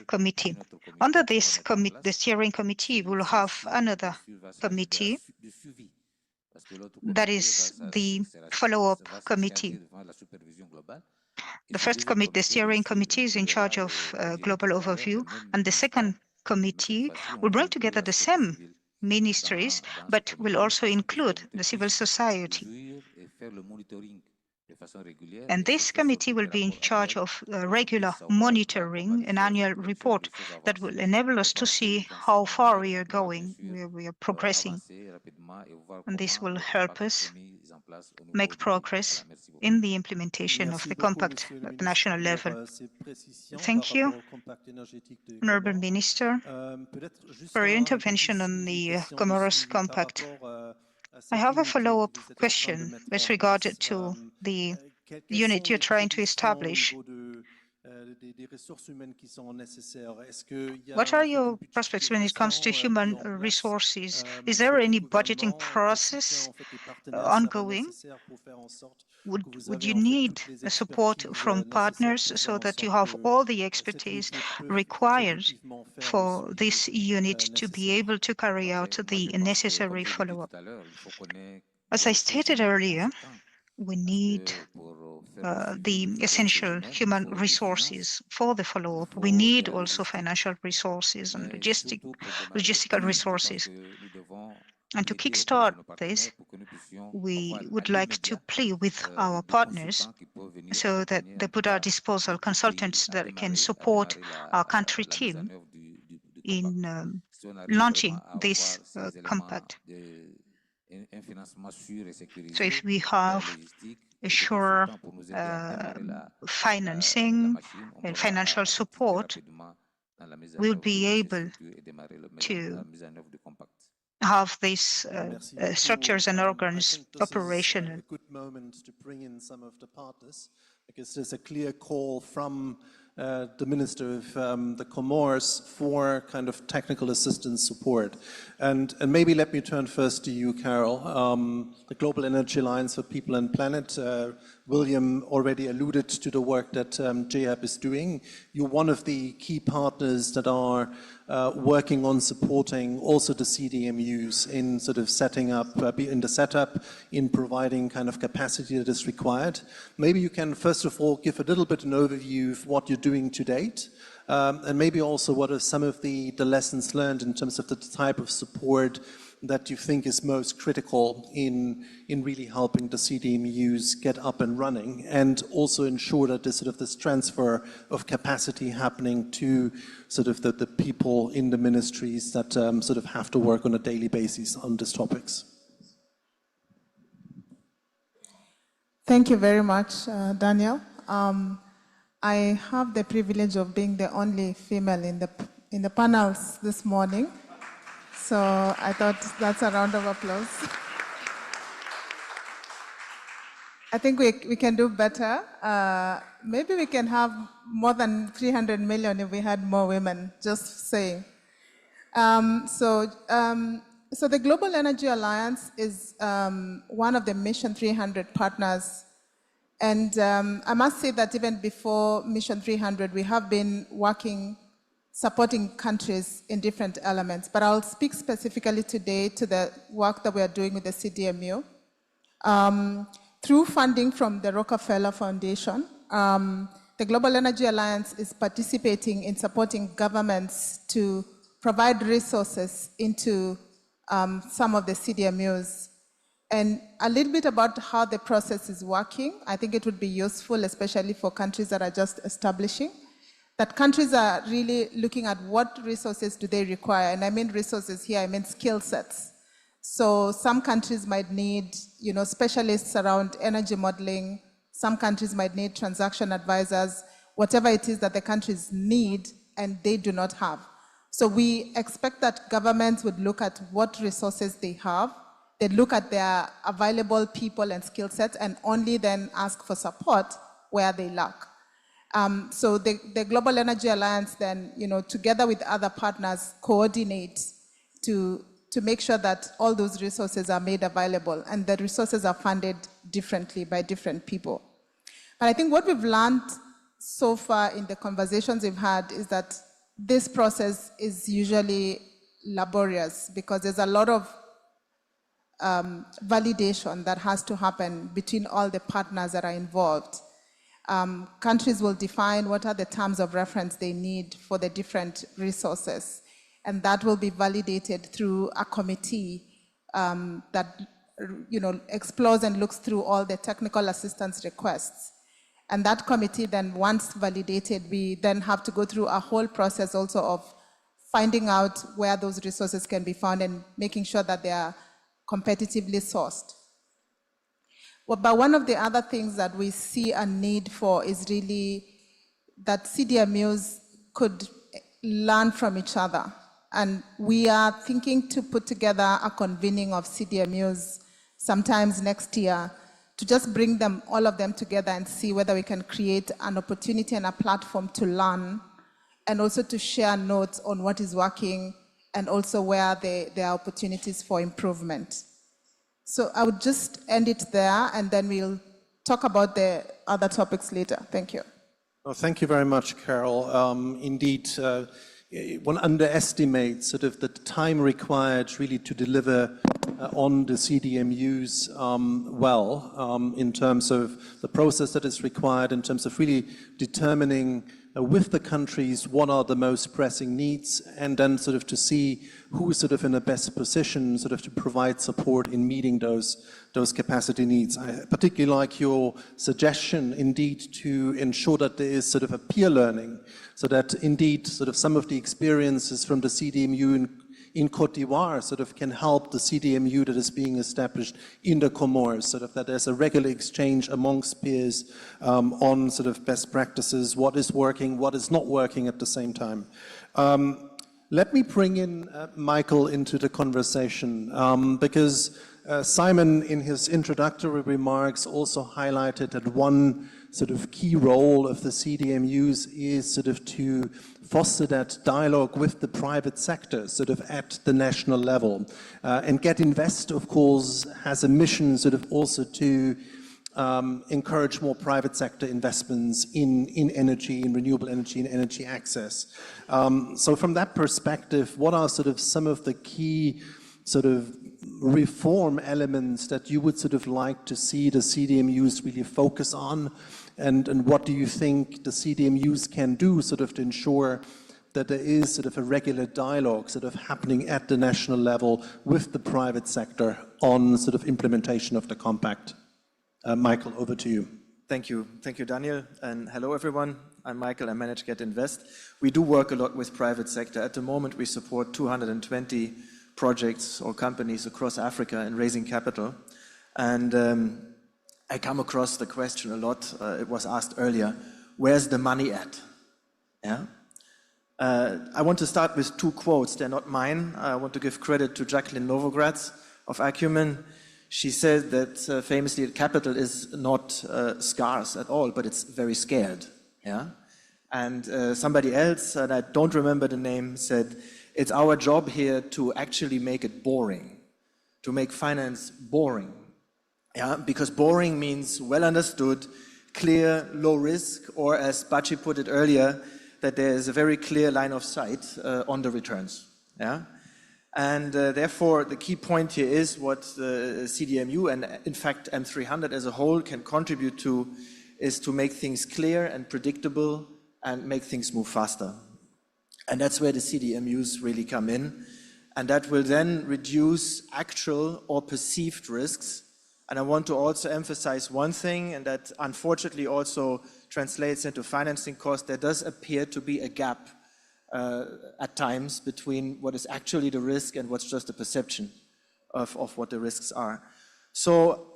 committee. Under this the steering committee will have another committee, that is the follow-up committee. The first committee, the steering committee, is in charge of global overview, and the second committee will bring together the same ministries, but will also include the civil society. And this committee will be in charge of regular monitoring, an annual report that will enable us to see how far we are going, where we are progressing. And this will help us make progress in the implementation of the compact at the national level. Thank you, Honourable Minister, for your intervention on the Comoros Compact. I have a follow-up question with regard to the unit you're trying to establish. What are your prospects when it comes to human resources? Is there any budgeting process ongoing? Would you need support from partners so that you have all the expertise required for this unit to be able to carry out the necessary follow-up? As I stated earlier, we need the essential human resources for the follow-up. We need also financial resources and logistical resources. And to kickstart this, we would like to plea with our partners so that they put at our disposal consultants that can support our country team in launching this compact. So if we have a sure financing and financial support, we'll be able to have these structures and organs operational. A good moment to bring in some of the partners, because there's a clear call from the Minister of the Comoros for kind of technical assistance support. And maybe let me turn first to you, Carol. The Global Energy Alliance for People and Planet, William already alluded to the work that GEAP is doing. You're one of the key partners that are working on supporting also the CDMUs in sort of setting up, in the setup, in providing kind of capacity that is required. Maybe you can first of all give a little bit an overview of what you're doing to date, and maybe also what are some of the lessons learned in terms of the type of support that you think is most critical in really helping the CDMUs get up and running, and also ensure that there's sort of this transfer of capacity happening to sort of the people in the ministries that sort of have to work on a daily basis on these topics. Thank you very much, Daniel. I have the privilege of being the only female in the panels this morning. So I thought that's a round of applause. I think we can do better. Maybe we can have more than 300 million if we had more women, just saying. So the Global Energy Alliance is one of the Mission 300 partners. And I must say that even before Mission 300, we have been working supporting countries in different elements, but I'll speak specifically today to the work that we are doing with the CDMU. Through funding from the Rockefeller Foundation, the Global Energy Alliance is participating in supporting governments to provide resources into some of the CDMUs. And a little bit about how the process is working. I think it would be useful, especially for countries that are just establishing, that countries are really looking at what resources do they require. And I mean resources here, I mean skill sets. So some countries might need, specialists around energy modeling. Some countries might need transaction advisors, whatever it is that the countries need and they do not have. So we expect that governments would look at what resources they have. They'd look at their available people and skill sets and only then ask for support where they lack. So the Global Energy Alliance then, together with other partners, coordinates to make sure that all those resources are made available, and the resources are funded differently by different people. But I think what we've learned so far in the conversations we've had is that this process is usually laborious because there's a lot of validation that has to happen between all the partners that are involved. Countries will define what are the terms of reference they need for the different resources, and that will be validated through a committee that explores and looks through all the technical assistance requests. And that committee then, once validated, we then have to go through a whole process also of finding out where those resources can be found and making sure that they are competitively sourced. Well, but one of the other things that we see a need for is really that CDMUs could learn from each other. And we are thinking to put together a convening of CDMUs sometimes next year to just bring them, all of them together and see whether we can create an opportunity and a platform to learn and also to share notes on what is working and also where there are opportunities for improvement. So I would just end it there and then we'll talk about the other topics later. Thank you. Well, thank you very much, Carol. Indeed, one underestimates sort of the time required really to deliver on the CDMUs in terms of the process that is required, in terms of really determining with the countries what are the most pressing needs, and then sort of to see who is sort of in the best position sort of to provide support in meeting those capacity needs. I particularly like your suggestion indeed to ensure that there is sort of a peer learning, so that indeed sort of some of the experiences from the CDMU in Côte d'Ivoire sort of can help the CDMU that is being established in the Comores, sort of that there's a regular exchange amongst peers on sort of best practices, what is working, what is not working at the same time. Let me bring in Michael into the conversation because Simon in his introductory remarks also highlighted that one sort of key role of the CDMUs is sort of to foster that dialogue with the private sector, sort of at the national level. And Get Invest, of course, has a mission sort of also to encourage more private sector investments in energy, in renewable energy, and energy access. So from that perspective, what are sort of some of the key sort of reform elements that you would sort of like to see the CDMUs really focus on? And what do you think the CDMUs can do sort of to ensure that there is sort of a regular dialogue sort of happening at the national level with the private sector on sort of implementation of the compact? Michael, over to you. Thank you. Thank you, Daniel. And hello, everyone. I'm Michael. I manage Get Invest. We do work a lot with private sector. At the moment, we support 220 projects or companies across Africa in raising capital. And I come across the question a lot. It was asked earlier, where's the money at? Yeah. I want to start with two quotes. They're not mine. I want to give credit to Jacqueline Novogratz of Acumen. She said that famously capital is not scarce at all, but it's very scared. Yeah. And somebody else, and I don't remember the name, said, it's our job here to actually make it boring, to make finance boring. Yeah, because boring means well understood, clear, low risk, or as Bachi put it earlier, that there is a very clear line of sight on the returns. Yeah, and therefore the key point here is what the CDMU and in fact M300 as a whole can contribute to is to make things clear and predictable and make things move faster. And that's where the CDMUs really come in, and that will then reduce actual or perceived risks. And I want to also emphasize one thing, and that unfortunately also translates into financing costs. There does appear to be a gap at times between what is actually the risk and what's just a perception of what the risks are. So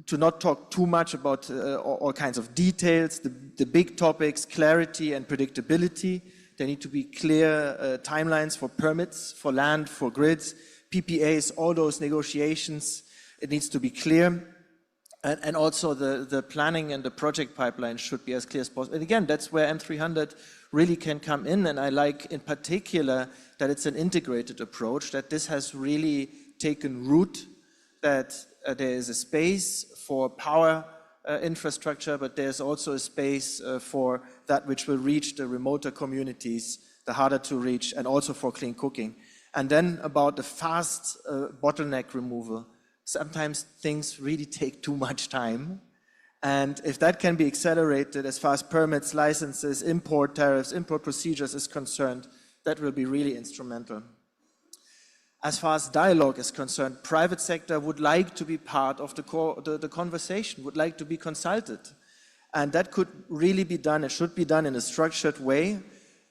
to not talk too much about all kinds of details, the big topics, clarity and predictability. There need to be clear timelines for permits, for land, for grids, PPAs, all those negotiations. It needs to be clear. And also the planning and the project pipeline should be as clear as possible. And again, that's where M300 really can come in. And I like in particular that it's an integrated approach, that this has really taken root, that there is a space for power infrastructure, but there's also a space for that which will reach the remoter communities, the harder to reach, and also for clean cooking. And then about the fast bottleneck removal. Sometimes things really take too much time. And if that can be accelerated as far as permits, licenses, import tariffs, import procedures is concerned, that will be really instrumental. As far as dialogue is concerned, private sector would like to be part of the conversation, would like to be consulted. And that could really be done, it should be done in a structured way.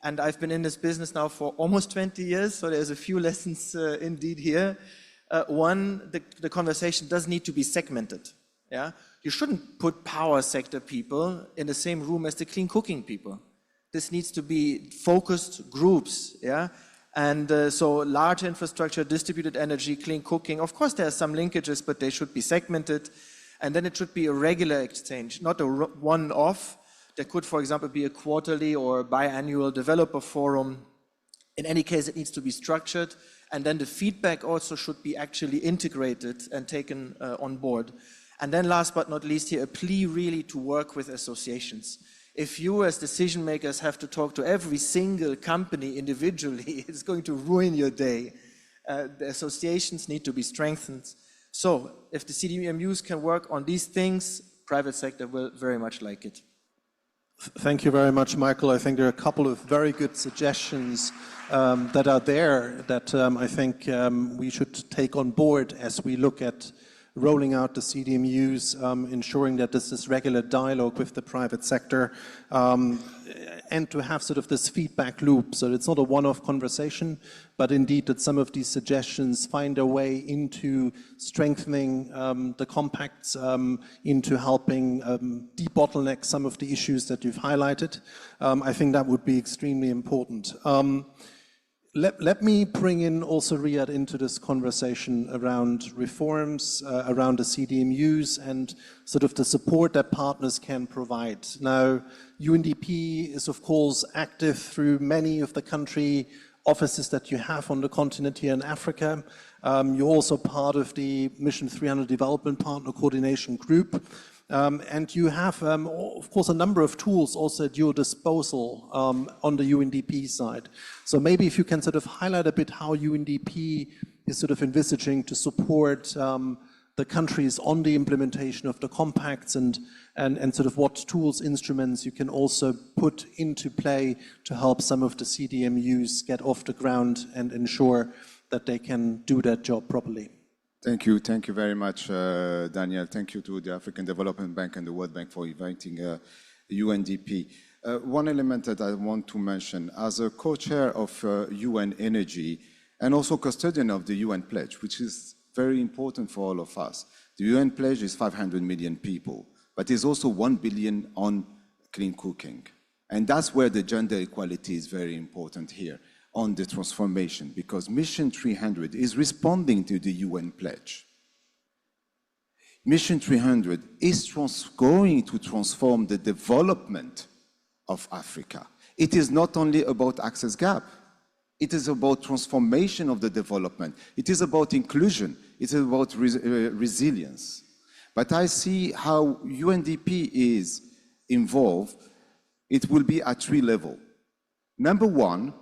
And I've been in this business now for almost 20 years, so there's a few lessons indeed here. One, the conversation does need to be segmented. Yeah? You shouldn't put power sector people in the same room as the clean cooking people. This needs to be focused groups. Yeah? And so large infrastructure, distributed energy, clean cooking, of course there are some linkages, but they should be segmented. And then it should be a regular exchange, not a one-off. There could, for example, be a quarterly or biannual developer forum. In any case, it needs to be structured. And then the feedback also should be actually integrated and taken on board. And then last but not least here, a plea really to work with associations. If you as decision makers have to talk to every single company individually, it's going to ruin your day. The associations need to be strengthened. So if the CDMUs can work on these things, private sector will very much like it. Thank you very much, Michael. I think there are a couple of very good suggestions that are there that I think we should take on board as we look at rolling out the CDMUs, ensuring that this is regular dialogue with the private sector, and to have sort of this feedback loop. So it's not a one-off conversation, but indeed that some of these suggestions find their way into strengthening the compacts, into helping debottleneck some of the issues that you've highlighted. I think that would be extremely important. Let me bring in also Riyad into this conversation around reforms, around the CDMUs and sort of the support that partners can provide. Now, UNDP is of course active through many of the country offices that you have on the continent here in Africa. You're also part of the Mission 300 Development Partner Coordination Group. And you have, of course, a number of tools also at your disposal on the UNDP side. So maybe if you can sort of highlight a bit how UNDP is sort of envisaging to support the countries on the implementation of the compacts and sort of what tools, instruments you can also put into play to help some of the CDMUs get off the ground and ensure that they can do that job properly. Thank you very much, Daniel. Thank you to the African Development Bank and the World Bank for inviting UNDP. One element that I want to mention, as a co-chair of UN Energy and also custodian of the UN Pledge, which is very important for all of us. The UN Pledge is 500 million people, but there's also 1 billion on clean cooking. And that's where the gender equality is very important here on the transformation, because Mission 300 is responding to the UN Pledge. Mission 300 is going to transform the development of Africa. It is not only about access gap. It is about transformation of the development. It is about inclusion. It is about resilience. But I see how UNDP is involved. It will be at 3 levels. Number 1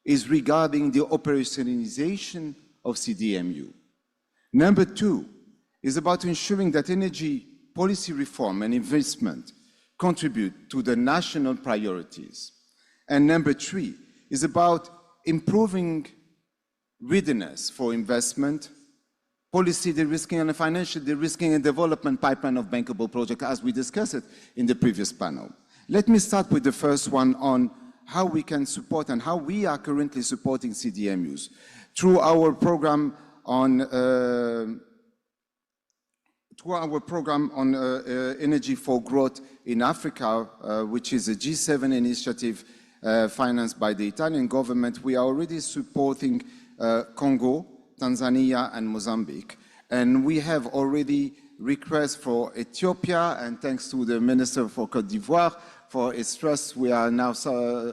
is regarding the operationalization of CDMU. Number 2 is about ensuring that energy policy reform and investment contribute to the national priorities. And number 3 is about improving readiness for investment, policy de-risking and financial de-risking and development pipeline of bankable projects, as we discussed it in the previous panel. Let me start with the first one on how we can support and how we are currently supporting CDMUs. Through our program on Energy for Growth in Africa, which is a G7 initiative financed by the Italian government, we are already supporting Congo, Tanzania, and Mozambique. And we have already requests for Ethiopia, and thanks to the Minister for Côte d'Ivoire for its trust, we are now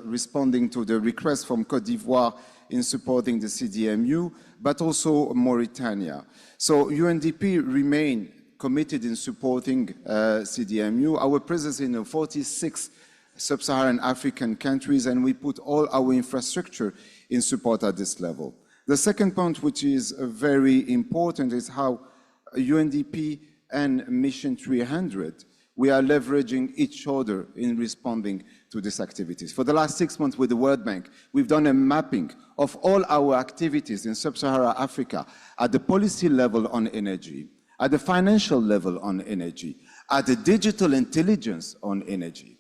responding to the request from Côte d'Ivoire in supporting the CDMU, but also Mauritania. So UNDP remain committed in supporting CDMU. Our presence in 46 sub-Saharan African countries, and we put all our infrastructure in support at this level. The second point, which is very important, is how UNDP and Mission 300 we are leveraging each other in responding to these activities. For the last 6 months with the World Bank, we've done a mapping of all our activities in sub-Saharan Africa at the policy level on energy, at the financial level on energy, at the digital intelligence on energy.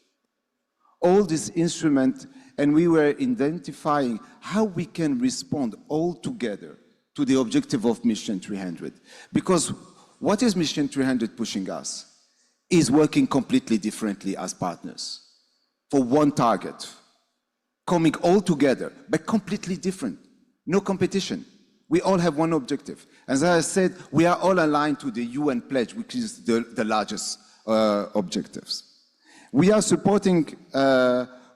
All these instruments, and we were identifying how we can respond all together to the objective of Mission 300. Because what is Mission 300 pushing us? Is working completely differently as partners for one target, coming all together, but completely different, no competition. We all have one objective. As I said, we are all aligned to the UN pledge, which is the largest objectives. We are supporting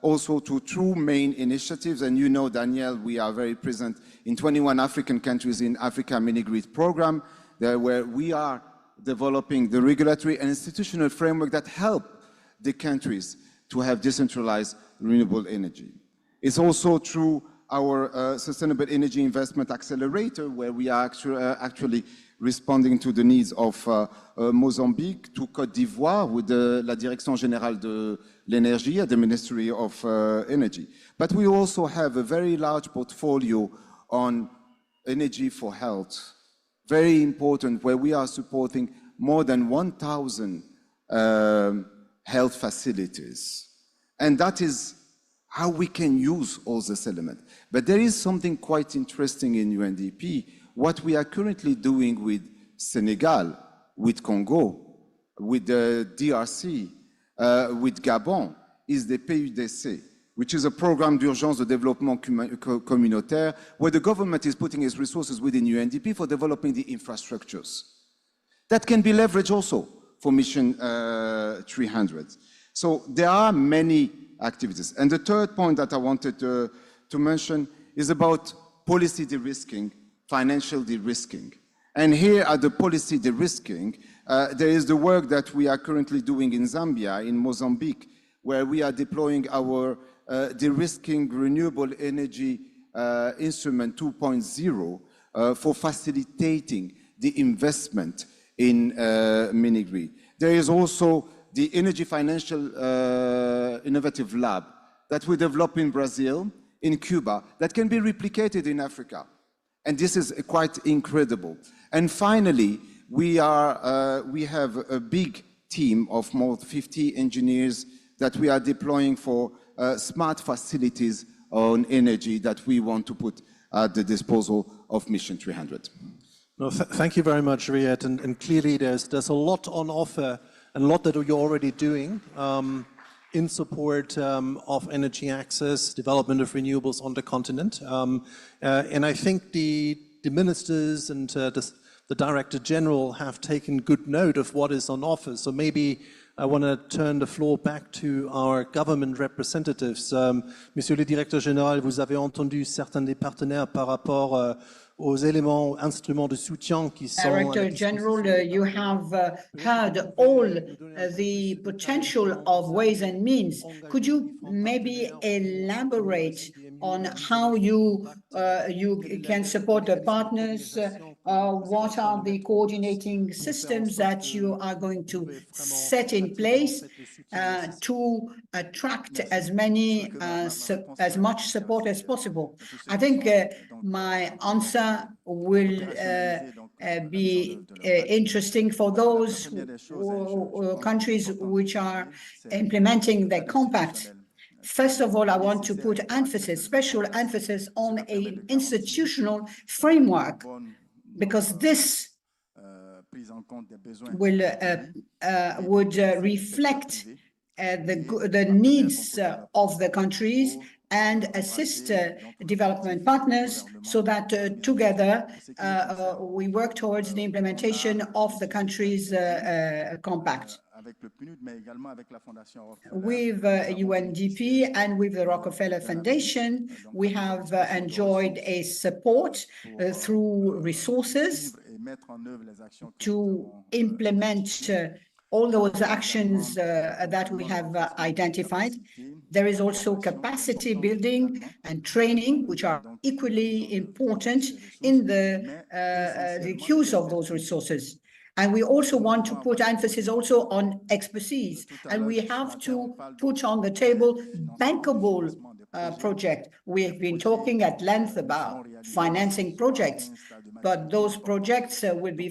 also to two main initiatives, and you know, Daniel, we are very present in 21 African countries in Africa Mini-Grid program, where we are developing the regulatory and institutional framework that help the countries to have decentralized renewable energy. It's also through our Sustainable Energy Investment Accelerator, where we are actually responding to the needs of Mozambique, to Côte d'Ivoire with la Direction Générale de l'Énergie at the Ministry of Energy. But we also have a very large portfolio on energy for health, very important, where we are supporting more than 1,000 health facilities. And that is how we can use all this element. But there is something quite interesting in UNDP, what we are currently doing with Senegal, with Congo, with the DRC, with Gabon, is the PUDC, which is a Programme d'Urgence de Développement Communautaire, where the government is putting its resources within UNDP for developing the infrastructures. That can be leveraged also for Mission 300. So there are many activities. And the third point that I wanted to mention is about policy de-risking, financial de-risking. And here at the policy de-risking, there is the work that we are currently doing in Zambia, in Mozambique, where we are deploying our de-risking renewable energy instrument 2.0 for facilitating the investment in mini-grid. There is also the Energy Financial Innovative Lab that we develop in Brazil, in Cuba, that can be replicated in Africa. And this is quite incredible. And finally, we have a big team of more than 50 engineers that we are deploying for smart facilities on energy that we want to put at the disposal of Mission 300. No, thank you very much, Riyad. And clearly there's a lot on offer and a lot that you're already doing in support of energy access, development of renewables on the continent. And I think the ministers and the Director General have taken good note of what is on offer. So maybe I want to turn the floor back to our government representatives. Monsieur le Directeur Général, vous avez entendu certains des partenaires par rapport aux éléments, instruments de soutien qui sont... Director General, you have heard all the potential of ways and means. Could you maybe elaborate on how you can support the partners? What are the coordinating systems that you are going to set in place to attract as much support as possible? I think my answer will be interesting for those countries which are implementing the compact. First of all, I want to put special emphasis on an institutional framework, because this would reflect the needs of the countries and assist development partners so that together we work towards the implementation of the country's compact. With UNDP and with the Rockefeller Foundation, we have enjoyed a support through resources to implement all those actions that we have identified. There is also capacity building and training, which are equally important in the use of those resources. And we also want to put emphasis also on expertise. And we have to put on the table bankable project. We have been talking at length about financing projects, but those projects will be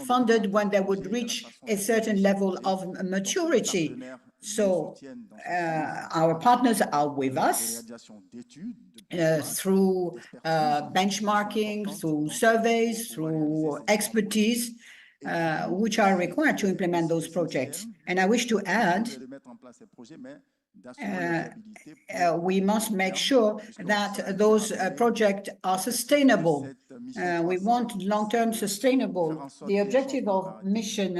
funded when they would reach a certain level of maturity. So our partners are with us through benchmarking, through surveys, through expertise, which are required to implement those projects. And I wish to add, we must make sure that those projects are sustainable. We want long-term sustainable. The objective of Mission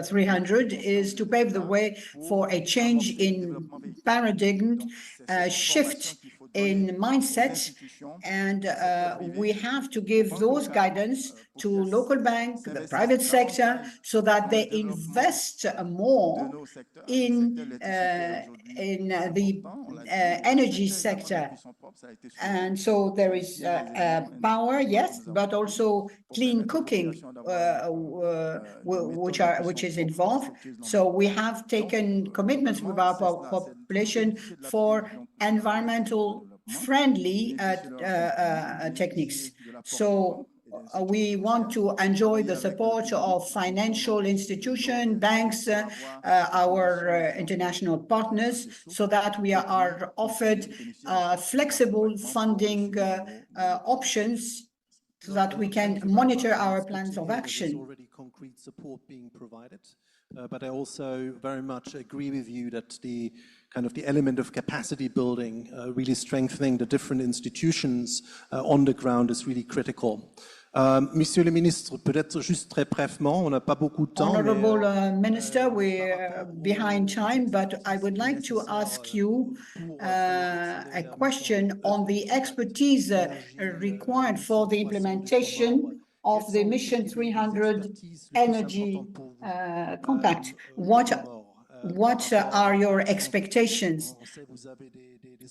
300 is to pave the way for a change in paradigm, shift in mindset, and we have to give those guidance to local banks, the private sector, so that they invest more in the energy sector. And so there is power, yes, but also clean cooking, which is involved. So we have taken commitments with our population for environmental friendly techniques. So we want to enjoy the support of financial institutions, banks, our international partners, so that we are offered flexible funding options so that we can monitor our plans of action. Already concrete support being provided, but I also very much agree with you that the element of capacity building, really strengthening the different institutions on the ground is really critical. Monsieur le ministre, peut-être juste très brièvement, on n'a pas beaucoup de temps. Honorable Minister, we're behind time, but I would like to ask you a question on the expertise required for the implementation of the Mission 300 Energy Compact. What are your expectations?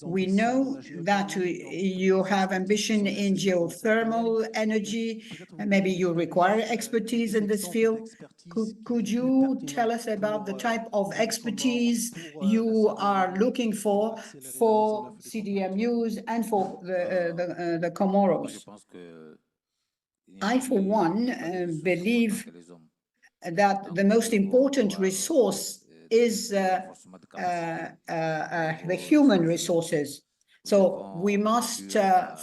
We know that you have ambition in geothermal energy, and maybe you require expertise in this field. Could you tell us about the type of expertise you are looking for CDMUs and for the Comoros? I, for one, believe that the most important resource is the human resources. So we must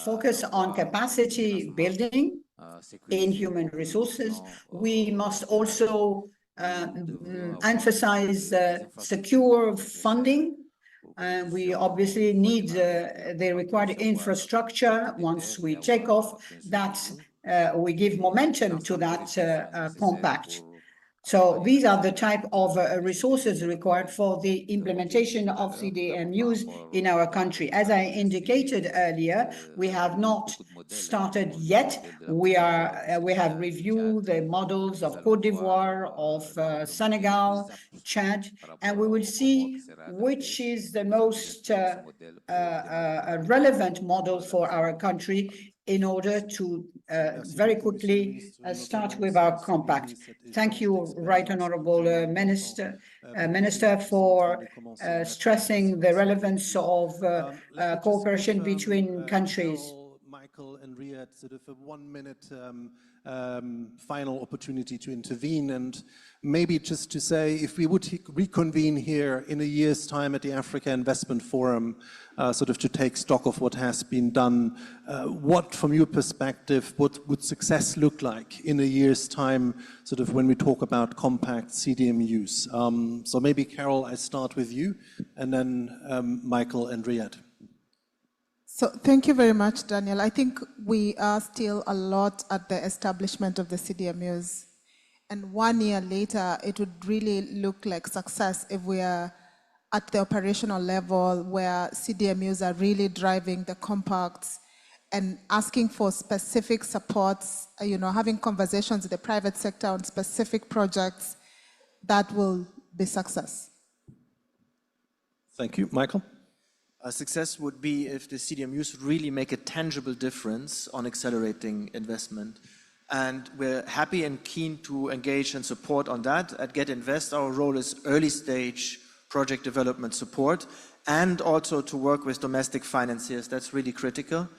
focus on capacity building in human resources. We must also emphasize secure funding. We obviously need the required infrastructure. Once we take off, that we give momentum to that compact. So these are the type of resources required for the implementation of CDMUs in our country. As I indicated earlier, we have not started yet. We have reviewed the models of Côte d'Ivoire, of Senegal, Chad, and we will see which is the most relevant model for our country in order to very quickly start with our compact. Thank you, Right Honorable Minister, for stressing the relevance of cooperation between countries. Michael and Riyad, sort of a 1-minute final opportunity to intervene, and maybe just to say, if we would reconvene here in a year's time at the Africa Investment Forum, sort of to take stock of what has been done, what, from your perspective, what would success look like in a year's time, sort of when we talk about compact CDMUs? So maybe, Carol, I start with you, and then Michael and Riyad. So thank you very much, Daniel. I think we are still a lot at the establishment of the CDMUs. And 1 year later, it would really look like success if we are at the operational level where CDMUs are really driving the compacts and asking for specific supports, having conversations with the private sector on specific projects that will be success. Thank you. Michael? Success would be if the CDMUs really make a tangible difference on accelerating investment. And we're happy and keen to engage and support on that. At Get Invest, our role is early stage project development support and also to work with domestic financiers. That's really critical.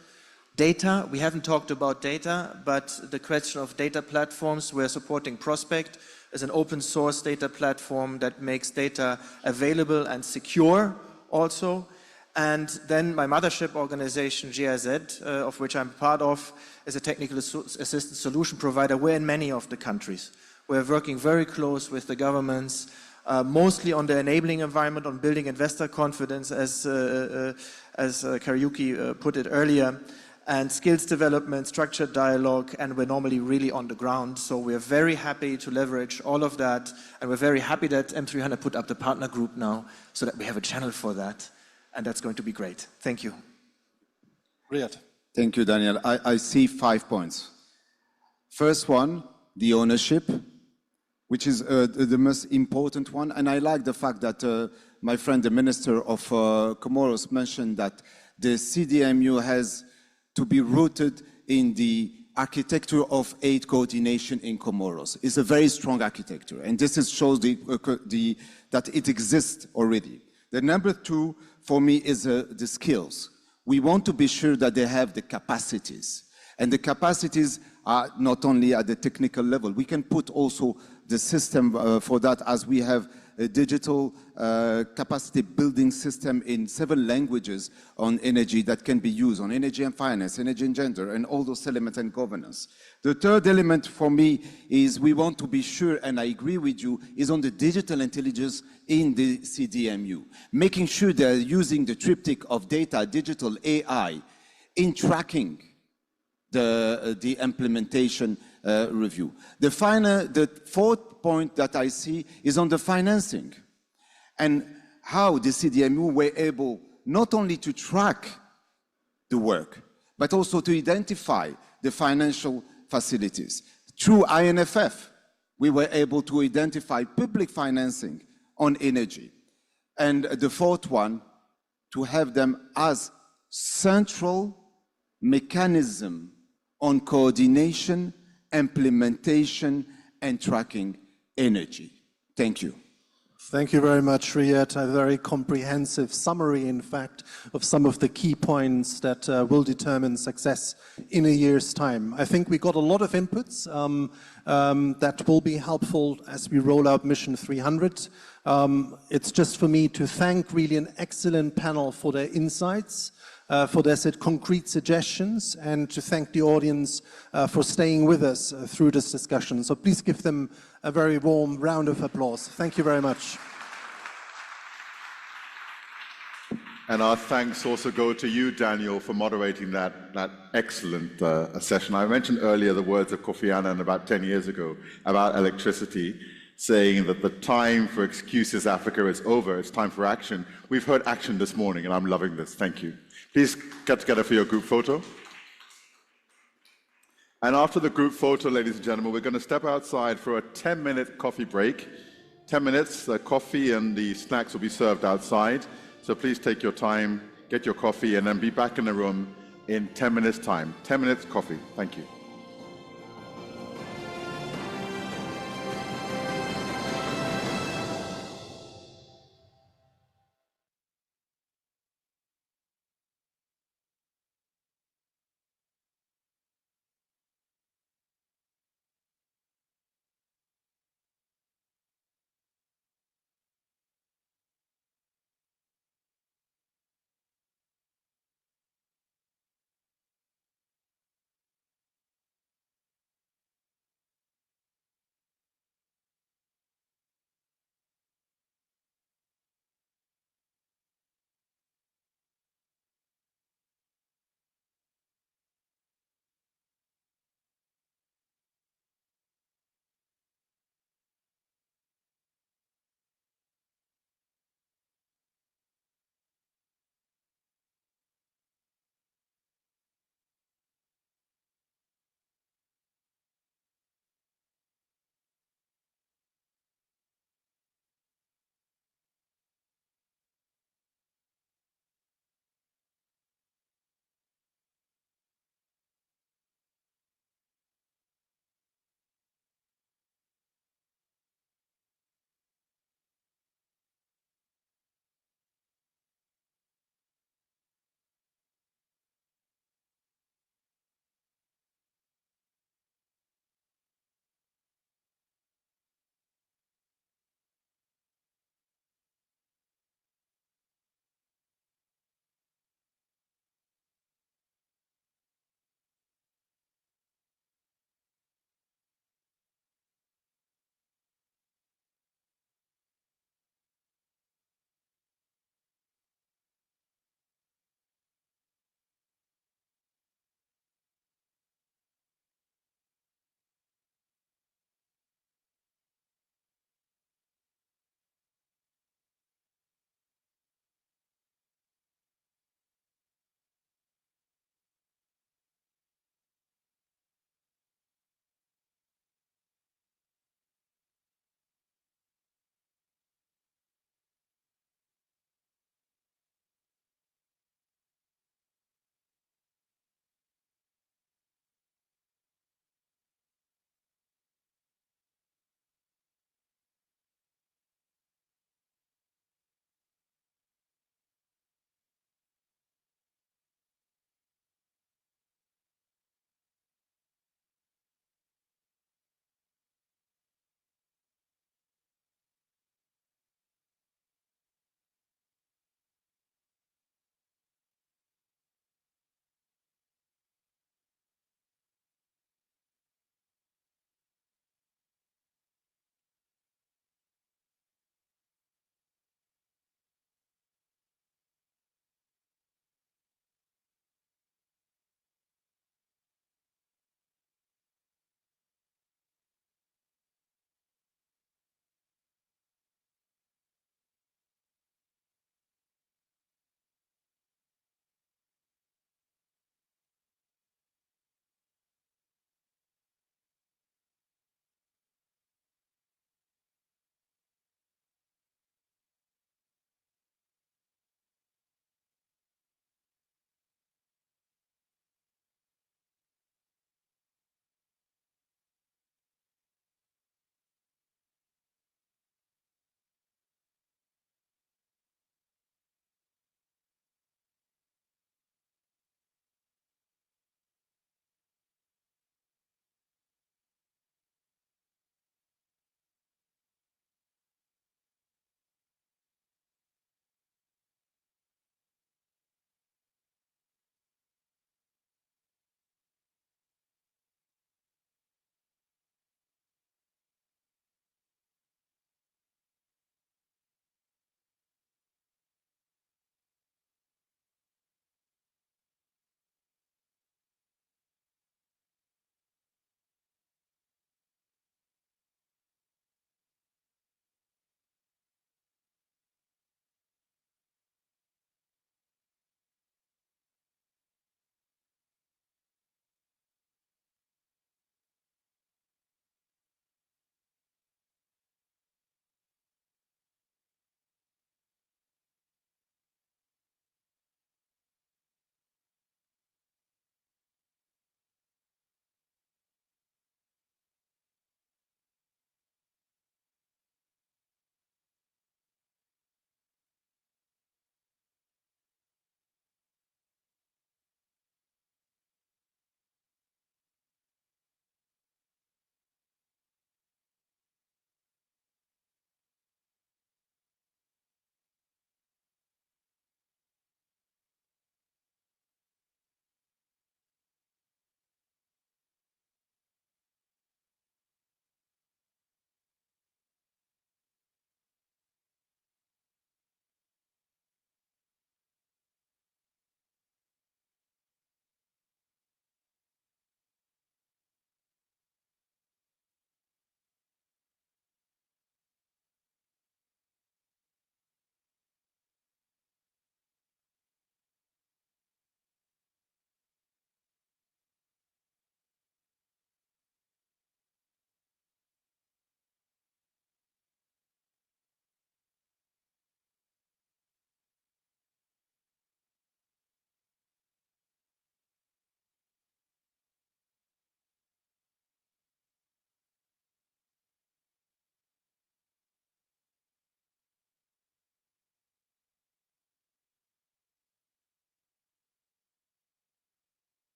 Data, we haven't talked about data, but the question of data platforms, we're supporting Prospect as an open source data platform that makes data available and secure also. And then my mothership organization, GIZ, of which I'm part of, is a technical assistance solution provider. We're in many of the countries. We're working very close with the governments, mostly on the enabling environment, on building investor confidence, as Kariuki put it earlier, and skills development, structured dialogue, and we're normally really on the ground. So we're very happy to leverage all of that, and we're very happy that M300 put up the partner group now, so that we have a channel for that, and that's going to be great. Thank you. Riyad. Thank you, Daniel. I see 5 points. First one, the ownership, which is the most important one. And I like the fact that my friend, the Minister of Comoros, mentioned that the CDMU has to be rooted in the architecture of aid coordination in Comoros. It's a very strong architecture, and this shows that it exists already. The number two, for me, is the skills. We want to be sure that they have the capacities, and the capacities are not only at the technical level. We can put also the system for that, as we have a digital capacity building system in several languages on energy that can be used on energy and finance, energy and gender, and all those elements and governance. The third element for me is we want to be sure, and I agree with you, is on the digital intelligence in the CDMU, making sure they're using the triptych of data, digital, AI in tracking the implementation review. The fourth point that I see is on the financing and how the CDMU were able not only to track the work, but also to identify the financial facilities. Through INFF, we were able to identify public financing on energy. And the fourth one, to have them as central mechanism on coordination, implementation, and tracking energy. Thank you. Thank you very much, Riyad. A very comprehensive summary, in fact, of some of the key points that will determine success in a year's time. I think we got a lot of inputs that will be helpful as we roll out Mission 300. It's just for me to thank really an excellent panel for their insights, for their concrete suggestions, and to thank the audience for staying with us through this discussion. So please give them a very warm round of applause. Thank you very much. And our thanks also go to you, Daniel, for moderating that excellent session. I mentioned earlier the words of Kofi Annan about 10 years ago about electricity, saying that the time for excuses, Africa, is over. It's time for action. We've heard action this morning, and I'm loving this. Thank you. Please get together for your group photo. And after the group photo, ladies and gentlemen, we're going to step outside for a 10-minute coffee break. 10 minutes, the coffee and the snacks will be served outside. So please take your time, get your coffee, and then be back in the room in 10 minutes' time. 10 minutes coffee. Thank you.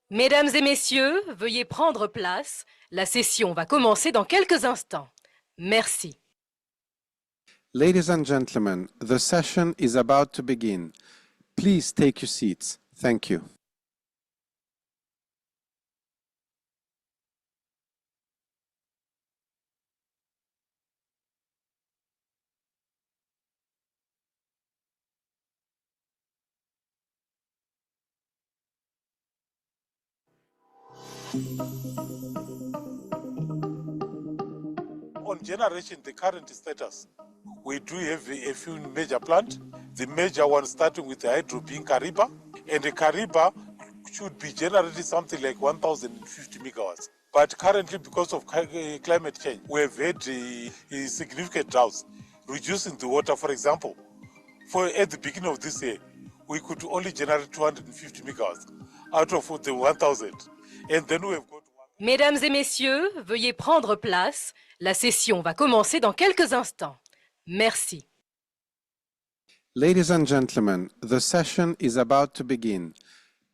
Mesdames et messieurs, veuillez prendre place. La session va commencer dans quelques instants. Merci. Ladies and gentlemen, the session is about to begin. Please take your seats. Thank you. On generation, the current status, we do have a few major plants. The major one starting with the hydro being Kariba, and the Kariba should be generating something like 1,050 megawatts. But currently, because of climate change, we have had a significant droughts, reducing the water. For example, at the beginning of this year, we could only generate 250 megawatts out of the 1,000. And then we have got... Mesdames et messieurs, veuillez prendre place. La session va commencer dans quelques instants. Merci. Ladies and gentlemen, the session is about to begin.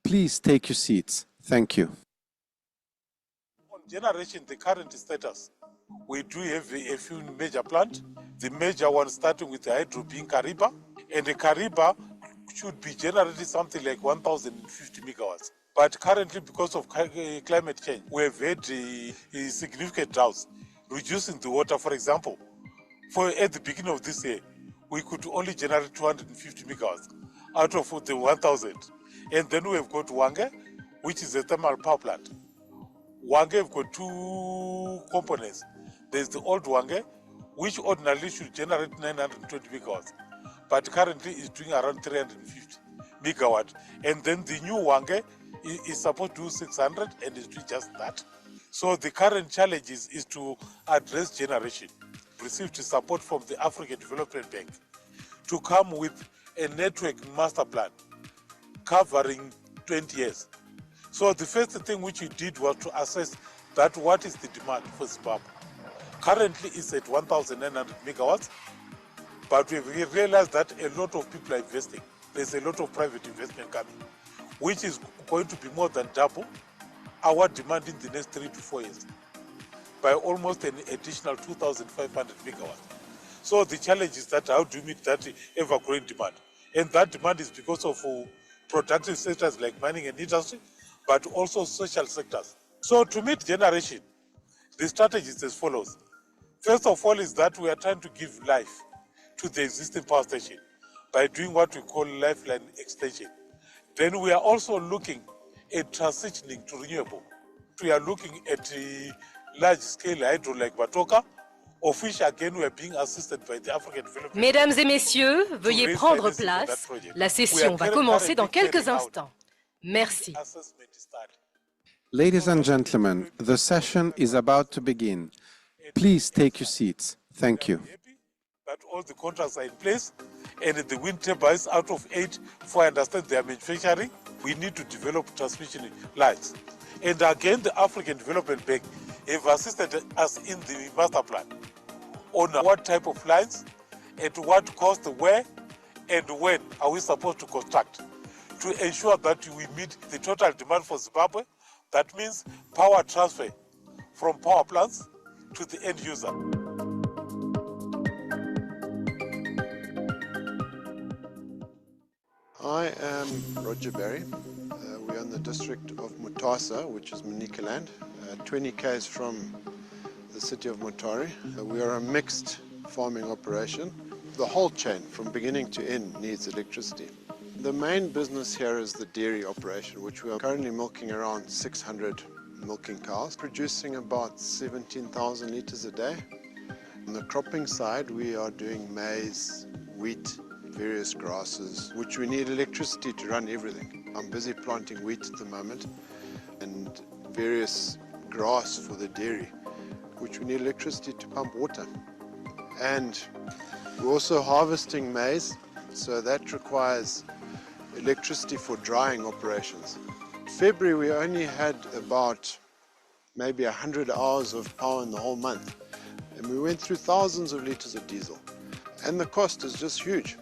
Please take your seats. Thank you. On generation, the current status, we do have a few major plants. The major one starting with the hydro being Kariba, and the Kariba should be generating something like 1,050 megawatts. But currently, because of climate change, we have had a significant droughts, reducing the water. For example, at the beginning of this year, we could only generate 250 megawatts out of the 1,000. And then we have got Wange, which is a thermal power plant. Wange have got two components. There's the old Wange, which ordinarily should generate 920 megawatts, but currently is doing around 350 megawatts. And then the new Wange is supposed to do 600 and is doing just that. So the current challenge is to address generation, received support from the African Development Bank to come with a network master plan covering 20 years. So the first thing which we did was to assess that what is the demand for Zimbabwe. Currently it's at 1,900 megawatts, but we realized that a lot of people are investing. There's a lot of private investment coming, which is going to be more than double our demand in the next 3 to 4 years by almost an additional 2,500 megawatts. So the challenge is that how do you meet that ever-growing demand? And that demand is because of productive sectors like mining and industry, but also social sectors. So to meet generation, the strategy is as follows. First of all is that we are trying to give life to the existing power station by doing what we call lifeline extension. Then we are also looking at transitioning to renewable. We are looking at large-scale hydro like Batoka, of which again we are being assisted by the African Development. Mesdames et messieurs, veuillez prendre place. La session va commencer dans quelques instants. Merci. Ladies and gentlemen, the session is about to begin. Please take your seats. Thank you. That all the contracts are in place, and the wind turbines out of 8, for I understand they are manufacturing, we need to develop transmission lines. And again, the African Development Bank have assisted us in the master plan on what type of lines, at what cost, where, and when are we supposed to construct to ensure that we meet the total demand for Zimbabwe. That means power transfer from power plants to the end user. I am Roger Berry. We're in the district of Mutasa, which is Manicaland, 20 km from the city of Mutare. We are a mixed farming operation. The whole chain, from beginning to end, needs electricity. The main business here is the dairy operation, which we are currently milking around 600 milking cows, producing about 17,000 litres a day. On the cropping side, we are doing maize, wheat, various grasses, which we need electricity to run everything. I'm busy planting wheat at the moment and various grass for the dairy, which we need electricity to pump water. And we're also harvesting maize, so that requires electricity for drying operations. In February, we only had about maybe 100 hours of power in the whole month, and we went through thousands of litres of diesel. And the cost is just huge.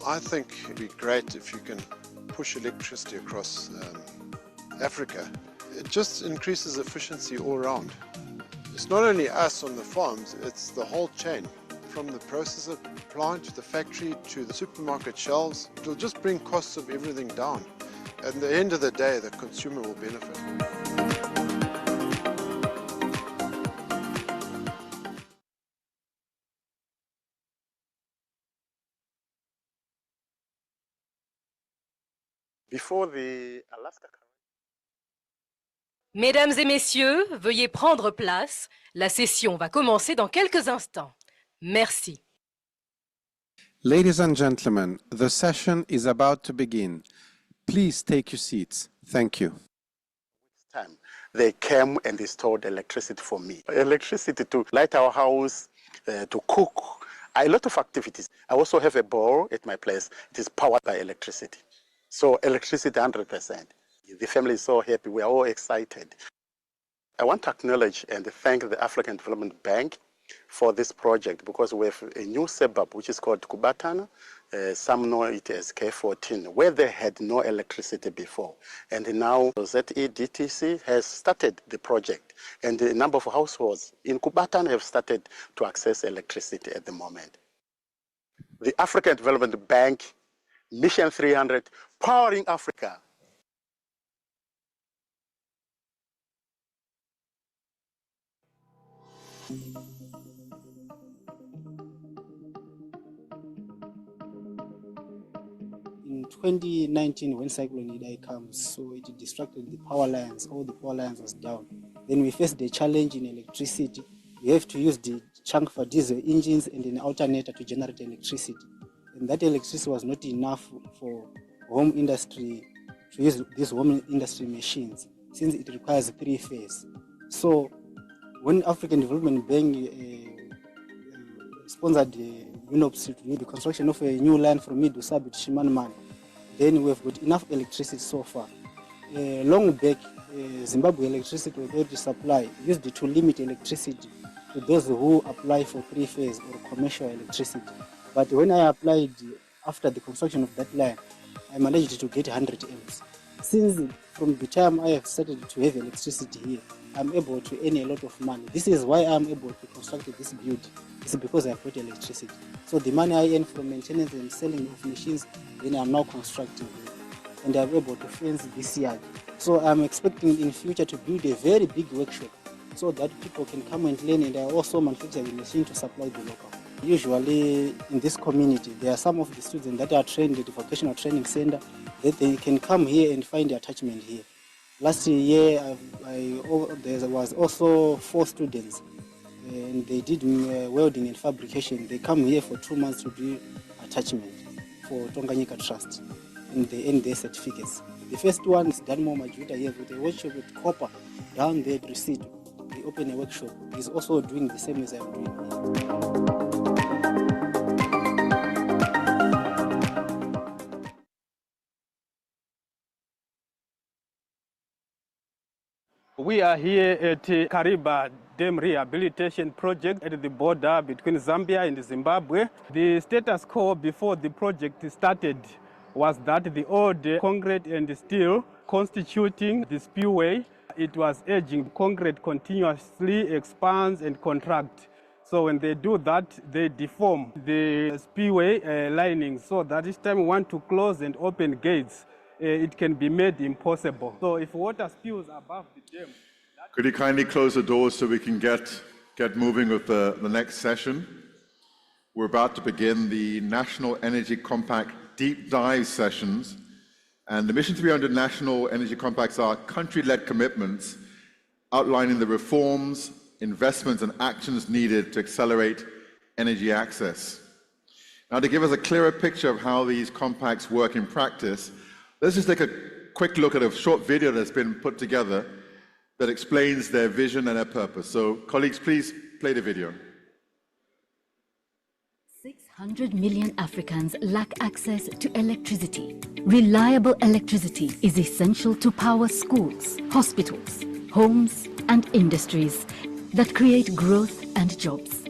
I think it'd be great if you can push electricity across Africa, it just increases efficiency all around. It's not only us on the farms, it's the whole chain. From the processor plant to the factory to the supermarket shelves. It'll just bring costs of everything down. At the end of the day, the consumer will benefit. Before the Alaska. Mesdames et messieurs, veuillez prendre place. La session va commencer dans quelques instants. Merci. Ladies and gentlemen, the session is about to begin. Please take your seats. Thank you. Time, they came and installed electricity for me. Electricity to light our house, to cook, a lot of activities. I also have a bowl at my place. It is powered by electricity. So electricity 100%. The family is so happy. We are all excited. I want to acknowledge and thank the African Development Bank for this project because we have a new suburb which is called Kubatana. Some know it as K14, where they had no electricity before. And now ZEDTC has started the project, and a number of households in Kubatana have started to access electricity at the moment. The African Development Bank, Mission 300, powering Africa. In 2019, when Cyclone Idai comes, so it distracted the power lines, all the power lines was down. Then we faced the challenge in electricity. We have to use the chunk for diesel engines and an alternator to generate electricity. And that electricity was not enough for home industry to use these home industry machines, since it requires 3-phase. So when African Development Bank sponsored UNOPS to do the construction of a new line from Midusab to Shimanman, then we've got enough electricity so far. Long back, Zimbabwe Electricity Authority Supply used to limit electricity to those who apply for 3-phase or commercial electricity. But when I applied after the construction of that line, I managed to get 100 amps. Since from the time I have started to have electricity here, I'm able to earn a lot of money. This is why I'm able to construct this building. It's because I've got electricity. So the money I earn from maintenance and selling of machines, then I'm now constructing it. And I'm able to fence this yard. So I'm expecting in future to build a very big workshop so that people can come and learn, and I also manufacture the machine to supply the local. Usually in this community, there are some of the students that are trained at the vocational training center that they can come here and find the attachment here. Last year, there was also 4 students, and they did welding and fabrication. They come here for 2 months to do attachment for Tanganyika Trust, and they earn their certificates. The first one is Danmo Majuta here with a workshop with copper down there at Risido. They open a workshop. He's also doing the same as I'm doing here. We are here at Kariba Dam Rehabilitation Project at the border between Zambia and Zimbabwe. The status quo before the project started was that the old concrete and steel constituting the spillway, it was aging. Concrete continuously expands and contracts. So when they do that, they deform the spillway lining. So that each time we want to close and open gates, it can be made impossible. So if water spills above the dam... Could you kindly close the doors so we can get moving with the next session? We're about to begin the National Energy Compact Deep Dive sessions. And the Mission 300 National Energy Compacts are country-led commitments outlining the reforms, investments, and actions needed to accelerate energy access. Now, to give us a clearer picture of how these compacts work in practice, let's just take a quick look at a short video that's been put together that explains their vision and their purpose. So, colleagues, please play the video. 600 million Africans lack access to electricity. Reliable electricity is essential to power schools, hospitals, homes, and industries that create growth and jobs.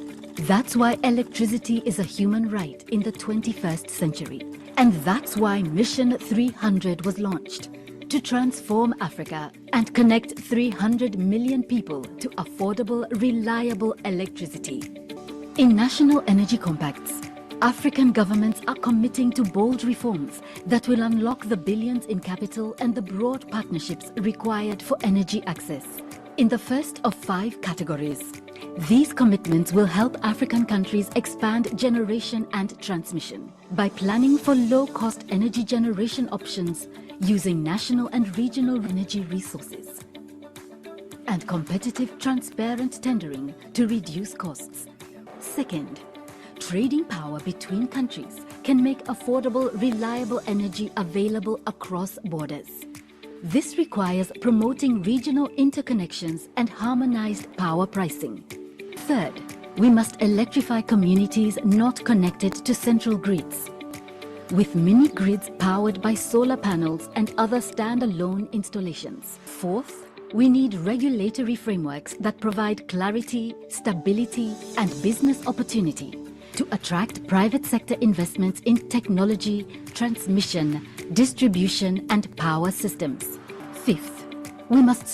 That's why electricity is a human right in the 21st century. And that's why Mission 300 was launched, to transform Africa and connect 300 million people to affordable, reliable electricity. In national energy compacts, African governments are committing to bold reforms that will unlock the billions in capital and the broad partnerships required for energy access. In the first of 5 categories, these commitments will help African countries expand generation and transmission by planning for low-cost energy generation options using national and regional energy resources, and competitive, transparent tendering to reduce costs. Second, trading power between countries can make affordable, reliable energy available across borders. This requires promoting regional interconnections and harmonized power pricing. Third, we must electrify communities not connected to central grids, with mini grids powered by solar panels and other standalone installations. Fourth, we need regulatory frameworks that provide clarity, stability, and business opportunity to attract private sector investments in technology, transmission, distribution, and power systems. Fifth, we must